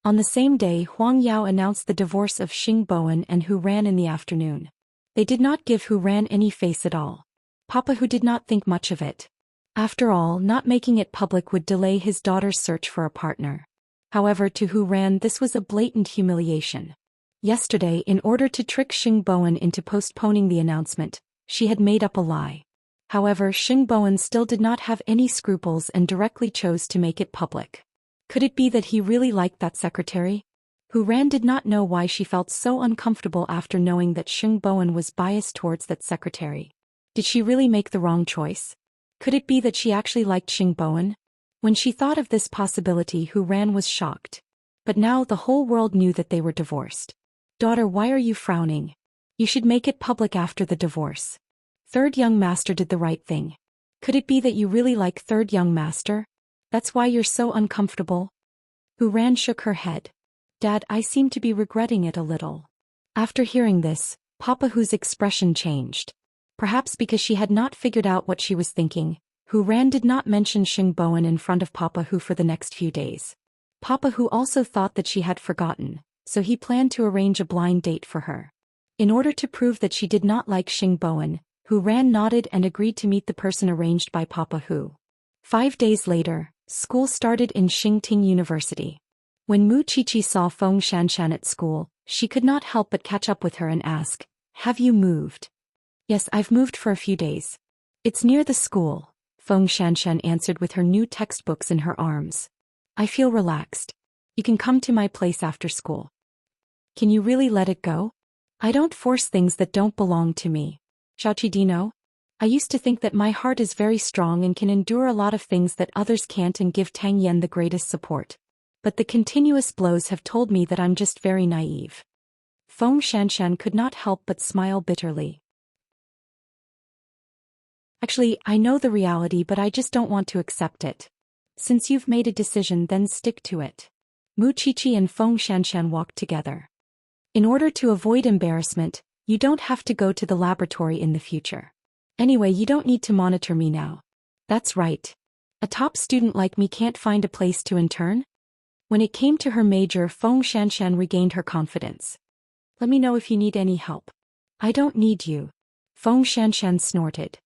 Speaker 1: On the same day, Huang Yao announced the divorce of Xing Bowen and Hu Ran in the afternoon. They did not give Hu Ran any face at all. Papa Hu did not think much of it. After all, not making it public would delay his daughter's search for a partner. However, to Hu Ran this was a blatant humiliation. Yesterday, in order to trick Xing Bowen into postponing the announcement, she had made up a lie. However, Xing Bowen still did not have any scruples and directly chose to make it public. Could it be that he really liked that secretary? Hu Ran did not know why she felt so uncomfortable after knowing that Xing Bowen was biased towards that secretary. Did she really make the wrong choice? Could it be that she actually liked Xing Bowen? When she thought of this possibility, Hu Ran was shocked. But now the whole world knew that they were divorced. Daughter, why are you frowning? You should make it public after the divorce. Third young master did the right thing. Could it be that you really like third young master? That's why you're so uncomfortable? Hu Ran shook her head. Dad, I seem to be regretting it a little. After hearing this, Papa Hu's expression changed. Perhaps because she had not figured out what she was thinking, Hu Ran did not mention Xing Bowen in front of Papa Hu for the next few days. Papa Hu also thought that she had forgotten, so he planned to arrange a blind date for her. In order to prove that she did not like Xing Bowen, Hu Ran nodded and agreed to meet the person arranged by Papa Hu. 5 days later, school started in Xingting University. When Mu Qiqi saw Xianxia at school, she could not help but catch up with her and ask, "Have you moved?" "Yes, I've moved for a few days. It's near the school," Xianxia answered with her new textbooks in her arms. "I feel relaxed. You can come to my place after school." "Can you really let it go? I don't force things that don't belong to me. Xiaoqi, I used to think that my heart is very strong and can endure a lot of things that others can't and give Tang Yan the greatest support. But the continuous blows have told me that I'm just very naive." Xianxia could not help but smile bitterly. "Actually, I know the reality, but I just don't want to accept it. Since you've made a decision, then stick to it." Mu Qiqi and Xianxia walked together. "In order to avoid embarrassment, you don't have to go to the laboratory in the future. Anyway, you don't need to monitor me now." "That's right. A top student like me can't find a place to intern?" When it came to her major, Xianxia regained her confidence. "Let me know if you need any help." "I don't need you." Xianxia snorted.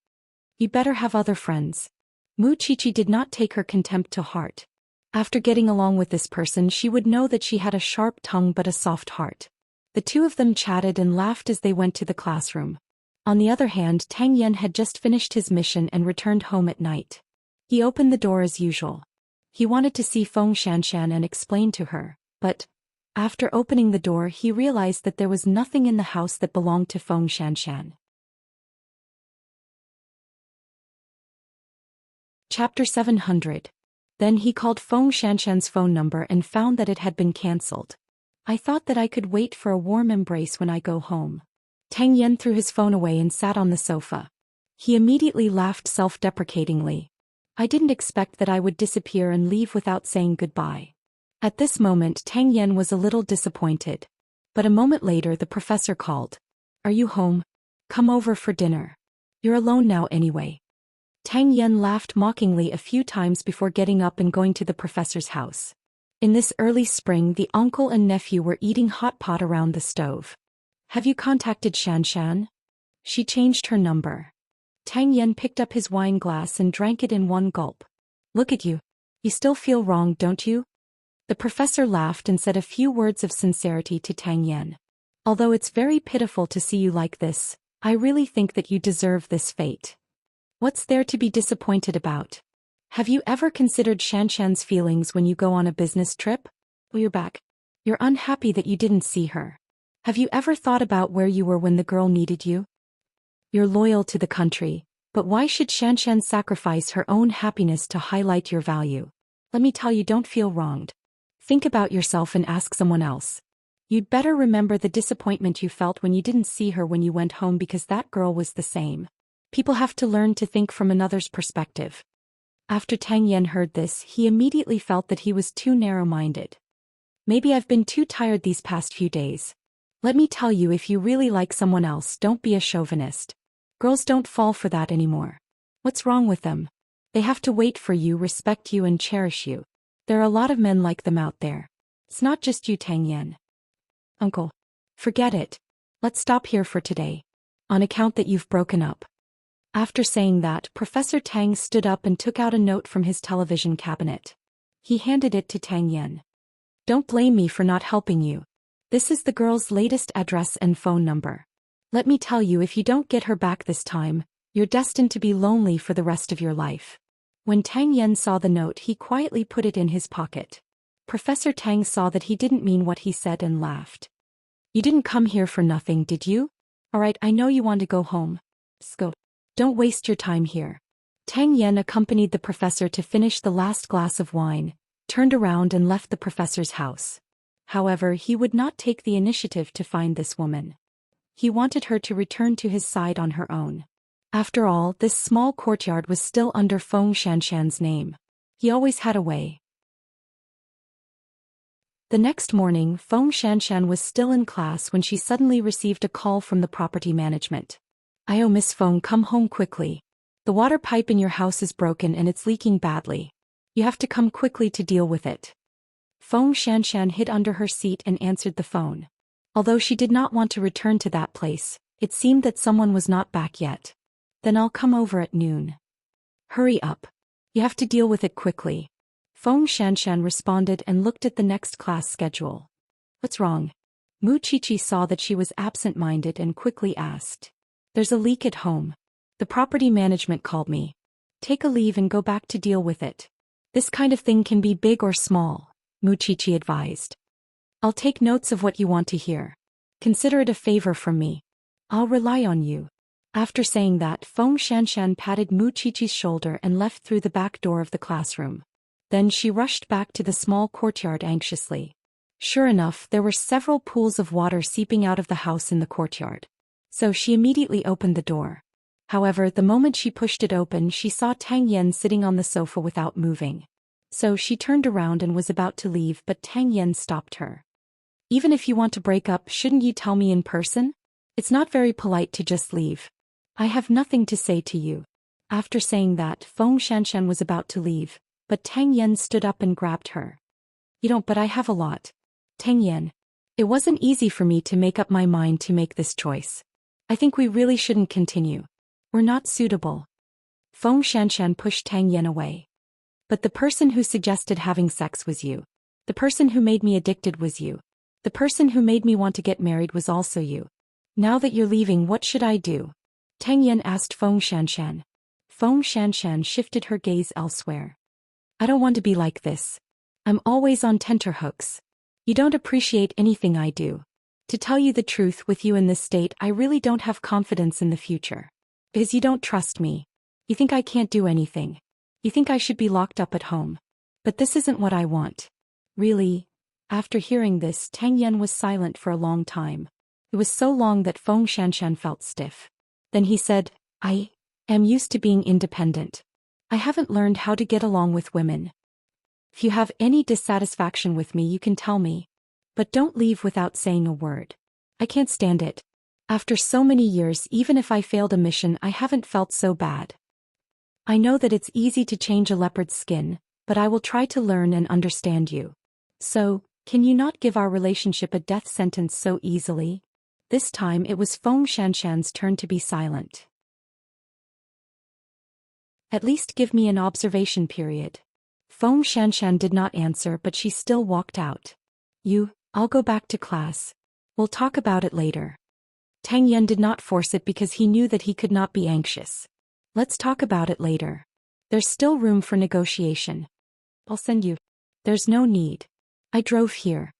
Speaker 1: "You better have other friends." Mu Qiqi did not take her contempt to heart. After getting along with this person, she would know that she had a sharp tongue but a soft heart. The two of them chatted and laughed as they went to the classroom. On the other hand, Tang Yan had just finished his mission and returned home at night. He opened the door as usual. He wanted to see Xianxia and explain to her, but after opening the door he realized that there was nothing in the house that belonged to Xianxia. Chapter 700. Then he called Xianxia's phone number and found that it had been cancelled. "I thought that I could wait for a warm embrace when I go home." Tang Yan threw his phone away and sat on the sofa. He immediately laughed self-deprecatingly. "I didn't expect that I would disappear and leave without saying goodbye." At this moment Tang Yan was a little disappointed. But a moment later the professor called. "Are you home? Come over for dinner. You're alone now anyway." Tang Yan laughed mockingly a few times before getting up and going to the professor's house. In this early spring the uncle and nephew were eating hot pot around the stove. "Have you contacted Xianxia? She changed her number." Tang Yan picked up his wine glass and drank it in one gulp. "Look at you. You still feel wrong, don't you?" The professor laughed and said a few words of sincerity to Tang Yan. "Although it's very pitiful to see you like this, I really think that you deserve this fate. What's there to be disappointed about? Have you ever considered Xianxian's feelings when you go on a business trip? Well, you're back. You're unhappy that you didn't see her. Have you ever thought about where you were when the girl needed you? You're loyal to the country, but why should Xianxian sacrifice her own happiness to highlight your value? Let me tell you, don't feel wronged. Think about yourself and ask someone else. You'd better remember the disappointment you felt when you didn't see her when you went home, because that girl was the same. People have to learn to think from another's perspective. After Tang Yan heard this, he immediately felt that he was too narrow-minded. Maybe I've been too tired these past few days. Let me tell you, if you really like someone else, don't be a chauvinist. Girls don't fall for that anymore. What's wrong with them? They have to wait for you, respect you, and cherish you. There are a lot of men like them out there. It's not just you, Tang Yan. Uncle. Forget it. Let's stop here for today. On account that you've broken up. After saying that, Professor Tang stood up and took out a note from his television cabinet. He handed it to Tang Yan. Don't blame me for not helping you. This is the girl's latest address and phone number. Let me tell you, if you don't get her back this time, you're destined to be lonely for the rest of your life. When Tang Yan saw the note, he quietly put it in his pocket. Professor Tang saw that he didn't mean what he said and laughed. You didn't come here for nothing, did you? Alright, I know you want to go home. Let's go. Don't waste your time here. Tang Yan accompanied the professor to finish the last glass of wine, turned around and left the professor's house. However, he would not take the initiative to find this woman. He wanted her to return to his side on her own. After all, this small courtyard was still under Feng Xianxian's name. He always had a way. The next morning, Feng Xianxian was still in class when she suddenly received a call from the property management. "Oh, Miss Feng, come home quickly. The water pipe in your house is broken and it's leaking badly. You have to come quickly to deal with it." Feng Xianxian hid under her seat and answered the phone. Although she did not want to return to that place, it seemed that someone was not back yet. "Then I'll come over at noon." "Hurry up. You have to deal with it quickly." Feng Xianxian responded and looked at the next class schedule. "What's wrong?" Mu Qiqi saw that she was absent-minded and quickly asked. "There's a leak at home. The property management called me. Take a leave and go back to deal with it. This kind of thing can be big or small," Mu Qiqi advised. "I'll take notes of what you want to hear. Consider it a favor from me. I'll rely on you." After saying that, Feng Xianxian patted Mu Qiqi's shoulder and left through the back door of the classroom. Then she rushed back to the small courtyard anxiously. Sure enough, there were several pools of water seeping out of the house in the courtyard. So she immediately opened the door. However, the moment she pushed it open, she saw Tang Yan sitting on the sofa without moving. So she turned around and was about to leave, but Tang Yan stopped her. "Even if you want to break up, shouldn't you tell me in person? It's not very polite to just leave. I have nothing to say to you." After saying that, Feng Xianxian was about to leave, but Tang Yan stood up and grabbed her. "You don't, but I have a lot. Tang Yan. It wasn't easy for me to make up my mind to make this choice. I think we really shouldn't continue. We're not suitable." Feng Xianxian pushed Tang Yan away. "But the person who suggested having sex was you. The person who made me addicted was you. The person who made me want to get married was also you. Now that you're leaving, what should I do?" Tang Yan asked Feng Xianxian. Feng Xianxian shifted her gaze elsewhere. "I don't want to be like this. I'm always on tenterhooks. You don't appreciate anything I do. To tell you the truth, with you in this state, I really don't have confidence in the future. Because you don't trust me. You think I can't do anything. You think I should be locked up at home. But this isn't what I want." "Really?" After hearing this, Tang Yan was silent for a long time. It was so long that Feng Xianxian felt stiff. Then he said, "I am used to being independent. I haven't learned how to get along with women. If you have any dissatisfaction with me, you can tell me. But don't leave without saying a word. I can't stand it. After so many years, even if I failed a mission, I haven't felt so bad. I know that it's easy to change a leopard's skin, but I will try to learn and understand you. So, can you not give our relationship a death sentence so easily?" This time it was Feng Xianxian's turn to be silent. "At least give me an observation period." Feng Xianxian did not answer, but she still walked out. I'll go back to class. We'll talk about it later." Tang Yan did not force it because he knew that he could not be anxious. "Let's talk about it later." There's still room for negotiation. I'll send you. There's no need. I drove here.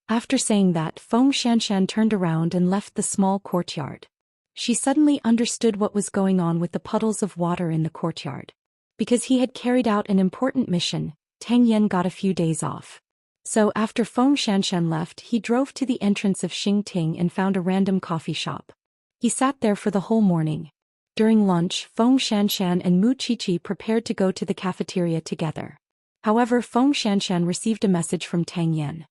Speaker 1: After saying that, Xianxia turned around and left the small courtyard. She suddenly understood what was going on with the puddles of water in the courtyard. Because he had carried out an important mission, Tang Yan got a few days off. So after Xianxia left, he drove to the entrance of Xingting and found a random coffee shop. He sat there for the whole morning. During lunch, Xianxia and Mu Qiqi prepared to go to the cafeteria together. However, Xianxia received a message from Tang Yan.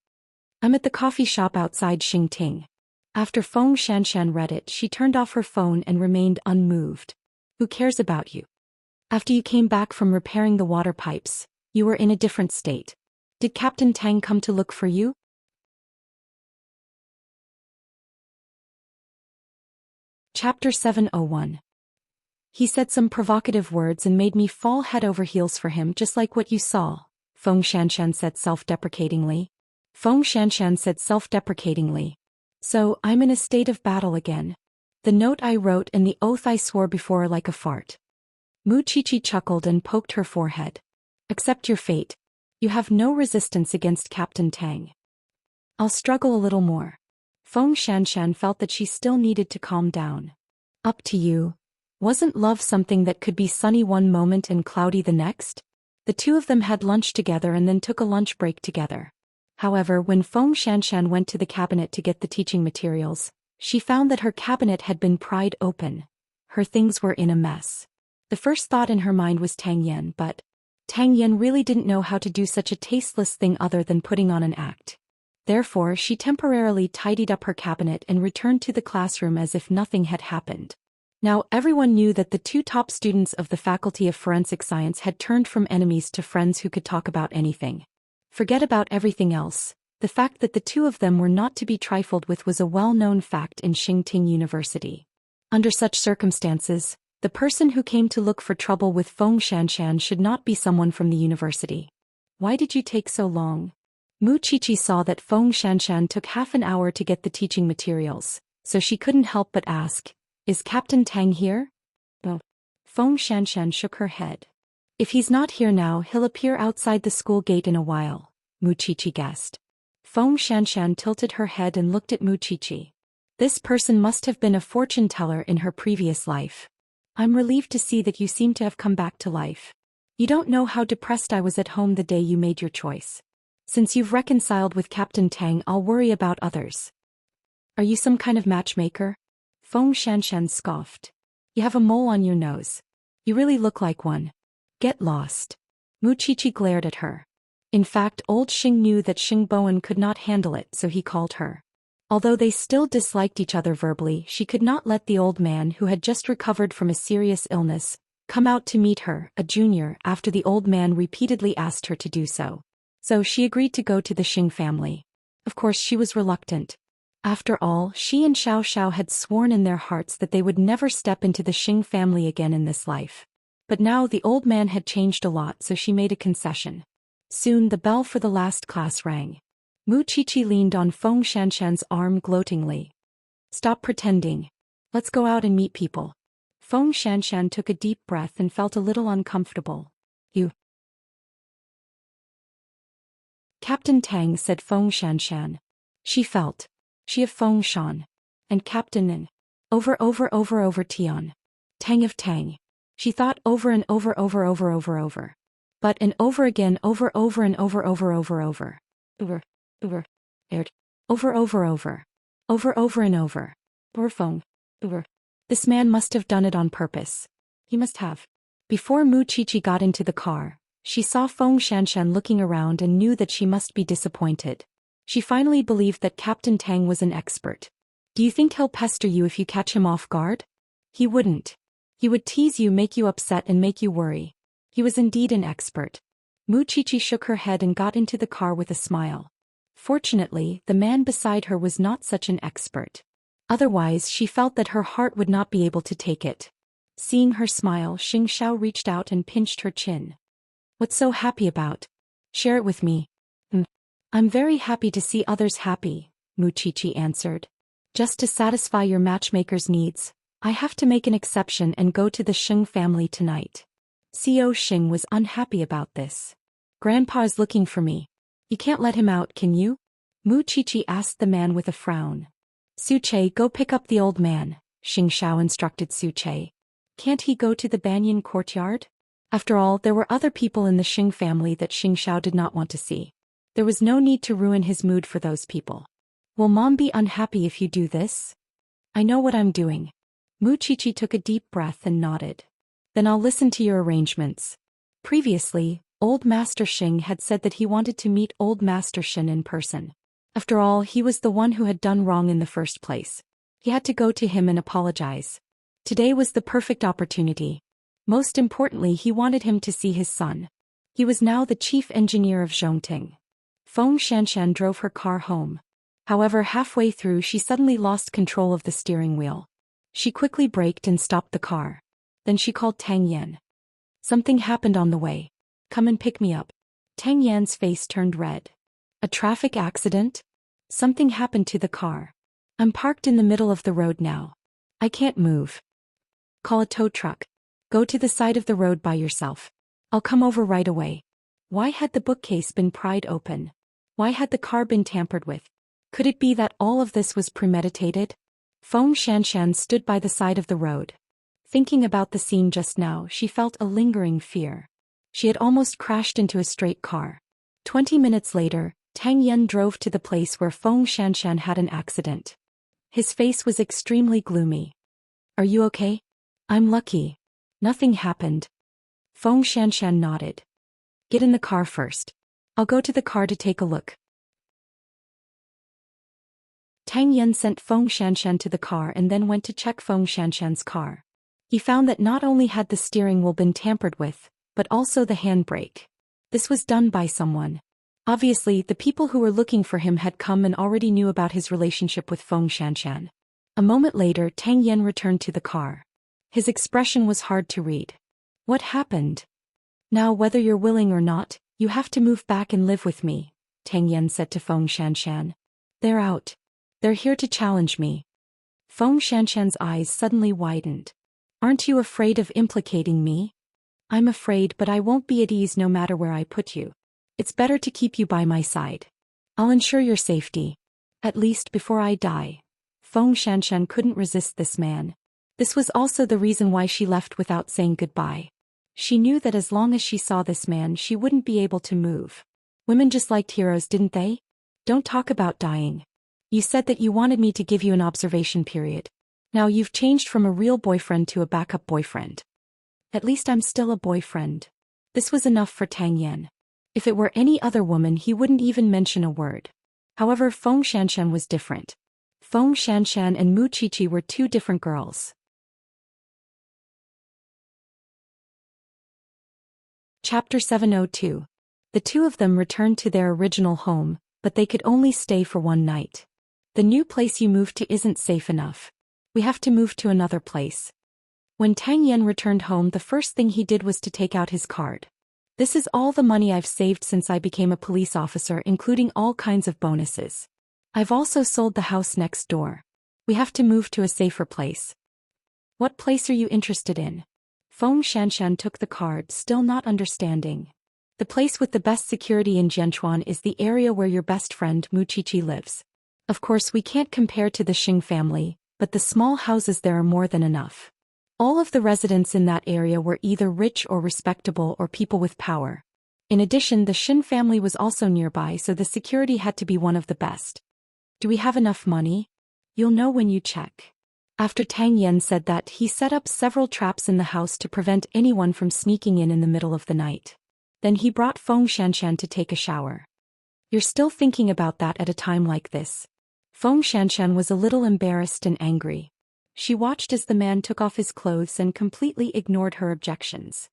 Speaker 1: I'm at the coffee shop outside Xingting. After Xianxia read it, she turned off her phone and remained unmoved. Who cares about you? After you came back from repairing the water pipes, you were in a different state. Did Captain Tang come to look for you? Chapter 701. He said some provocative words and made me fall head over heels for him, just like what you saw, Xianxia said self-deprecatingly. Xianxia said self-deprecatingly. So, I'm in a state of battle again. The note I wrote and the oath I swore before are like a fart. Mu Qiqi chuckled and poked her forehead. Accept your fate. You have no resistance against Captain Tang. I'll struggle a little more. Xianxia felt that she still needed to calm down. Up to you. Wasn't love something that could be sunny one moment and cloudy the next? The two of them had lunch together and then took a lunch break together. However, when Xianxia went to the cabinet to get the teaching materials, she found that her cabinet had been pried open. Her things were in a mess. The first thought in her mind was Tang Yan, but Tang Yan really didn't know how to do such a tasteless thing other than putting on an act. Therefore, she temporarily tidied up her cabinet and returned to the classroom as if nothing had happened. Now, everyone knew that the two top students of the Faculty of Forensic Science had turned from enemies to friends who could talk about anything. Forget about everything else. The fact that the two of them were not to be trifled with was a well-known fact in Xingting University. Under such circumstances, the person who came to look for trouble with Xianxia should not be someone from the university. Why did you take so long? Mu Qiqi saw that Xianxia took half an hour to get the teaching materials, so she couldn't help but ask, Is Captain Tang here? No. Xianxia shook her head. If he's not here now, he'll appear outside the school gate in a while, Mu Qiqi guessed. Xianxia tilted her head and looked at Mu Qiqi. This person must have been a fortune teller in her previous life. I'm relieved to see that you seem to have come back to life. You don't know how depressed I was at home the day you made your choice. Since you've reconciled with Captain Tang, I'll worry about others. Are you some kind of matchmaker? Xianxia scoffed. You have a mole on your nose. You really look like one. Get lost. Mu Qiqi glared at her. In fact, old Xing knew that Xing Bowen could not handle it, so he called her. Although they still disliked each other verbally, she could not let the old man who had just recovered from a serious illness come out to meet her, a junior, after the old man repeatedly asked her to do so. So she agreed to go to the Xing family. Of course, she was reluctant. After all, she and Xiao had sworn in their hearts that they would never step into the Xing family again in this life. But now the old man had changed a lot, so she made a concession. Soon the bell for the last class rang. Mu Qiqi leaned on Xianxia's arm gloatingly. Stop pretending. Let's go out and meet people. Xianxia took a deep breath and felt a little uncomfortable. You. Captain Tang, said Xianxia. She felt. She of Shan. And Captain Nin. Over Tian. Tang of Tang. She thought over and over. But and over again, over and over. Over. Aired. Over and over. Feng. Over. This man must have done it on purpose. He must have. Before Mu Qiqi got into the car, she saw Xianxia looking around and knew that she must be disappointed. She finally believed that Captain Tang was an expert. Do you think he'll pester you if you catch him off guard? He wouldn't. He would tease you, make you upset and make you worry. He was indeed an expert. Mu Qiqi shook her head and got into the car with a smile. Fortunately, the man beside her was not such an expert. Otherwise, she felt that her heart would not be able to take it. Seeing her smile, Xiao reached out and pinched her chin. What's so happy about? Share it with me. I'm very happy to see others happy, Mu Qiqi answered. Just to satisfy your matchmaker's needs, I have to make an exception and go to the Xing family tonight. Zhou Xian was unhappy about this. Grandpa is looking for me. You can't let him out, can you? Mu Chichi asked the man with a frown. Su Che, go pick up the old man, Xianxia instructed Su Che. Can't he go to the banyan courtyard? After all, there were other people in the Xing family that Xianxia did not want to see. There was no need to ruin his mood for those people. Will Mom be unhappy if you do this? I know what I'm doing. Mu Chichi took a deep breath and nodded. Then I'll listen to your arrangements. Previously, Old Master Xing had said that he wanted to meet Old Master Shen in person. After all, he was the one who had done wrong in the first place. He had to go to him and apologize. Today was the perfect opportunity. Most importantly, he wanted him to see his son. He was now the chief engineer of Zhongting. Feng Xianxian drove her car home. However, halfway through she suddenly lost control of the steering wheel. She quickly braked and stopped the car. Then she called Tang Yan. Something happened on the way. Come and pick me up. Tang Yan's face turned red. A traffic accident? Something happened to the car. I'm parked in the middle of the road now. I can't move. Call a tow truck. Go to the side of the road by yourself. I'll come over right away. Why had the bookcase been pried open? Why had the car been tampered with? Could it be that all of this was premeditated? Feng Xianxian stood by the side of the road. Thinking about the scene just now, she felt a lingering fear. She had almost crashed into a straight car. 20 minutes later, Tang Yan drove to the place where Feng Xianxian had an accident. His face was extremely gloomy. Are you okay? I'm lucky. Nothing happened. Feng Xianxian nodded. Get in the car first. I'll go to the car to take a look. Tang Yan sent Feng Xianxian to the car and then went to check Feng Xianxian's car. He found that not only had the steering wheel been tampered with, but also the handbrake. This was done by someone. Obviously, the people who were looking for him had come and already knew about his relationship with Feng Xianxian. A moment later, Tang Yan returned to the car. His expression was hard to read. What happened? Now, whether you're willing or not, you have to move back and live with me, Tang Yan said to Feng Xianxian. They're out. They're here to challenge me. Feng Xianxian's eyes suddenly widened. Aren't you afraid of implicating me? I'm afraid, but I won't be at ease no matter where I put you. It's better to keep you by my side. I'll ensure your safety. At least before I die. Feng Xianxian couldn't resist this man. This was also the reason why she left without saying goodbye. She knew that as long as she saw this man, she wouldn't be able to move. Women just liked heroes, didn't they? Don't talk about dying. You said that you wanted me to give you an observation period. Now you've changed from a real boyfriend to a backup boyfriend. At least I'm still a boyfriend. This was enough for Tang Yan. If it were any other woman, he wouldn't even mention a word. However, Feng Xianxian was different. Feng Xianxian and Mu Chichi were two different girls. Chapter 702. The two of them returned to their original home, but they could only stay for one night. The new place you moved to isn't safe enough. We have to move to another place. When Tang Yan returned home, the first thing he did was to take out his card. This is all the money I've saved since I became a police officer, including all kinds of bonuses. I've also sold the house next door. We have to move to a safer place. What place are you interested in? Feng Xianxian took the card, still not understanding. The place with the best security in Jianchuan is the area where your best friend Mu Chichi lives. Of course, we can't compare to the Xing family, but the small houses there are more than enough. All of the residents in that area were either rich or respectable or people with power. In addition, the Shin family was also nearby, so the security had to be one of the best. Do we have enough money? You'll know when you check. After Tang Yan said that, he set up several traps in the house to prevent anyone from sneaking in the middle of the night. Then he brought Feng Xianxian to take a shower. You're still thinking about that at a time like this? Feng Xianxian was a little embarrassed and angry. She watched as the man took off his clothes and completely ignored her objections.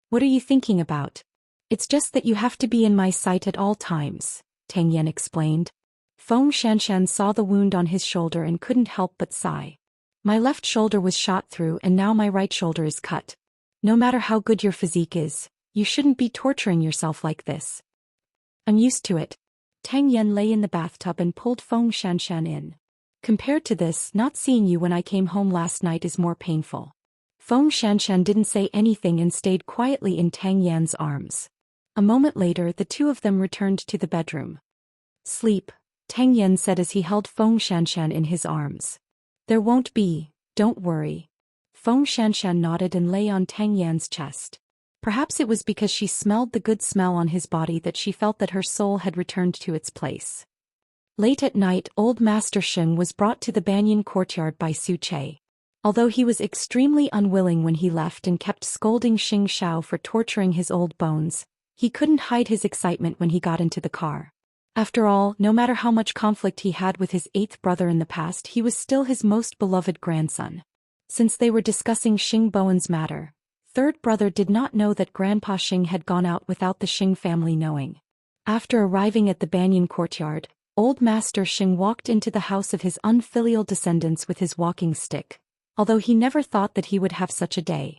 Speaker 1: What are you thinking about? It's just that you have to be in my sight at all times, Tang Yan explained. Feng Xianxian saw the wound on his shoulder and couldn't help but sigh. My left shoulder was shot through and now my right shoulder is cut. No matter how good your physique is, you shouldn't be torturing yourself like this. I'm used to it. Tang Yan lay in the bathtub and pulled Feng Xianxian in. Compared to this, not seeing you when I came home last night is more painful. Xianxia didn't say anything and stayed quietly in Tang Yan's arms. A moment later, the two of them returned to the bedroom. Sleep, Tang Yan said as he held Xianxia in his arms. There won't be, don't worry. Xianxia nodded and lay on Tang Yan's chest. Perhaps it was because she smelled the good smell on his body that she felt that her soul had returned to its place. Late at night, old Master Sheng was brought to the banyan courtyard by Su Che. Although he was extremely unwilling when he left and kept scolding Xing Xiao for torturing his old bones, he couldn't hide his excitement when he got into the car. After all, no matter how much conflict he had with his eighth brother in the past, he was still his most beloved grandson. Since they were discussing Xing Bowen's matter, third brother did not know that Grandpa Xing had gone out without the Xing family knowing. After arriving at the banyan courtyard, old Master Xing walked into the house of his unfilial descendants with his walking stick, although he never thought that he would have such a day.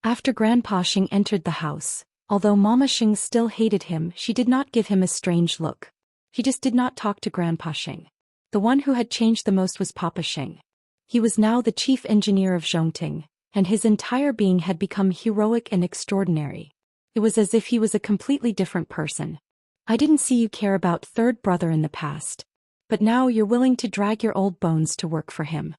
Speaker 1: After Grandpa Xing entered the house, although Mama Xing still hated him, she did not give him a strange look. She just did not talk to Grandpa Xing. The one who had changed the most was Papa Xing. He was now the chief engineer of Zhongting, and his entire being had become heroic and extraordinary. It was as if he was a completely different person. I didn't see you care about third brother in the past, but now you're willing to drag your old bones to work for him.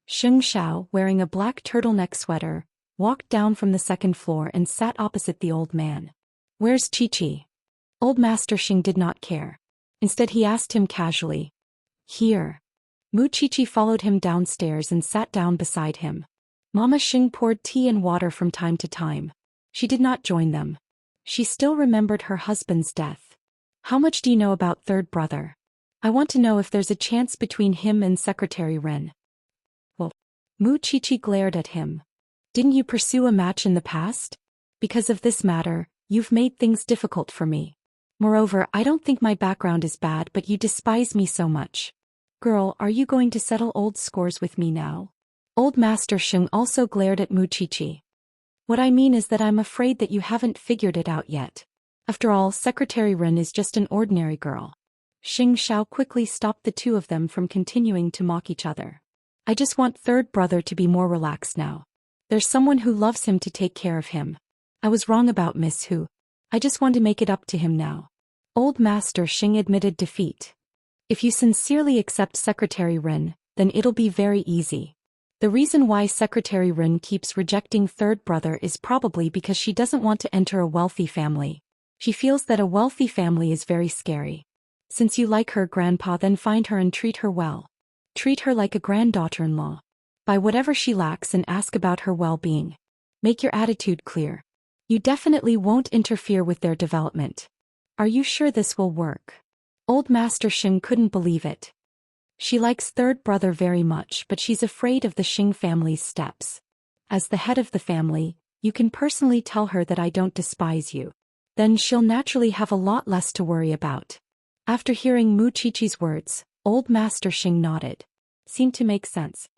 Speaker 1: Xing Xiao, wearing a black turtleneck sweater, walked down from the second floor and sat opposite the old man. Where's Chi-Chi? Old Master Xing did not care. Instead he asked him casually. Here. Mu Chi-Chi followed him downstairs and sat down beside him. Mama Xing poured tea and water from time to time. She did not join them. She still remembered her husband's death. How much do you know about third brother? I want to know if there's a chance between him and Secretary Ren. Well, Mu Chi-Chi glared at him. Didn't you pursue a match in the past? Because of this matter, you've made things difficult for me. Moreover, I don't think my background is bad, but you despise me so much. Girl, are you going to settle old scores with me now? Old Master Sheng also glared at Mu Chi-Chi. What I mean is that I'm afraid that you haven't figured it out yet. After all, Secretary Ren is just an ordinary girl. Xing Xiao quickly stopped the two of them from continuing to mock each other. I just want third brother to be more relaxed now. There's someone who loves him to take care of him. I was wrong about Miss Hu. I just want to make it up to him now. Old Master Xing admitted defeat. If you sincerely accept Secretary Ren, then it'll be very easy. The reason why Secretary Ren keeps rejecting third brother is probably because she doesn't want to enter a wealthy family. She feels that a wealthy family is very scary. Since you like her, Grandpa, then find her and treat her well. Treat her like a granddaughter-in-law. Buy whatever she lacks and ask about her well-being. Make your attitude clear. You definitely won't interfere with their development. Are you sure this will work? Old Master Xing couldn't believe it. She likes third brother very much, but she's afraid of the Xing family's steps. As the head of the family, you can personally tell her that I don't despise you. Then she'll naturally have a lot less to worry about. After hearing Mu Chi-Chi's words, Old Master Xing nodded. Seemed to make sense.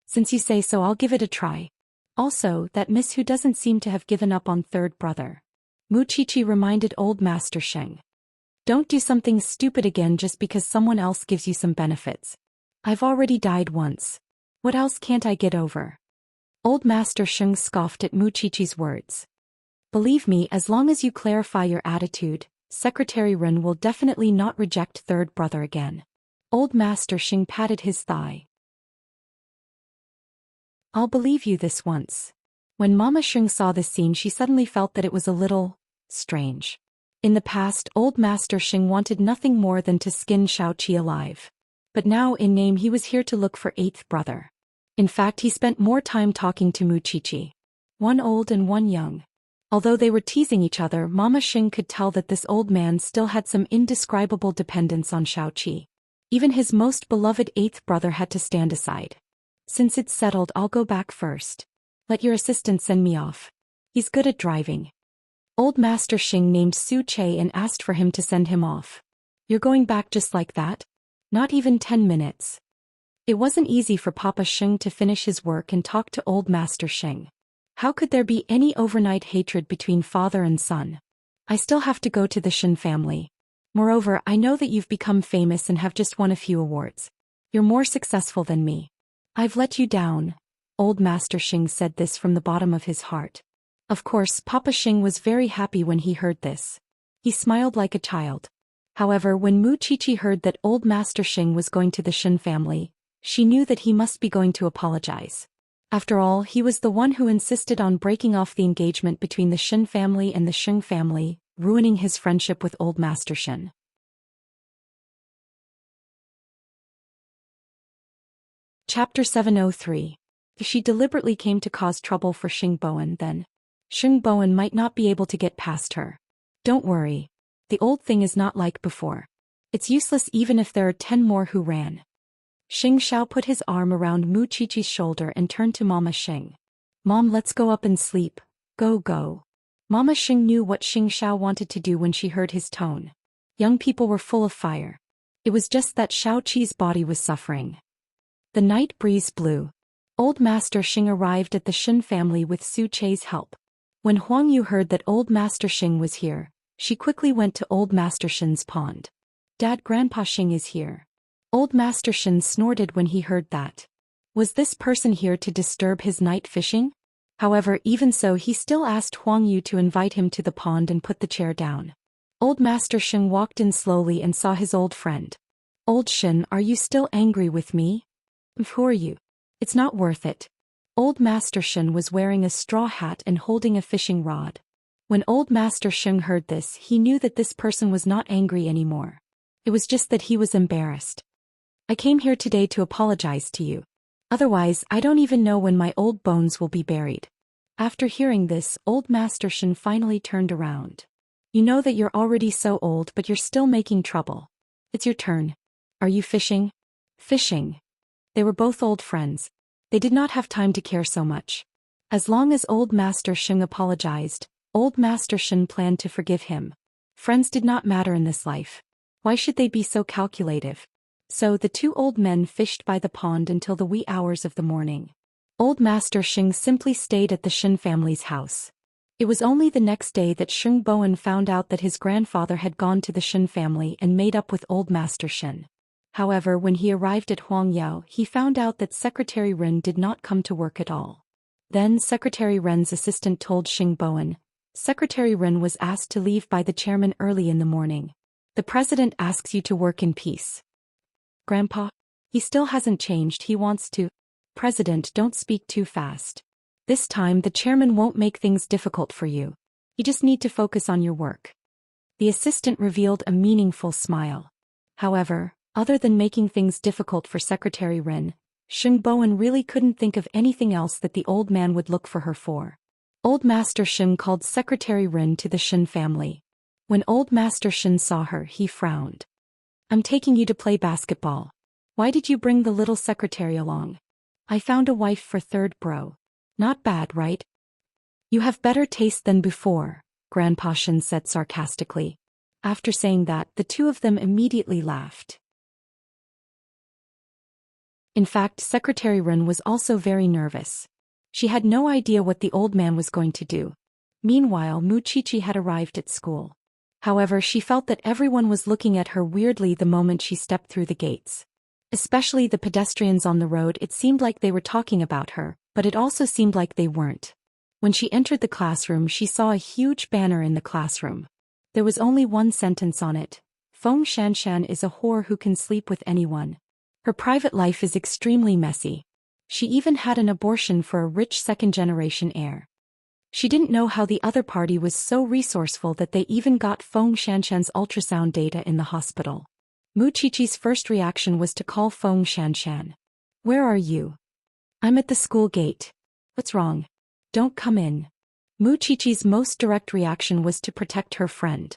Speaker 1: Since you say so, I'll give it a try. Also, that Miss Hu doesn't seem to have given up on third brother. Mu Chi-Chi reminded Old Master Xing. Don't do something stupid again just because someone else gives you some benefits. I've already died once. What else can't I get over? Old Master Xing scoffed at Mu Chi-Chi's words. Believe me, as long as you clarify your attitude, Secretary Ren will definitely not reject third brother again. Old Master Xing patted his thigh. I'll believe you this once. When Mama Xing saw this scene, she suddenly felt that it was a little strange. In the past, Old Master Xing wanted nothing more than to skin Xiaoqi alive. But now, in name, he was here to look for eighth brother. In fact, he spent more time talking to Mu Chi-Chi. One old and one young. Although they were teasing each other, Mama Xing could tell that this old man still had some indescribable dependence on Xiaoqi. Even his most beloved eighth brother had to stand aside. Since it's settled, I'll go back first. Let your assistant send me off. He's good at driving. Old Master Xing named Su Che and asked for him to send him off. You're going back just like that? Not even 10 minutes. It wasn't easy for Papa Xing to finish his work and talk to Old Master Xing. How could there be any overnight hatred between father and son? I still have to go to the Shen family. Moreover, I know that you've become famous and have just won a few awards. You're more successful than me. I've let you down. Old Master Xing said this from the bottom of his heart. Of course, Papa Xing was very happy when he heard this. He smiled like a child. However, when Mu Qiqi heard that Old Master Xing was going to the Shen family, she knew that he must be going to apologize. After all, he was the one who insisted on breaking off the engagement between the Shen family and the Xing family, ruining his friendship with Old Master Shen. Chapter 703. If she deliberately came to cause trouble for Xing Bowen, then Xing Bowen might not be able to get past her. Don't worry. The old thing is not like before. It's useless even if there are 10 more who ran. Xing Xiao put his arm around Mu Qiqi's shoulder and turned to Mama Xing. Mom, let's go up and sleep. Go, go. Mama Xing knew what Xing Xiao wanted to do when she heard his tone. Young people were full of fire. It was just that Xiao Qi's body was suffering. The night breeze blew. Old Master Xing arrived at the Shen family with Su Chei's help. When Huang Yu heard that Old Master Xing was here, she quickly went to Old Master Shen's pond. Dad, Grandpa Xing is here. Old Master Shen snorted when he heard that. Was this person here to disturb his night fishing? However, even so, he still asked Huang Yu to invite him to the pond and put the chair down. Old Master Shen walked in slowly and saw his old friend. Old Shen, are you still angry with me? Who are you? It's not worth it. Old Master Shen was wearing a straw hat and holding a fishing rod. When Old Master Shen heard this, he knew that this person was not angry anymore. It was just that he was embarrassed. I came here today to apologize to you. Otherwise, I don't even know when my old bones will be buried. After hearing this, Old Master Shen finally turned around. You know that you're already so old, but you're still making trouble. It's your turn. Are you fishing? Fishing. They were both old friends. They did not have time to care so much. As long as Old Master Shen apologized, Old Master Shen planned to forgive him. Friends did not matter in this life. Why should they be so calculative? So the two old men fished by the pond until the wee hours of the morning. Old Master Xing simply stayed at the Shen family's house. It was only the next day that Xing Bowen found out that his grandfather had gone to the Shen family and made up with Old Master Shen. However, when he arrived at Huangyao, he found out that Secretary Ren did not come to work at all. Then Secretary Ren's assistant told Xing Bowen, Secretary Ren was asked to leave by the chairman early in the morning. The president asks you to work in peace. Grandpa? He still hasn't changed, he wants to. President, don't speak too fast. This time the chairman won't make things difficult for you. You just need to focus on your work. The assistant revealed a meaningful smile. However, other than making things difficult for Secretary Ren, Xing Bowen really couldn't think of anything else that the old man would look for her for. Old Master Shen called Secretary Ren to the Shen family. When Old Master Shen saw her, he frowned. I'm taking you to play basketball. Why did you bring the little secretary along? I found a wife for third bro. Not bad, right? You have better taste than before, Grandpa Shen said sarcastically. After saying that, the two of them immediately laughed. In fact, Secretary Ren was also very nervous. She had no idea what the old man was going to do. Meanwhile, Mu Qiqi had arrived at school. However, she felt that everyone was looking at her weirdly the moment she stepped through the gates. Especially the pedestrians on the road, it seemed like they were talking about her, but it also seemed like they weren't. When she entered the classroom, she saw a huge banner in the classroom. There was only one sentence on it. Feng Xianxian is a whore who can sleep with anyone. Her private life is extremely messy. She even had an abortion for a rich second-generation heir. She didn't know how the other party was so resourceful that they even got Feng Xianxian's ultrasound data in the hospital. Mu Qiqi's first reaction was to call Feng Xianxian. Where are you? I'm at the school gate. What's wrong? Don't come in. Mu Qiqi's most direct reaction was to protect her friend.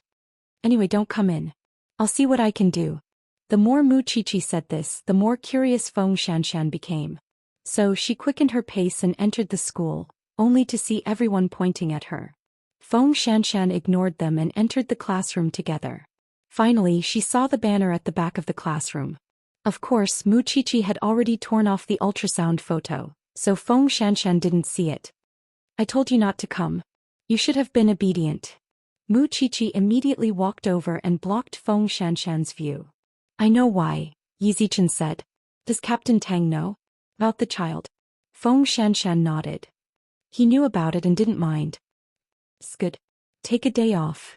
Speaker 1: Anyway, don't come in. I'll see what I can do. The more Mu Qiqi said this, the more curious Feng Xianxian became. So she quickened her pace and entered the school, only to see everyone pointing at her. Feng Xianxian ignored them and entered the classroom together. Finally, she saw the banner at the back of the classroom. Of course, Mu Qiqi had already torn off the ultrasound photo, so Feng Xianxian didn't see it. I told you not to come. You should have been obedient. Mu Qiqi immediately walked over and blocked Feng Xianxian's view. I know why, Yi Zichen said. Does Captain Tang know? About the child. Feng Xianxian nodded. He knew about it and didn't mind. Good. Take a day off.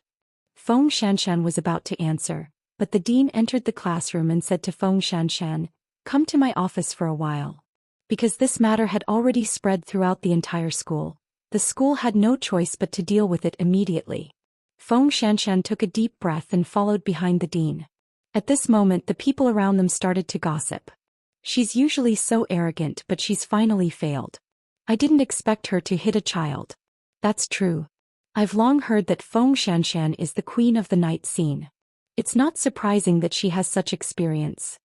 Speaker 1: Feng Xianxian was about to answer, but the dean entered the classroom and said to Feng Xianxian, "Come to my office for a while." Because this matter had already spread throughout the entire school, the school had no choice but to deal with it immediately. Feng Xianxian took a deep breath and followed behind the dean. At this moment the people around them started to gossip. She's usually so arrogant, but she's finally failed. I didn't expect her to hit a child. That's true. I've long heard that Feng Xianxian is the queen of the night scene. It's not surprising that she has such experience.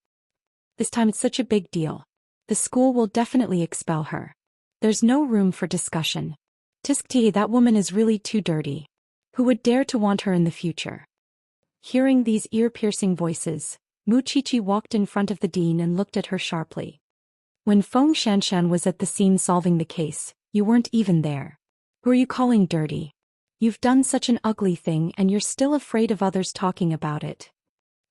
Speaker 1: This time it's such a big deal. The school will definitely expel her. There's no room for discussion. Tiskti, that woman is really too dirty. Who would dare to want her in the future? Hearing these ear-piercing voices, Mu Qiqi walked in front of the dean and looked at her sharply. When Feng Xianxian was at the scene solving the case, you weren't even there. Who are you calling dirty? You've done such an ugly thing and you're still afraid of others talking about it.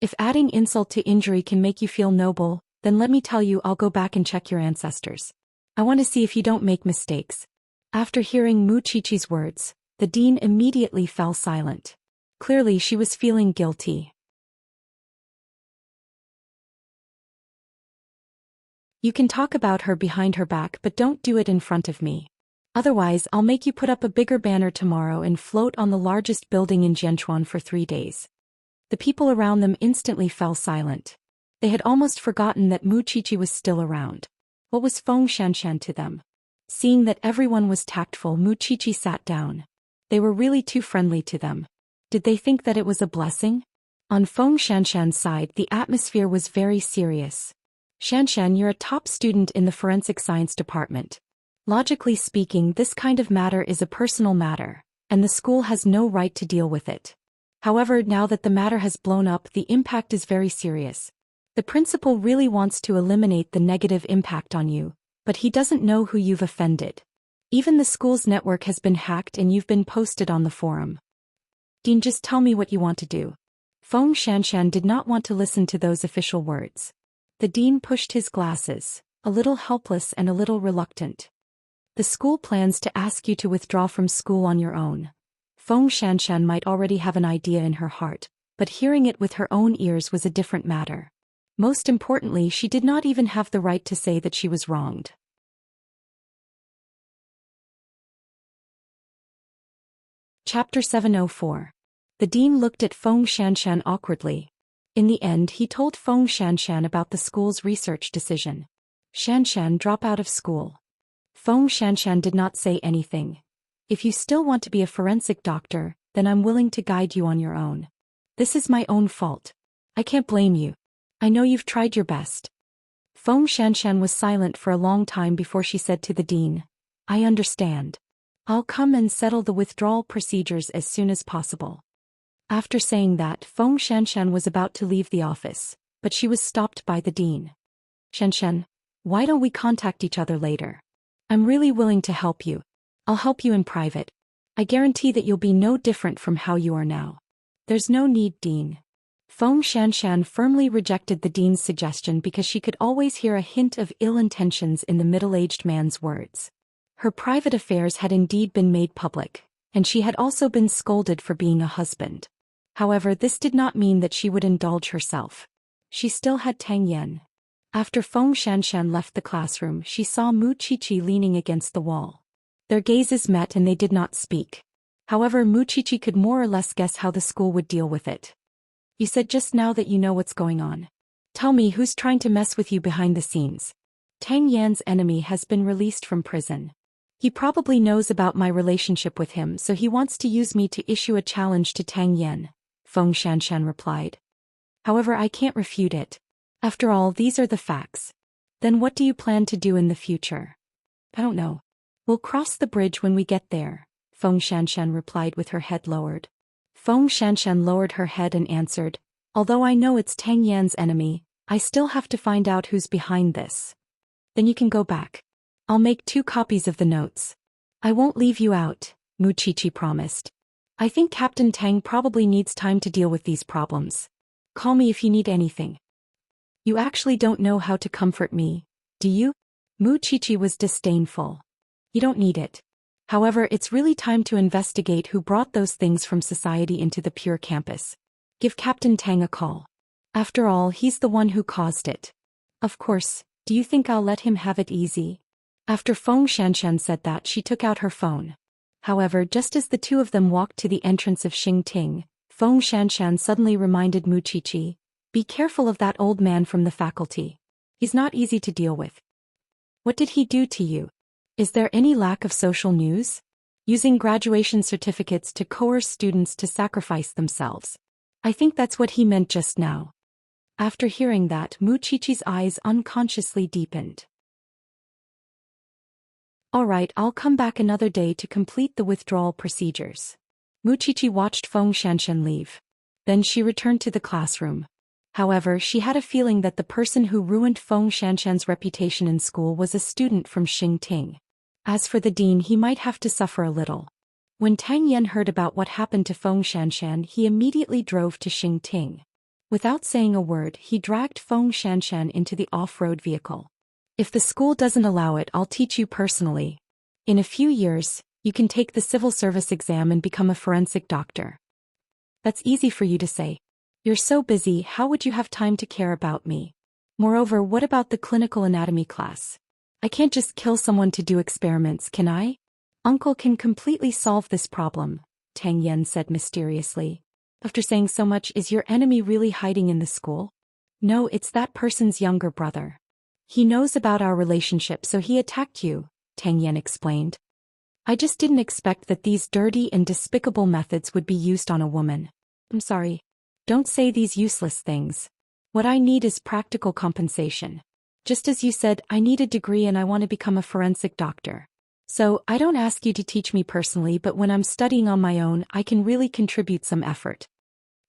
Speaker 1: If adding insult to injury can make you feel noble, then let me tell you, I'll go back and check your ancestors. I want to see if you don't make mistakes. After hearing Mu Qiqi's words, the dean immediately fell silent. Clearly she was feeling guilty. You can talk about her behind her back, but don't do it in front of me. Otherwise, I'll make you put up a bigger banner tomorrow and float on the largest building in Jianchuan for 3 days. The people around them instantly fell silent. They had almost forgotten that Mu Qiqi was still around. What was Feng Xianxian to them? Seeing that everyone was tactful, Mu Qiqi sat down. They were really too friendly to them. Did they think that it was a blessing? On Feng Xianxian's side, the atmosphere was very serious. Xianxian, you're a top student in the forensic science department. Logically speaking, this kind of matter is a personal matter, and the school has no right to deal with it. However, now that the matter has blown up, the impact is very serious. The principal really wants to eliminate the negative impact on you, but he doesn't know who you've offended. Even the school's network has been hacked and you've been posted on the forum. Dean, just tell me what you want to do. Feng Xianxian did not want to listen to those official words. The dean pushed his glasses, a little helpless and a little reluctant. The school plans to ask you to withdraw from school on your own. Feng Xianxian might already have an idea in her heart, but hearing it with her own ears was a different matter. Most importantly, she did not even have the right to say that she was wronged. Chapter 704. The dean looked at Feng Xianxian awkwardly. In the end, he told Feng Xianxian about the school's research decision. Xianxian, drop out of school. Feng Xianxian did not say anything. If you still want to be a forensic doctor, then I'm willing to guide you on your own. This is my own fault. I can't blame you. I know you've tried your best. Feng Xianxian was silent for a long time before she said to the dean, I understand. I'll come and settle the withdrawal procedures as soon as possible. After saying that, Feng Xianxian was about to leave the office, but she was stopped by the dean. Xianxian, why don't we contact each other later? I'm really willing to help you. I'll help you in private. I guarantee that you'll be no different from how you are now. There's no need, Dean. Feng Xianxian firmly rejected the dean's suggestion because she could always hear a hint of ill intentions in the middle-aged man's words. Her private affairs had indeed been made public, and she had also been scolded for being a husband. However, this did not mean that she would indulge herself. She still had Tang Yan. After Feng Xianxian left the classroom, she saw Mu Qiqi leaning against the wall. Their gazes met and they did not speak. However, Mu Qiqi could more or less guess how the school would deal with it. You said just now that you know what's going on. Tell me, who's trying to mess with you behind the scenes? Tang Yan's enemy has been released from prison. He probably knows about my relationship with him, so he wants to use me to issue a challenge to Tang Yan, Feng Xianxian replied. However, I can't refute it. After all, these are the facts. Then what do you plan to do in the future? I don't know. We'll cross the bridge when we get there, Feng Xianxian replied with her head lowered. Feng Xianxian lowered her head and answered, although I know it's Tang Yan's enemy, I still have to find out who's behind this. Then you can go back. I'll make 2 copies of the notes. I won't leave you out, Mu Qiqi promised. I think Captain Tang probably needs time to deal with these problems. Call me if you need anything. You actually don't know how to comfort me, do you? Mu Qiqi was disdainful. You don't need it. However, it's really time to investigate who brought those things from society into the pure campus. Give Captain Tang a call. After all, he's the one who caused it. Of course, do you think I'll let him have it easy? After Feng Xianxian said that, she took out her phone. However, just as the two of them walked to the entrance of Xingting, Feng Xianxian suddenly reminded Mu Qiqi, "Be careful of that old man from the faculty. He's not easy to deal with." "What did he do to you? Is there any lack of social news? Using graduation certificates to coerce students to sacrifice themselves. I think that's what he meant just now." After hearing that, Mu Qiqi's eyes unconsciously deepened. "All right, I'll come back another day to complete the withdrawal procedures." Mu Qiqi watched Feng Xianxian leave. Then she returned to the classroom. However, she had a feeling that the person who ruined Feng Xianxian's reputation in school was a student from Xingting. As for the dean, he might have to suffer a little. When Tang Yan heard about what happened to Feng Xianxian, he immediately drove to Xingting. Without saying a word, he dragged Feng Xianxian into the off-road vehicle. "If the school doesn't allow it, I'll teach you personally. In a few years, you can take the civil service exam and become a forensic doctor." "That's easy for you to say. You're so busy, how would you have time to care about me? Moreover, what about the clinical anatomy class? I can't just kill someone to do experiments, can I?" "Uncle can completely solve this problem," Tang Yan said mysteriously. "After saying so much, is your enemy really hiding in the school?" "No, it's that person's younger brother. He knows about our relationship, so he attacked you," Tang Yan explained. "I just didn't expect that these dirty and despicable methods would be used on a woman. I'm sorry. Don't say these useless things. What I need is practical compensation. Just as you said, I need a degree and I want to become a forensic doctor. So, I don't ask you to teach me personally, but when I'm studying on my own, I can really contribute some effort."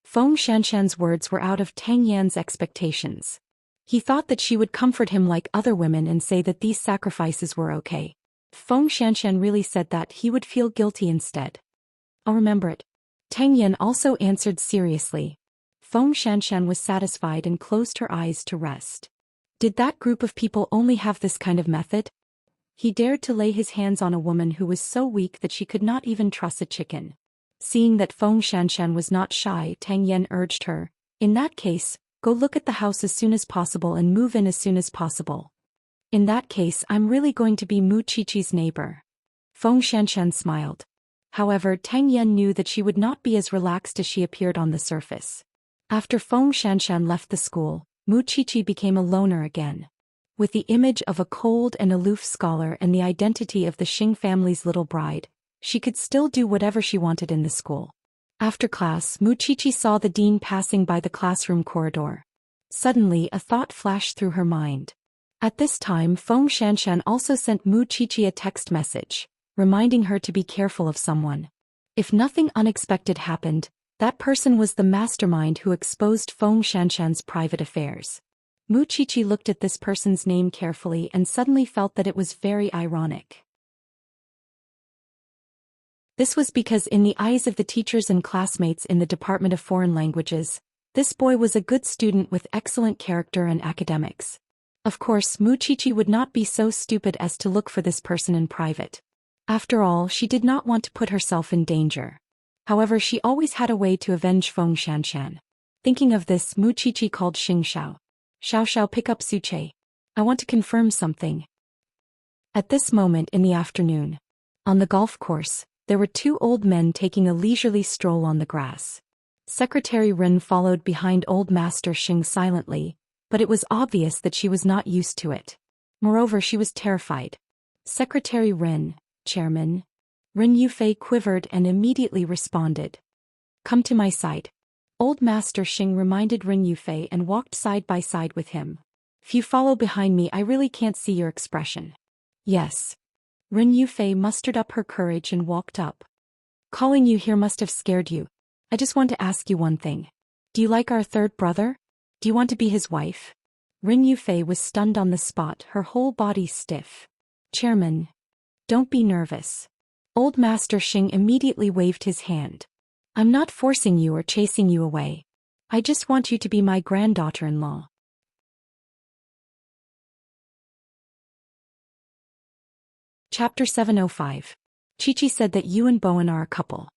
Speaker 1: Feng Xianxian's words were out of Tang Yan's expectations. He thought that she would comfort him like other women and say that these sacrifices were okay. If Feng Xianxian really said that, he would feel guilty instead. "I'll remember it." Tang Yan also answered seriously. Feng Xianxian was satisfied and closed her eyes to rest. Did that group of people only have this kind of method? He dared to lay his hands on a woman who was so weak that she could not even truss a chicken. Seeing that Feng Xianxian was not shy, Tang Yan urged her, "In that case, go look at the house as soon as possible and move in as soon as possible." "In that case, I'm really going to be Mu Qiqi's neighbor." Feng Xianxian smiled. However, Tang Yan knew that she would not be as relaxed as she appeared on the surface. After Feng Xianxian left the school, Mu Qiqi became a loner again. With the image of a cold and aloof scholar and the identity of the Xing family's little bride, she could still do whatever she wanted in the school. After class, Mu Qiqi saw the dean passing by the classroom corridor. Suddenly, a thought flashed through her mind. At this time, Feng Xianxian also sent Mu Qiqi a text message, reminding her to be careful of someone. If nothing unexpected happened, that person was the mastermind who exposed Feng Xianxian's private affairs. Mu Qiqi looked at this person's name carefully and suddenly felt that it was very ironic. This was because in the eyes of the teachers and classmates in the Department of Foreign Languages, this boy was a good student with excellent character and academics. Of course, Mu Qiqi would not be so stupid as to look for this person in private. After all, she did not want to put herself in danger. However, she always had a way to avenge Feng Xianxian. Thinking of this, Mu Qiqi called Xiao. "Xiao, pick up Suche. I want to confirm something." At this moment in the afternoon, on the golf course, there were two old men taking a leisurely stroll on the grass. Secretary Rin followed behind Old Master Xing silently, but it was obvious that she was not used to it. Moreover, she was terrified. "Secretary Rin, Chairman." Rin Yufei quivered and immediately responded. "Come to my side." Old Master Xing reminded Rin Yufei and walked side by side with him. "If you follow behind me, I really can't see your expression." "Yes." Rin Yufei mustered up her courage and walked up. "Calling you here must have scared you. I just want to ask you one thing. Do you like our third brother? Do you want to be his wife?" Rin Yufei was stunned on the spot, her whole body stiff. "Chairman, don't be nervous." Old Master Xing immediately waved his hand. "I'm not forcing you or chasing you away. I just want you to be my granddaughter-in-law." Chapter 705. Chi said that you and Bowen are a couple.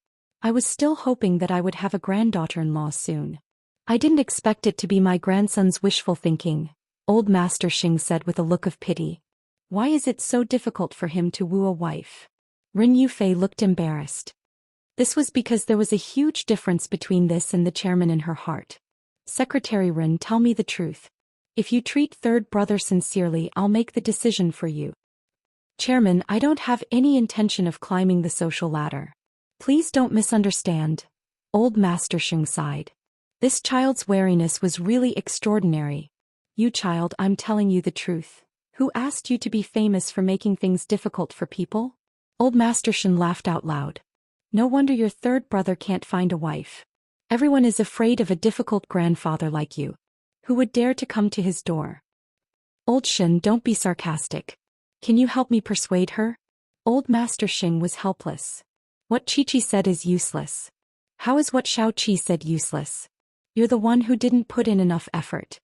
Speaker 1: I was still hoping that I would have a granddaughter-in-law soon. I didn't expect it to be my grandson's wishful thinking, old Master Xing said with a look of pity. Why is it so difficult for him to woo a wife? Ren Yufei looked embarrassed. This was because there was a huge difference between this and the chairman in her heart. Secretary Ren, tell me the truth. If you treat third brother sincerely, I'll make the decision for you. Chairman, I don't have any intention of climbing the social ladder. Please don't misunderstand. Old Master Xing sighed. This child's wariness was really extraordinary. You child, I'm telling you the truth. Who asked you to be famous for making things difficult for people? Old Master Xing laughed out loud. No wonder your third brother can't find a wife. Everyone is afraid of a difficult grandfather like you. Who would dare to come to his door? Old Xing, don't be sarcastic. Can you help me persuade her? Old Master Xing was helpless. What Chi said is useless. How is what Xiao Qi said useless? You're the one who didn't put in enough effort.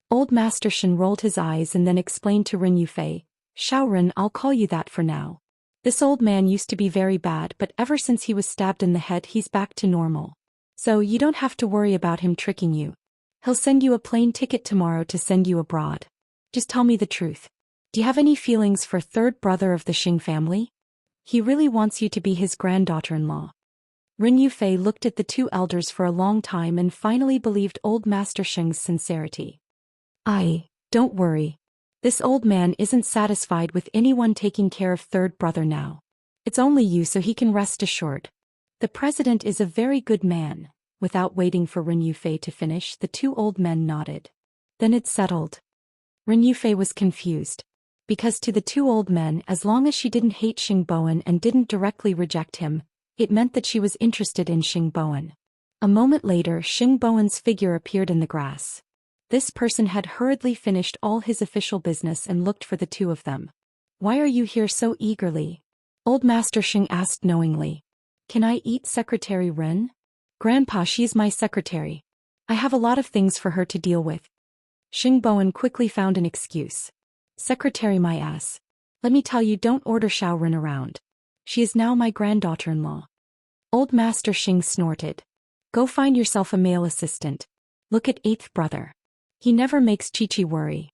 Speaker 1: Old Master Xing rolled his eyes and then explained to Ren Yufei, Xiaoren, I'll call you that for now. This old man used to be very bad, but ever since he was stabbed in the head he's back to normal. So you don't have to worry about him tricking you. He'll send you a plane ticket tomorrow to send you abroad. Just tell me the truth. Do you have any feelings for third brother of the Xing family? He really wants you to be his granddaughter-in-law. Ren Yufei looked at the two elders for a long time and finally believed old Master Xing's sincerity. Don't worry. This old man isn't satisfied with anyone taking care of third brother now. It's only you, so he can rest assured. The president is a very good man. Without waiting for Ren Yufei to finish, the two old men nodded. Then it's settled. Ren Yufei was confused. Because to the two old men, as long as she didn't hate Xing Bowen and didn't directly reject him, it meant that she was interested in Xing Bowen. A moment later, Xing Bowen's figure appeared in the grass. This person had hurriedly finished all his official business and looked for the two of them. Why are you here so eagerly? Old Master Xing asked knowingly. Can I eat Secretary Ren? Grandpa, she's my secretary. I have a lot of things for her to deal with. Xing Bowen quickly found an excuse. Secretary, my ass. Let me tell you, don't order Xiaoren around. She is now my granddaughter-in-law. Old Master Xing snorted. Go find yourself a male assistant. Look at eighth brother. He never makes Chi worry.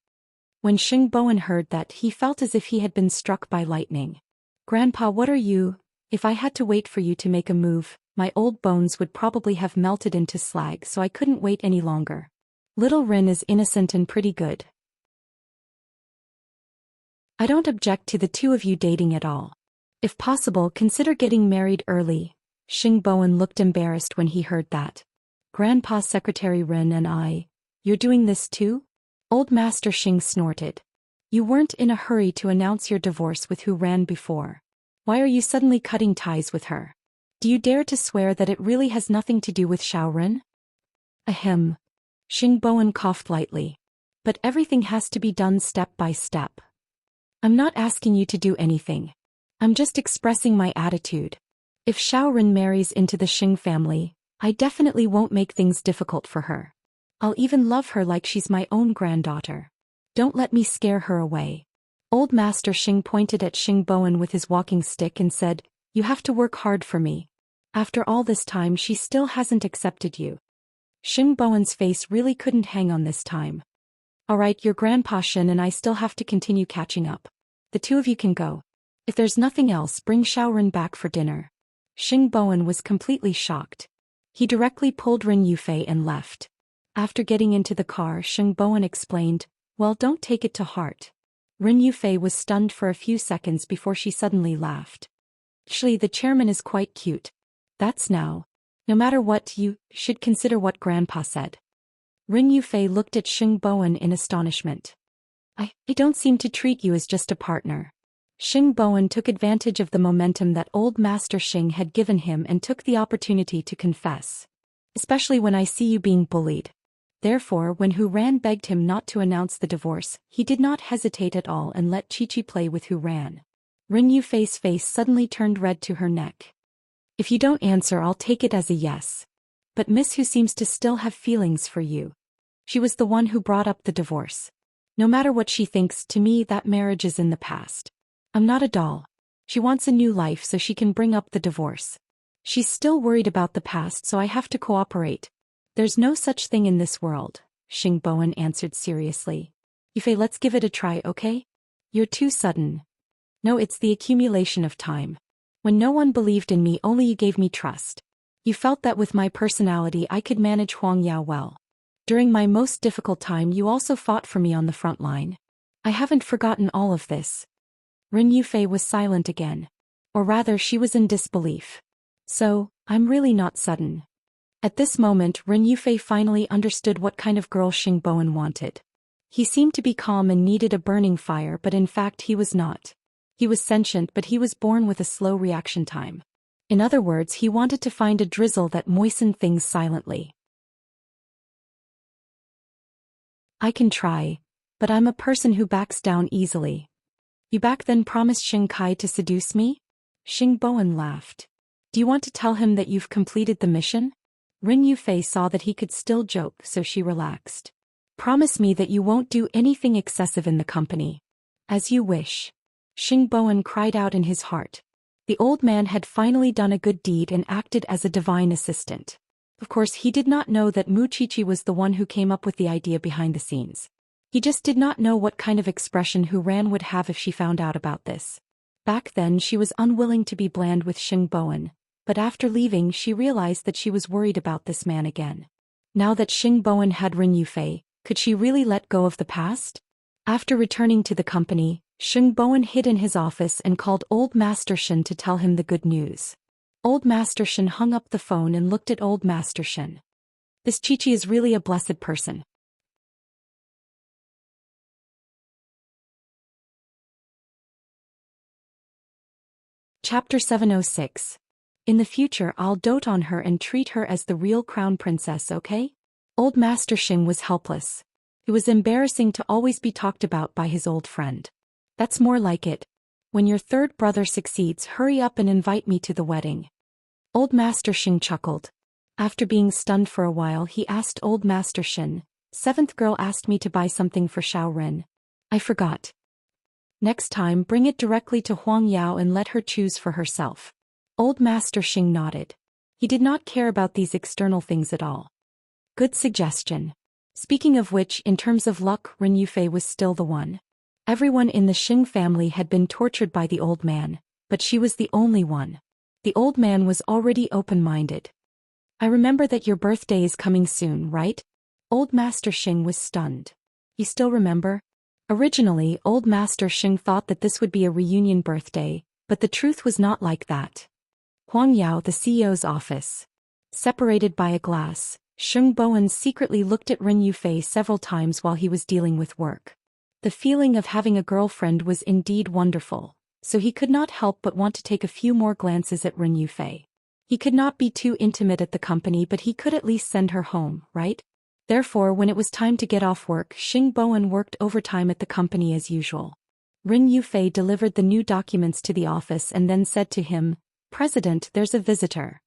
Speaker 1: When Xing Bowen heard that, he felt as if he had been struck by lightning. Grandpa, what are you? If I had to wait for you to make a move, my old bones would probably have melted into slag, so I couldn't wait any longer. Little Ren is innocent and pretty good. I don't object to the two of you dating at all. If possible, consider getting married early. Xing Bowen looked embarrassed when he heard that. Grandpa, Secretary Ren and I, you're doing this too? Old Master Xing snorted. You weren't in a hurry to announce your divorce with who ran before. Why are you suddenly cutting ties with her? Do you dare to swear that it really has nothing to do with Xiaoren? Ahem. Xing Bowen coughed lightly. But everything has to be done step by step. I'm not asking you to do anything. I'm just expressing my attitude. If Xiaoren marries into the Xing family, I definitely won't make things difficult for her. I'll even love her like she's my own granddaughter. Don't let me scare her away. Old Master Xing pointed at Xing Bowen with his walking stick and said, You have to work hard for me. After all this time, she still hasn't accepted you. Xing Bowen's face really couldn't hang on this time. Alright, your Grandpa Xin and I still have to continue catching up. The two of you can go. If there's nothing else, bring Xiaoren back for dinner. Xing Bowen was completely shocked. He directly pulled Ren Yufei and left. After getting into the car, Xing Bowen explained, Well, don't take it to heart. Ren Yufei was stunned for a few seconds before she suddenly laughed. Actually, the chairman is quite cute. That's now. No matter what, you should consider what Grandpa said. Ren Yufei looked at Xing Bowen in astonishment. I don't seem to treat you as just a partner. Xing Bowen took advantage of the momentum that old Master Xing had given him and took the opportunity to confess. Especially when I see you being bullied. Therefore, when Hu Ran begged him not to announce the divorce, he did not hesitate at all and let Chi play with Hu Ran. Ren Yufei's face suddenly turned red to her neck. If you don't answer, I'll take it as a yes. But Miss Hu seems to still have feelings for you. She was the one who brought up the divorce. No matter what she thinks, to me that marriage is in the past. I'm not a doll. She wants a new life so she can bring up the divorce. She's still worried about the past, so I have to cooperate. There's no such thing in this world, Xingbowen answered seriously. Yufei, let's give it a try, okay? You're too sudden. No, it's the accumulation of time. When no one believed in me, only you gave me trust. You felt that with my personality I could manage Huang Yao well. During my most difficult time you also fought for me on the front line. I haven't forgotten all of this. Ren Yufei was silent again. Or rather, she was in disbelief. So, I'm really not sudden. At this moment Ren Yufei finally understood what kind of girl Xingbowen wanted. He seemed to be calm and needed a burning fire, but in fact he was not. He was sentient, but he was born with a slow reaction time. In other words, he wanted to find a drizzle that moistened things silently. I can try, but I'm a person who backs down easily. You back then promised Xing Kai to seduce me? Xingbowen laughed. Do you want to tell him that you've completed the mission? Ren Yufei saw that he could still joke, so she relaxed. Promise me that you won't do anything excessive in the company. As you wish. Xingbowen cried out in his heart. The old man had finally done a good deed and acted as a divine assistant. Of course, he did not know that Mu Qiqi was the one who came up with the idea behind the scenes. He just did not know what kind of expression Hu Ran would have if she found out about this. Back then she was unwilling to be bland with Xingbowen, but after leaving she realized that she was worried about this man again. Now that Xingbowen had Ren Yufei, could she really let go of the past? After returning to the company, Xingbowen hid in his office and called Old Master Shen to tell him the good news. Old Master Shen hung up the phone and looked at Old Master Shen. This Qiqi is really a blessed person. Chapter 706. In the future I'll dote on her and treat her as the real crown princess, okay? Old Master Xing was helpless. It was embarrassing to always be talked about by his old friend. That's more like it. When your third brother succeeds, hurry up and invite me to the wedding. Old Master Xing chuckled. After being stunned for a while he asked Old Master Shen, "Seventh girl asked me to buy something for Xiao Ren. I forgot. Next time bring it directly to Huang Yao and let her choose for herself." Old Master Xing nodded. He did not care about these external things at all. Good suggestion. Speaking of which, in terms of luck, Ren Yufei was still the one. Everyone in the Xing family had been tortured by the old man, but she was the only one. The old man was already open-minded. I remember that your birthday is coming soon, right? Old Master Xing was stunned. You still remember? Originally, Old Master Xing thought that this would be a reunion birthday, but the truth was not like that. Huang Yao, the CEO's office. Separated by a glass, Xingbowen secretly looked at Ren Yufei several times while he was dealing with work. The feeling of having a girlfriend was indeed wonderful, so he could not help but want to take a few more glances at Ren Yufei. He could not be too intimate at the company, but he could at least send her home, right? Therefore, when it was time to get off work, Xingbowen worked overtime at the company as usual. Ren Yufei delivered the new documents to the office and then said to him, "President, there's a visitor.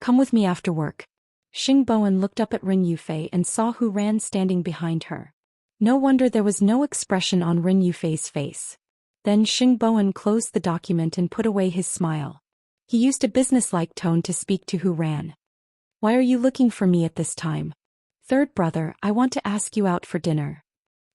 Speaker 1: Come with me after work." Xingbowen looked up at Ren Yufei and saw Hu Ran standing behind her. No wonder there was no expression on Ren Yufei's face. Then Xingbowen closed the document and put away his smile. He used a businesslike tone to speak to Hu Ran. "Why are you looking for me at this time?" "Third brother, I want to ask you out for dinner."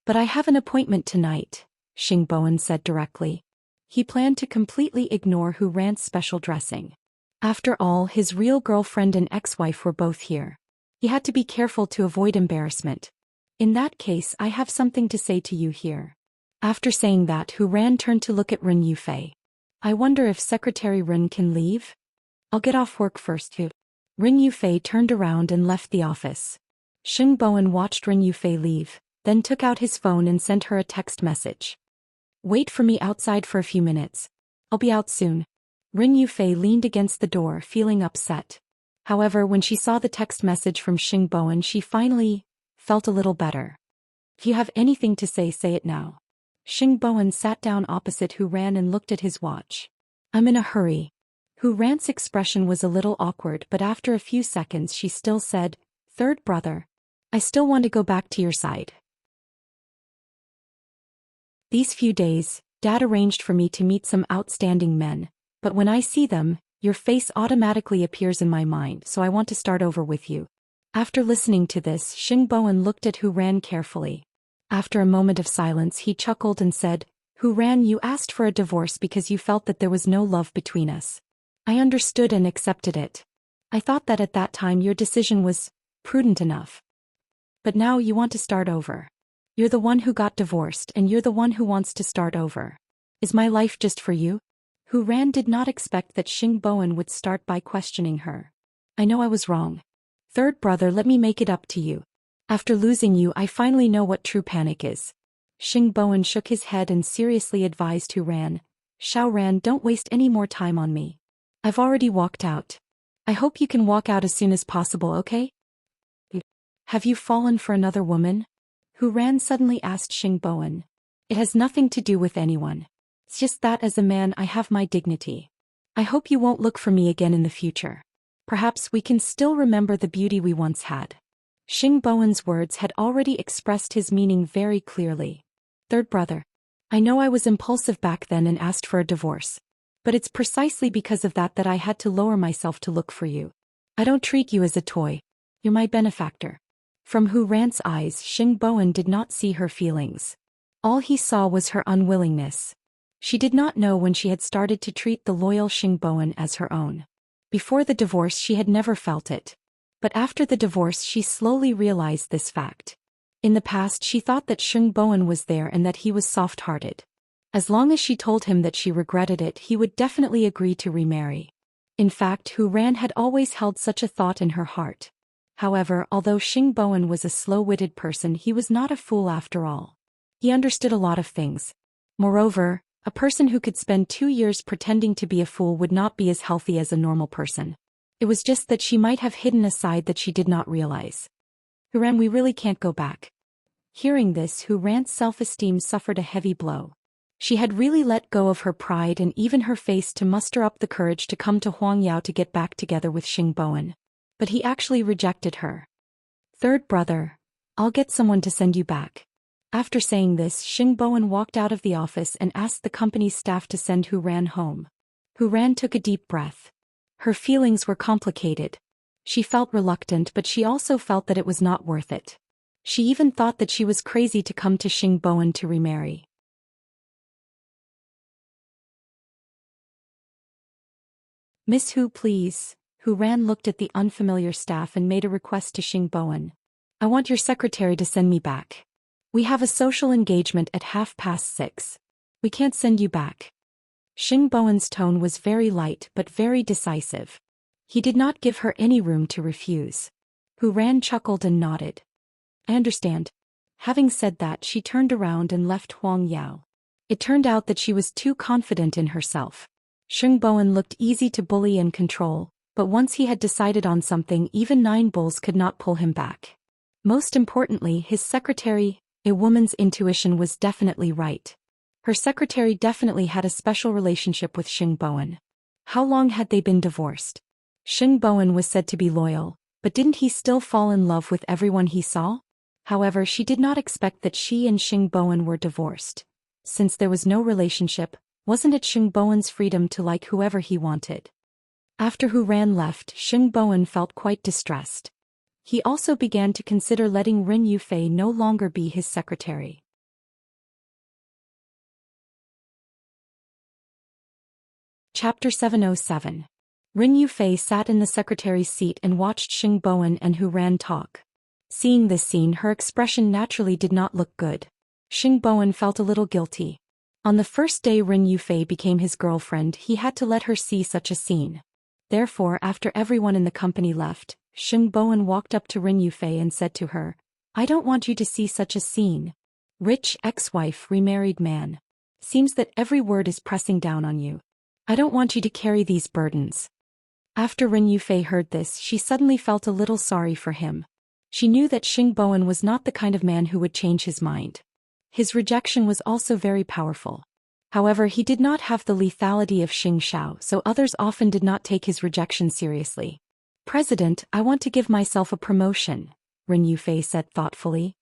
Speaker 1: "But I have an appointment tonight," Xingbowen said directly. He planned to completely ignore Hu Ran's special dressing. After all, his real girlfriend and ex-wife were both here. He had to be careful to avoid embarrassment. "In that case, I have something to say to you here." After saying that, Hu Ran turned to look at Ren Yufei. "I wonder if Secretary Ren can leave? I'll get off work first." Ren Yufei turned around and left the office. Xingbowen watched Ren Yufei leave, then took out his phone and sent her a text message. "Wait for me outside for a few minutes. I'll be out soon." Ren Yufei leaned against the door, feeling upset. However, when she saw the text message from Xingbowen, she finally felt a little better. "If you have anything to say, say it now." Xingbowen sat down opposite Hu Ran and looked at his watch. "I'm in a hurry." Hu Ran's expression was a little awkward, but after a few seconds she still said, "Third brother, I still want to go back to your side." These few days, Dad arranged for me to meet some outstanding men, but when I see them, your face automatically appears in my mind, so I want to start over with you. After listening to this, Xingbowen looked at Hu Ran carefully. After a moment of silence, he chuckled and said, Hu Ran, you asked for a divorce because you felt that there was no love between us. I understood and accepted it. I thought that at that time your decision was prudent enough. But now you want to start over. You're the one who got divorced and you're the one who wants to start over. Is my life just for you? Hu Ran did not expect that Xingbowen would start by questioning her. I know I was wrong. Third brother, let me make it up to you. After losing you, I finally know what true panic is. Xingbowen shook his head and seriously advised Hu Ran, Xiao Ran, don't waste any more time on me. I've already walked out. I hope you can walk out as soon as possible, okay? Have you fallen for another woman? Hu Ran suddenly asked Xingbowen. It has nothing to do with anyone. It's just that as a man I have my dignity. I hope you won't look for me again in the future. Perhaps we can still remember the beauty we once had. Xingbowen's words had already expressed his meaning very clearly. Third brother. I know I was impulsive back then and asked for a divorce. But it's precisely because of that I had to lower myself to look for you. I don't treat you as a toy. You're my benefactor. From Hu Ran's eyes, Xingbowen did not see her feelings. All he saw was her unwillingness. She did not know when she had started to treat the loyal Xingbowen as her own. Before the divorce she had never felt it. But after the divorce she slowly realized this fact. In the past she thought that Xingbowen was there and that he was soft-hearted. As long as she told him that she regretted it, he would definitely agree to remarry. In fact, Hu Ran had always held such a thought in her heart. However, although Xingbowen was a slow-witted person, he was not a fool after all. He understood a lot of things. Moreover, a person who could spend 2 years pretending to be a fool would not be as healthy as a normal person. It was just that she might have hidden a side that she did not realize. Hu Ran, we really can't go back. Hearing this, Hu Ran's self-esteem suffered a heavy blow. She had really let go of her pride and even her face to muster up the courage to come to Huangyao to get back together with Xingbowen. But he actually rejected her. Third brother, I'll get someone to send you back. After saying this, Xingbowen walked out of the office and asked the company's staff to send Hu Ran home. Hu Ran took a deep breath. Her feelings were complicated. She felt reluctant, but she also felt that it was not worth it. She even thought that she was crazy to come to Xingbowen to remarry. Miss Hu, please. Hu Ran looked at the unfamiliar staff and made a request to Xingbowen. I want your secretary to send me back. We have a social engagement at 6:30. We can't send you back. Xingbowen's tone was very light but very decisive. He did not give her any room to refuse. Hu Ran chuckled and nodded. I understand. Having said that, she turned around and left Huangyao. It turned out that she was too confident in herself. Xingbowen looked easy to bully and control, but once he had decided on something, even 9 bulls could not pull him back. Most importantly, his secretary, a woman's intuition was definitely right. Her secretary definitely had a special relationship with Xingbowen. How long had they been divorced? Xingbowen was said to be loyal, but didn't he still fall in love with everyone he saw? However, she did not expect that she and Xingbowen were divorced. Since there was no relationship, wasn't it Xingbowen's freedom to like whoever he wanted? After Hu Ran left, Xingbowen felt quite distressed. He also began to consider letting Ren Yufei no longer be his secretary. Chapter 707. Ren Yufei sat in the secretary's seat and watched Xingbowen and Hu Ran talk. Seeing this scene, her expression naturally did not look good. Xingbowen felt a little guilty. On the first day Ren Yufei became his girlfriend, he had to let her see such a scene. Therefore, after everyone in the company left, Xingbowen walked up to Ren Yufei and said to her, I don't want you to see such a scene. Rich ex-wife, remarried man. Seems that every word is pressing down on you. I don't want you to carry these burdens. After Ren Yufei heard this, she suddenly felt a little sorry for him. She knew that Xingbowen was not the kind of man who would change his mind. His rejection was also very powerful. However, he did not have the lethality of Xianxia, so others often did not take his rejection seriously. President, I want to give myself a promotion, Ren Yufei said thoughtfully.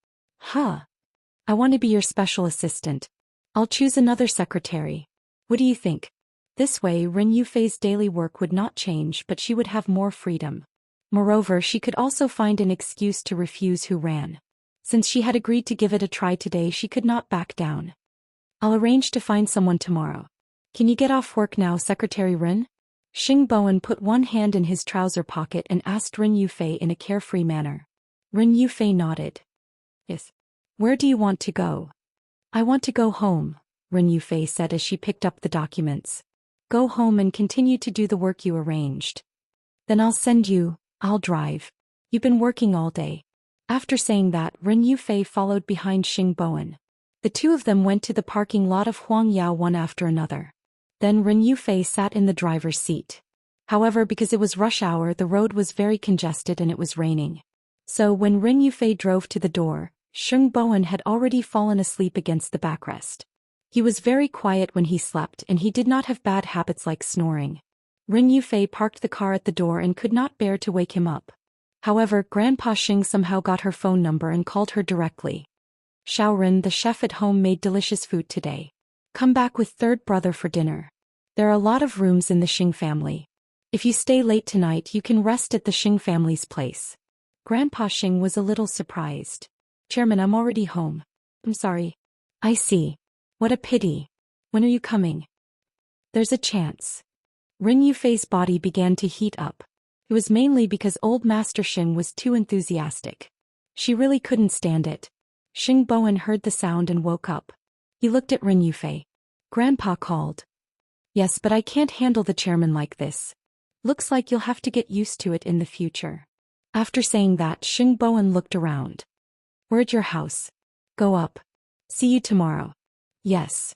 Speaker 1: I want to be your special assistant. I'll choose another secretary. What do you think? This way Ren Yufei's daily work would not change, but she would have more freedom. Moreover, she could also find an excuse to refuse Hu Ran. Since she had agreed to give it a try today, she could not back down. I'll arrange to find someone tomorrow. Can you get off work now, Secretary Ren? Xing Bowen put one hand in his trouser pocket and asked Ren Yufei in a carefree manner. Ren Yufei nodded. Yes. Where do you want to go? I want to go home, Ren Yufei said as she picked up the documents. Go home and continue to do the work you arranged. Then I'll drive. You've been working all day. After saying that, Ren Yufei followed behind Xing Bowen. The two of them went to the parking lot of Huangyao one after another. Then Ren Yufei sat in the driver's seat. However, because it was rush hour, the road was very congested and it was raining. So when Ren Yufei drove to the door, Xing Bowen had already fallen asleep against the backrest. He was very quiet when he slept and he did not have bad habits like snoring. Ren Yufei parked the car at the door and could not bear to wake him up. However, Grandpa Xing somehow got her phone number and called her directly. Xiaoren, the chef at home, made delicious food today. Come back with third brother for dinner. There are a lot of rooms in the Xing family. If you stay late tonight, you can rest at the Xing family's place. Grandpa Xing was a little surprised. Chairman, I'm already home. I'm sorry. I see. What a pity. When are you coming? There's a chance. Ren Yufei's body began to heat up. It was mainly because old Master Xing was too enthusiastic. She really couldn't stand it. Xing Bowen heard the sound and woke up. He looked at Ren Yufei. Grandpa called. Yes, but I can't handle the chairman like this. Looks like you'll have to get used to it in the future. After saying that, Xing Bowen looked around. We're at your house. Go up. See you tomorrow. Yes.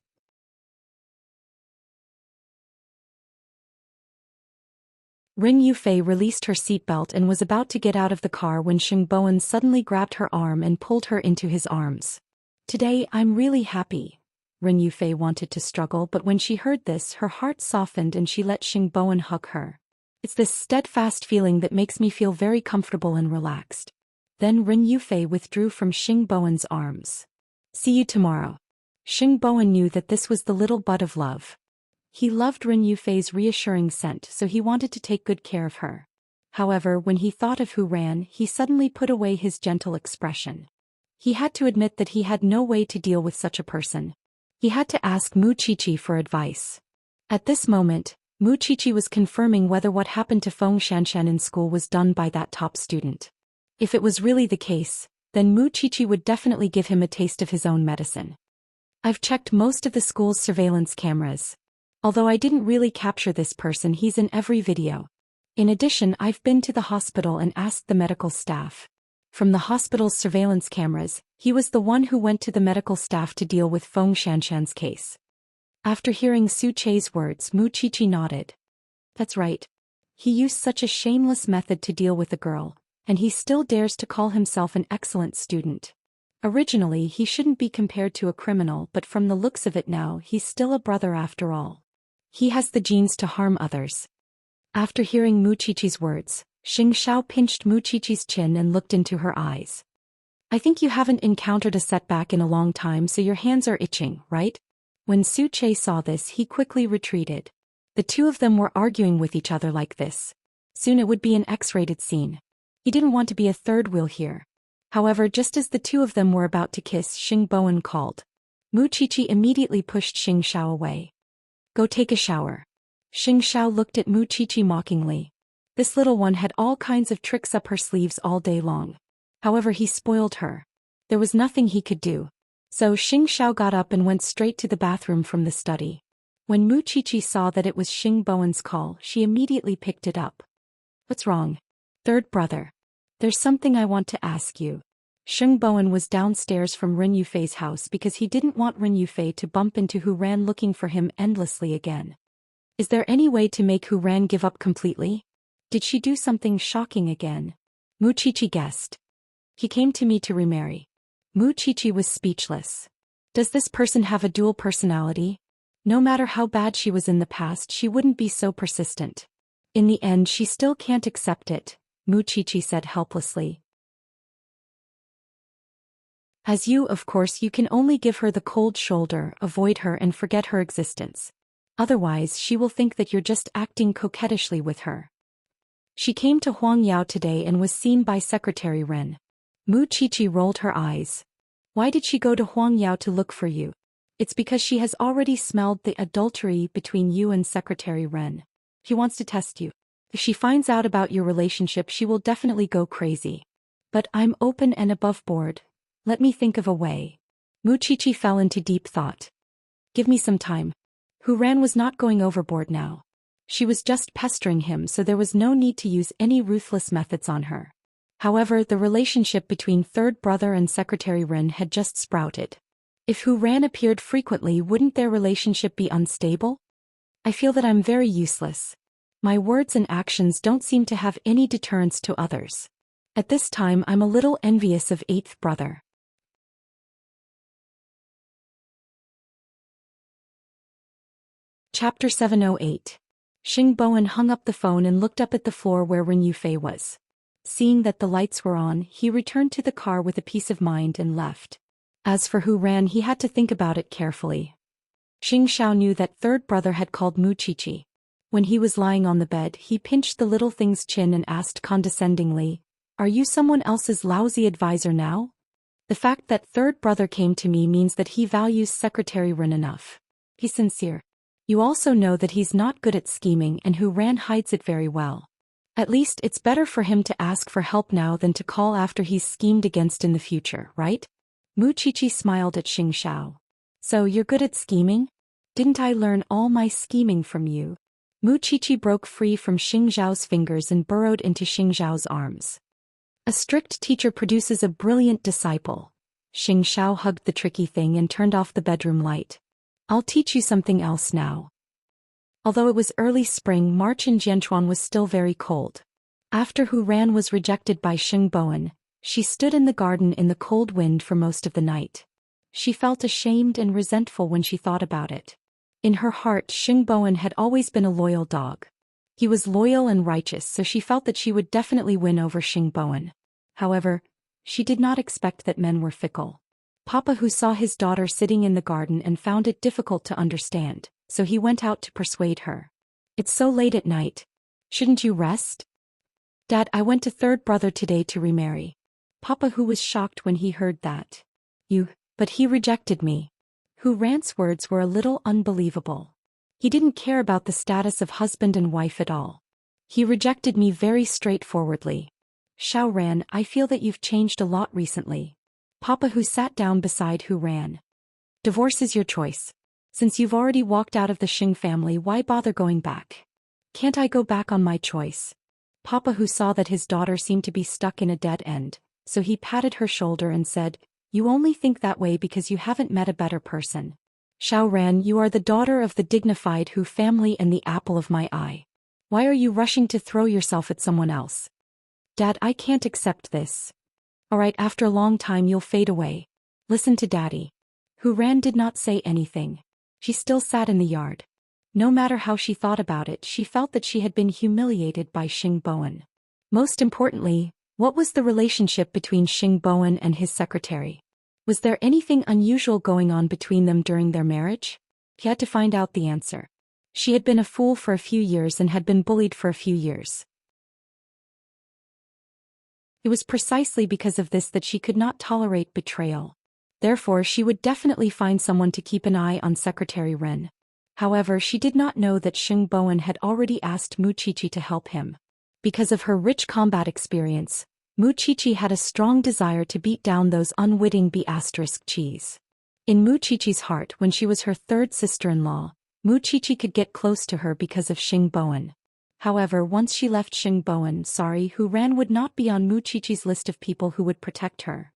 Speaker 1: Ren Yufei released her seatbelt and was about to get out of the car when Xing Bowen suddenly grabbed her arm and pulled her into his arms. Today, I'm really happy. Ren Yufei wanted to struggle, but when she heard this, her heart softened and she let Xing Bowen hug her. It's this steadfast feeling that makes me feel very comfortable and relaxed. Then Ren Yufei withdrew from Xing Bowen's arms. See you tomorrow. Xing Bowen knew that this was the little bud of love. He loved Ren Yufei's reassuring scent, so he wanted to take good care of her. However, when he thought of Hu Ran, he suddenly put away his gentle expression. He had to admit that he had no way to deal with such a person. He had to ask Mu Qiqi for advice. At this moment, Mu Qiqi was confirming whether what happened to Feng Xianxian in school was done by that top student. If it was really the case, then Mu Qiqi would definitely give him a taste of his own medicine. I've checked most of the school's surveillance cameras. Although I didn't really capture this person, he's in every video. In addition, I've been to the hospital and asked the medical staff. From the hospital's surveillance cameras, he was the one who went to the medical staff to deal with Feng Xianxian's case. After hearing Su Che's words, Mu Qiqi nodded. That's right. He used such a shameless method to deal with a girl, and he still dares to call himself an excellent student. Originally, he shouldn't be compared to a criminal, but from the looks of it now, he's still a brother after all. He has the genes to harm others. After hearing Mu Qiqi's words, Xing Xiao pinched Mu Qiqi's chin and looked into her eyes. I think you haven't encountered a setback in a long time, so your hands are itching, right? When Su Che saw this, he quickly retreated. The two of them were arguing with each other like this. Soon it would be an X-rated scene. He didn't want to be a third wheel here. However, just as the two of them were about to kiss, Xing Bowen called. Mu Qiqi immediately pushed Xing Xiao away. Go take a shower. Xing Xiao looked at Mu Qiqi mockingly. This little one had all kinds of tricks up her sleeves all day long. However, he spoiled her. There was nothing he could do. So Xing Xiao got up and went straight to the bathroom from the study. When Mu Qiqi saw that it was Xing Bowen's call, she immediately picked it up. What's wrong? Third brother. There's something I want to ask you. Xing Bowen was downstairs from Ren Yufei's house because he didn't want Ren Yufei to bump into Hu Ran looking for him endlessly again. Is there any way to make Hu Ran give up completely? Did she do something shocking again? Mu Qiqi guessed. He came to me to remarry. Mu Qiqi was speechless. Does this person have a dual personality? No matter how bad she was in the past, she wouldn't be so persistent. In the end, she still can't accept it, Mu Qiqi said helplessly. As you, of course, you can only give her the cold shoulder, avoid her and forget her existence. Otherwise she will think that you're just acting coquettishly with her. She came to Huang Yao today and was seen by Secretary Ren. Mu Qiqi rolled her eyes. Why did she go to Huang Yao to look for you? It's because she has already smelled the adultery between you and Secretary Ren. He wants to test you. If she finds out about your relationship, she will definitely go crazy. But I'm open and above board. Let me think of a way. Mu Qiqi fell into deep thought. Give me some time. Hu Ran was not going overboard now. She was just pestering him, so there was no need to use any ruthless methods on her. However, the relationship between third brother and Secretary Ren had just sprouted. If Hu Ran appeared frequently, wouldn't their relationship be unstable? I feel that I'm very useless. My words and actions don't seem to have any deterrence to others. At this time I'm a little envious of eighth brother. Chapter 708. Xing Bowen hung up the phone and looked up at the floor where Ren Yufei was. Seeing that the lights were on, he returned to the car with a peace of mind and left. As for Hu Ran, he had to think about it carefully. Xing Xiao knew that third brother had called Mu Qiqi. When he was lying on the bed, he pinched the little thing's chin and asked condescendingly, "Are you someone else's lousy advisor now?" The fact that third brother came to me means that he values Secretary Ren enough. He's sincere. You also know that he's not good at scheming, and Hu Ran hides it very well. At least it's better for him to ask for help now than to call after he's schemed against in the future, right? Mu Qiqi smiled at Xing Xiao. So you're good at scheming? Didn't I learn all my scheming from you? Mu Qiqi broke free from Xing Xiao's fingers and burrowed into Xing Xiao's arms. A strict teacher produces a brilliant disciple. Xing Xiao hugged the tricky thing and turned off the bedroom light. I'll teach you something else now. Although it was early spring, March in Jianchuan was still very cold. After Hu Ran was rejected by Xing Bowen, she stood in the garden in the cold wind for most of the night. She felt ashamed and resentful when she thought about it. In her heart, Xing Bowen had always been a loyal dog. He was loyal and righteous, so she felt that she would definitely win over Xing Bowen. However, she did not expect that men were fickle. Papa Hu saw his daughter sitting in the garden and found it difficult to understand, so he went out to persuade her. It's so late at night. Shouldn't you rest? Dad, I went to third brother today to remarry. Papa Hu was shocked when he heard that. But he rejected me. Hu Ran's words were a little unbelievable. He didn't care about the status of husband and wife at all. He rejected me very straightforwardly. Xiao Ran, I feel that you've changed a lot recently. Papa Hu sat down beside Hu Ran. Divorce is your choice. Since you've already walked out of the Xing family, why bother going back? Can't I go back on my choice? Papa Hu saw that his daughter seemed to be stuck in a dead end, so he patted her shoulder and said, You only think that way because you haven't met a better person. Xiao Ran, you are the daughter of the dignified Hu family and the apple of my eye. Why are you rushing to throw yourself at someone else? Dad, I can't accept this. Alright, after a long time you'll fade away. Listen to Daddy. Hu Ran did not say anything. She still sat in the yard. No matter how she thought about it, she felt that she had been humiliated by Xing Bowen. Most importantly, what was the relationship between Xing Bowen and his secretary? Was there anything unusual going on between them during their marriage? He had to find out the answer. She had been a fool for a few years and had been bullied for a few years. It was precisely because of this that she could not tolerate betrayal. Therefore, she would definitely find someone to keep an eye on Secretary Ren. However, she did not know that Xing Bowen had already asked Mu Qiqi to help him. Because of her rich combat experience, Mu Qiqi had a strong desire to beat down those unwitting B******. In Mu Qiqi's heart, when she was her third sister-in-law, Mu Qiqi could get close to her because of Xing Bowen. However, once she left Xing Bowen, Hu Ran would not be on Mu Qiqi's list of people who would protect her.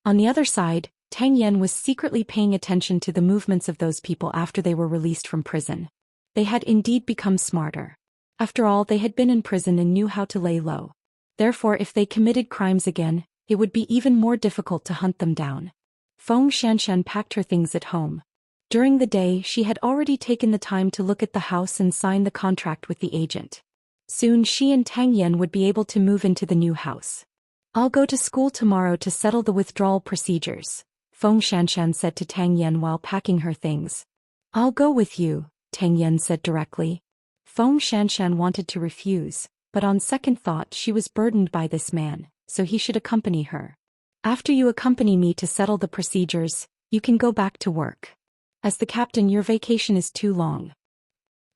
Speaker 1: On the other side, Tang Yan was secretly paying attention to the movements of those people after they were released from prison. They had indeed become smarter. After all, they had been in prison and knew how to lay low. Therefore, if they committed crimes again, it would be even more difficult to hunt them down. Feng Xianxia packed her things at home. During the day, she had already taken the time to look at the house and sign the contract with the agent. Soon she and Tang Yan would be able to move into the new house. I'll go to school tomorrow to settle the withdrawal procedures, Feng Xianxian said to Tang Yan while packing her things. I'll go with you, Tang Yan said directly. Feng Xianxian wanted to refuse, but on second thought she was burdened by this man, so he should accompany her. After you accompany me to settle the procedures, you can go back to work. As the captain, your vacation is too long.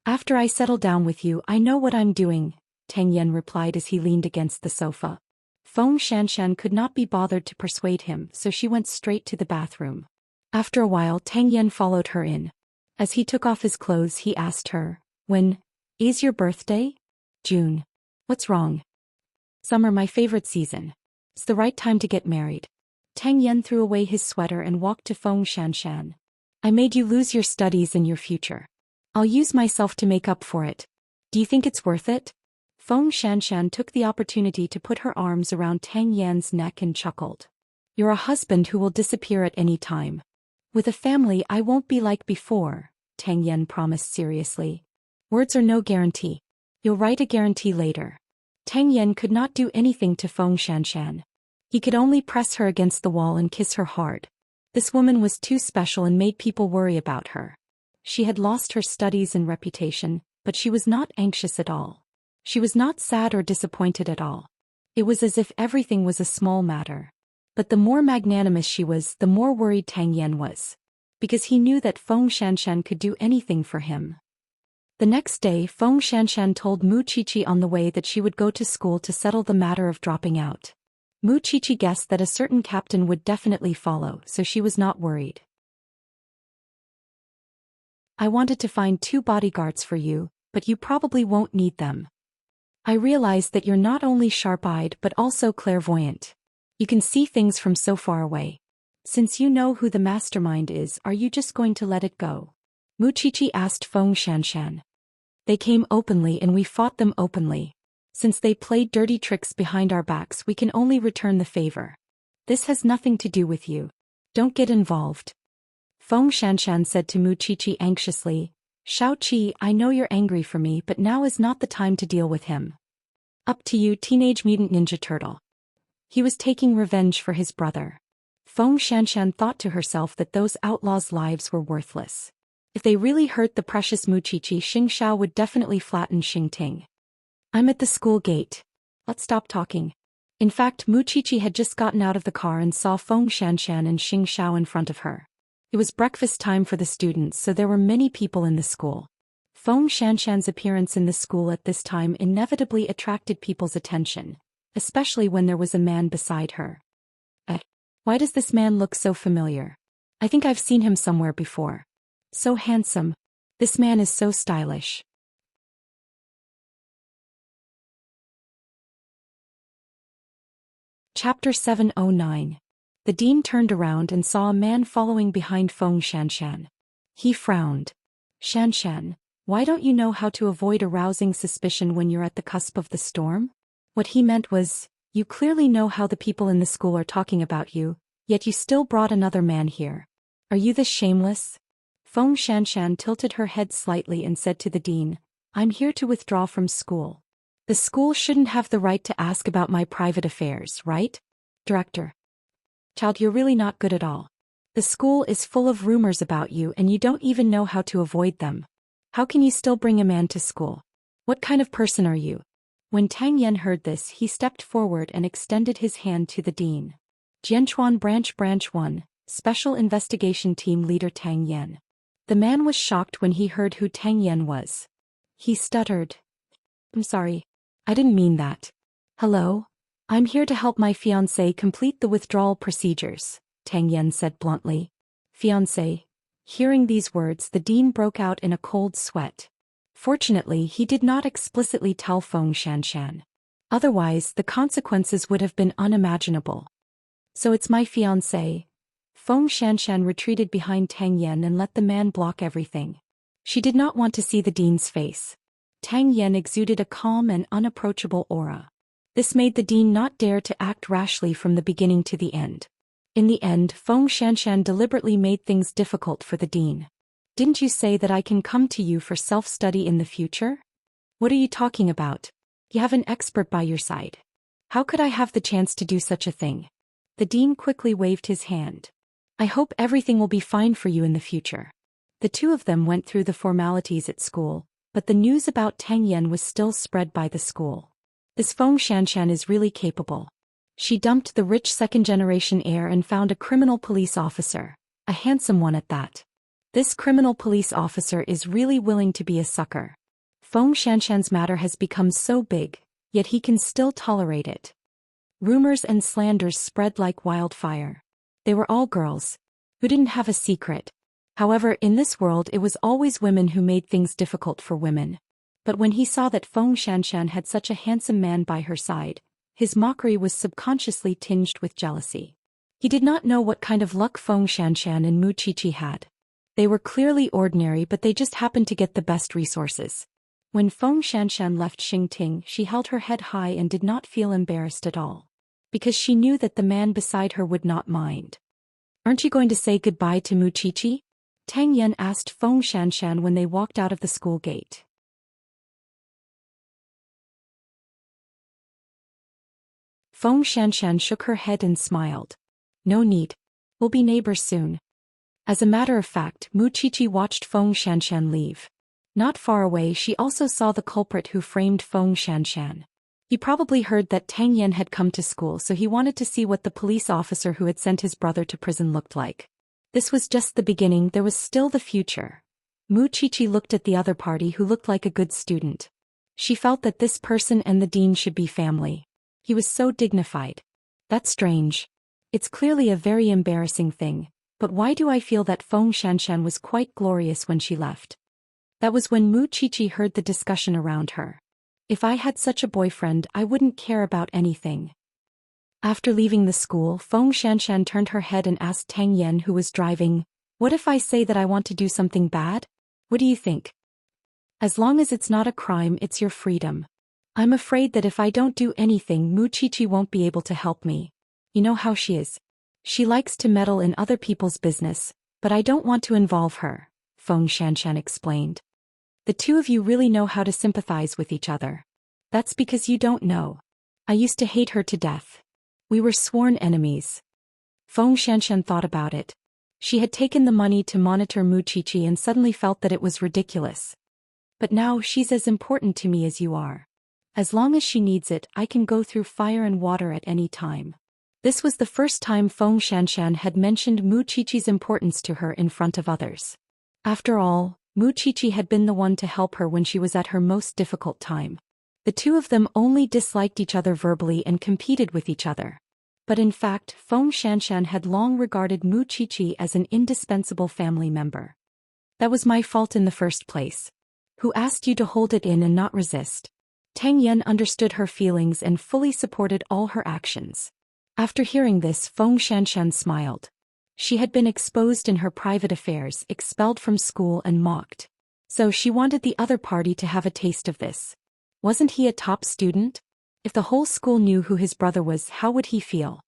Speaker 1: After I settle down with you, I know what I'm doing, Tang Yan replied as he leaned against the sofa. Feng Xianxian could not be bothered to persuade him, so she went straight to the bathroom. After a while, Tang Yan followed her in. As he took off his clothes, he asked her, "When is your birthday?" "June." "What's wrong?" "Summer, my favorite season. It's the right time to get married." Tang Yan threw away his sweater and walked to Feng Xianxian. "I made you lose your studies and your future. I'll use myself to make up for it. Do you think it's worth it?" Feng Xianxian took the opportunity to put her arms around Tang Yan's neck and chuckled. "You're a husband who will disappear at any time. With a family I won't be like before," Tang Yan promised seriously. "Words are no guarantee. You'll write a guarantee later." Tang Yan could not do anything to Feng Xianxian. He could only press her against the wall and kiss her hard. This woman was too special and made people worry about her. She had lost her studies and reputation, but she was not anxious at all. She was not sad or disappointed at all. It was as if everything was a small matter. But the more magnanimous she was, the more worried Tang Yan was. Because he knew that Feng Xianxian could do anything for him. The next day, Feng Xianxian told Mu Qiqi on the way that she would go to school to settle the matter of dropping out. Mu Qiqi guessed that a certain captain would definitely follow, so she was not worried. "I wanted to find 2 bodyguards for you, but you probably won't need them. I realize that you're not only sharp-eyed but also clairvoyant. You can see things from so far away. Since you know who the mastermind is, are you just going to let it go?" Mu Qiqi asked Feng Xianxian. "They came openly and we fought them openly. Since they played dirty tricks behind our backs, we can only return the favor. This has nothing to do with you. Don't get involved." Feng Xianxian said to Mu Qiqi anxiously, "Shao Qi, I know you're angry for me, but now is not the time to deal with him. Up to you, Teenage Mutant Ninja Turtle." He was taking revenge for his brother. Feng Xianxian thought to herself that those outlaws' lives were worthless. If they really hurt the precious Mu Qiqi, Xiao would definitely flatten Ting. "I'm at the school gate. Let's stop talking." In fact, Mu Qiqi had just gotten out of the car and saw Feng Xianxian and Xiao in front of her. It was breakfast time for the students, so there were many people in the school. Feng Xianxian's appearance in the school at this time inevitably attracted people's attention, especially when there was a man beside her. Why does this man look so familiar? I think I've seen him somewhere before. So handsome. This man is so stylish. Chapter 709. The dean turned around and saw a man following behind Feng Xianxian. He frowned. "Xianxian, why don't you know how to avoid arousing suspicion when you're at the cusp of the storm?" What he meant was, you clearly know how the people in the school are talking about you, yet you still brought another man here. Are you this shameless? Feng Xianxian tilted her head slightly and said to the dean, "I'm here to withdraw from school. The school shouldn't have the right to ask about my private affairs, right? Director. Child, you're really not good at all. The school is full of rumors about you and you don't even know how to avoid them. How can you still bring a man to school? What kind of person are you?" When Tang Yan heard this, he stepped forward and extended his hand to the dean. Jianchuan Branch 1, Special Investigation Team Leader Tang Yan. The man was shocked when he heard who Tang Yan was. He stuttered. "I'm sorry. I didn't mean that. Hello? I'm here to help my fiancé complete the withdrawal procedures," Tang Yan said bluntly. "Fiancé." Hearing these words, the dean broke out in a cold sweat. Fortunately, he did not explicitly tell Feng Xianxian. Otherwise, the consequences would have been unimaginable. "So it's my fiancé." Feng Xianxian retreated behind Tang Yan and let the man block everything. She did not want to see the dean's face. Tang Yan exuded a calm and unapproachable aura. This made the dean not dare to act rashly from the beginning to the end. In the end, Feng Xianxian deliberately made things difficult for the dean. "Didn't you say that I can come to you for self-study in the future? What are you talking about? You have an expert by your side. How could I have the chance to do such a thing? The dean quickly waved his hand. I hope everything will be fine for you in the future. The two of them went through the formalities at school, but the news about Tang Yan was still spread by the school. This Feng Xianxian is really capable. She dumped the rich second-generation heir and found a criminal police officer, a handsome one at that. This criminal police officer is really willing to be a sucker. Feng Xianxian's matter has become so big, yet he can still tolerate it. Rumors and slanders spread like wildfire. They were all girls, who didn't have a secret. However, in this world it was always women who made things difficult for women. But when he saw that Feng Xianxian had such a handsome man by her side, his mockery was subconsciously tinged with jealousy. He did not know what kind of luck Feng Xianxian and Mu Qiqi had. They were clearly ordinary, but they just happened to get the best resources. When Feng Xianxian left Xingting, she held her head high and did not feel embarrassed at all. Because she knew that the man beside her would not mind. Aren't you going to say goodbye to Mu Qiqi? Tang Yan asked Feng Xianxian when they walked out of the school gate. Feng Xianxian shook her head and smiled. No need. We'll be neighbors soon. As a matter of fact, Mu Qiqi watched Feng Xianxian leave. Not far away, she also saw the culprit who framed Feng Xianxian. He probably heard that Tang Yan had come to school, so he wanted to see what the police officer who had sent his brother to prison looked like. This was just the beginning, there was still the future. Mu Qiqi looked at the other party who looked like a good student. She felt that this person and the dean should be family. He was so dignified. That's strange. It's clearly a very embarrassing thing, but why do I feel that Feng Xianxian was quite glorious when she left? That was when Mu Qiqi heard the discussion around her. If I had such a boyfriend, I wouldn't care about anything. After leaving the school, Feng Xianxian turned her head and asked Tang Yan, who was driving, "What if I say that I want to do something bad? What do you think?" As long as it's not a crime, it's your freedom. I'm afraid that if I don't do anything, Mu Qiqi won't be able to help me. You know how she is. She likes to meddle in other people's business, but I don't want to involve her, Feng Xianxian explained. The two of you really know how to sympathize with each other. That's because you don't know. I used to hate her to death. We were sworn enemies. Feng Xianxian thought about it. She had taken the money to monitor Mu Qiqi and suddenly felt that it was ridiculous. But now she's as important to me as you are. As long as she needs it, I can go through fire and water at any time. This was the first time Feng Xianxian had mentioned Mu Qiqi's importance to her in front of others. After all, Mu Qiqi had been the one to help her when she was at her most difficult time. The two of them only disliked each other verbally and competed with each other. But in fact, Feng Xianxian had long regarded Mu Qiqi as an indispensable family member. That was my fault in the first place. Who asked you to hold it in and not resist? Tang Yan understood her feelings and fully supported all her actions. After hearing this, Feng Xianxian smiled. She had been exposed in her private affairs, expelled from school and mocked. So she wanted the other party to have a taste of this. Wasn't he a top student? If the whole school knew who his brother was, how would he feel?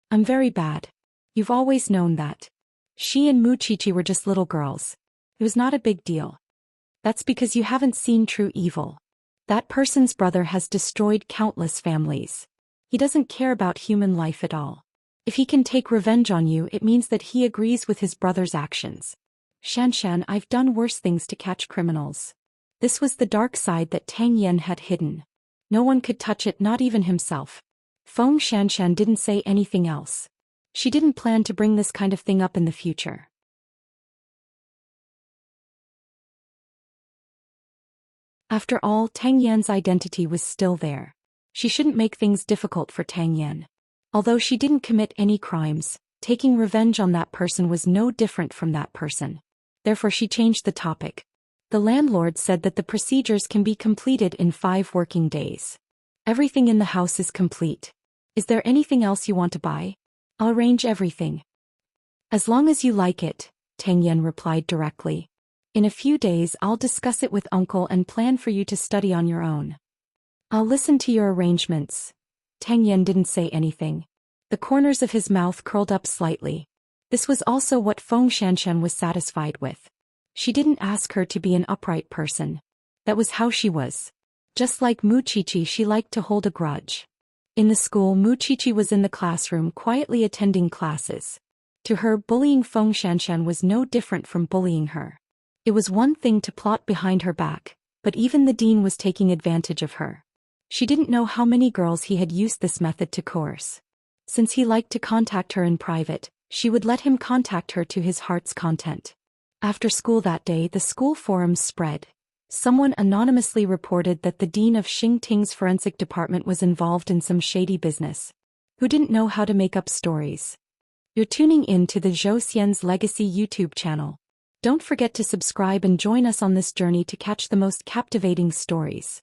Speaker 1: I'm very bad. You've always known that. She and Mu Qiqi were just little girls. It was not a big deal. That's because you haven't seen true evil. That person's brother has destroyed countless families. He doesn't care about human life at all. If he can take revenge on you, it means that he agrees with his brother's actions. Xianxian, I've done worse things to catch criminals. This was the dark side that Tang Yan had hidden. No one could touch it, not even himself. Feng Xianxian didn't say anything else. She didn't plan to bring this kind of thing up in the future. After all, Tang Yan's identity was still there. She shouldn't make things difficult for Tang Yan. Although she didn't commit any crimes, taking revenge on that person was no different from that person. Therefore she changed the topic. The landlord said that the procedures can be completed in 5 working days. Everything in the house is complete. Is there anything else you want to buy? I'll arrange everything. As long as you like it, Tang Yan replied directly. In a few days I'll discuss it with uncle and plan for you to study on your own. I'll listen to your arrangements. Tang Yan didn't say anything. The corners of his mouth curled up slightly. This was also what Feng Xianxian was satisfied with. She didn't ask her to be an upright person. That was how she was. Just like Mu Qiqi, she liked to hold a grudge. In the school, Mu Qiqi was in the classroom quietly attending classes. To her, bullying Feng Xianxian was no different from bullying her. It was one thing to plot behind her back, but even the dean was taking advantage of her. She didn't know how many girls he had used this method to coerce. Since he liked to contact her in private, she would let him contact her to his heart's content. After school that day, the school forums spread. Someone anonymously reported that the dean of Xingting's forensic department was involved in some shady business. Who didn't know how to make up stories? You're tuning in to the Zhou Xian's Legacy YouTube channel. Don't forget to subscribe and join us on this journey to catch the most captivating stories.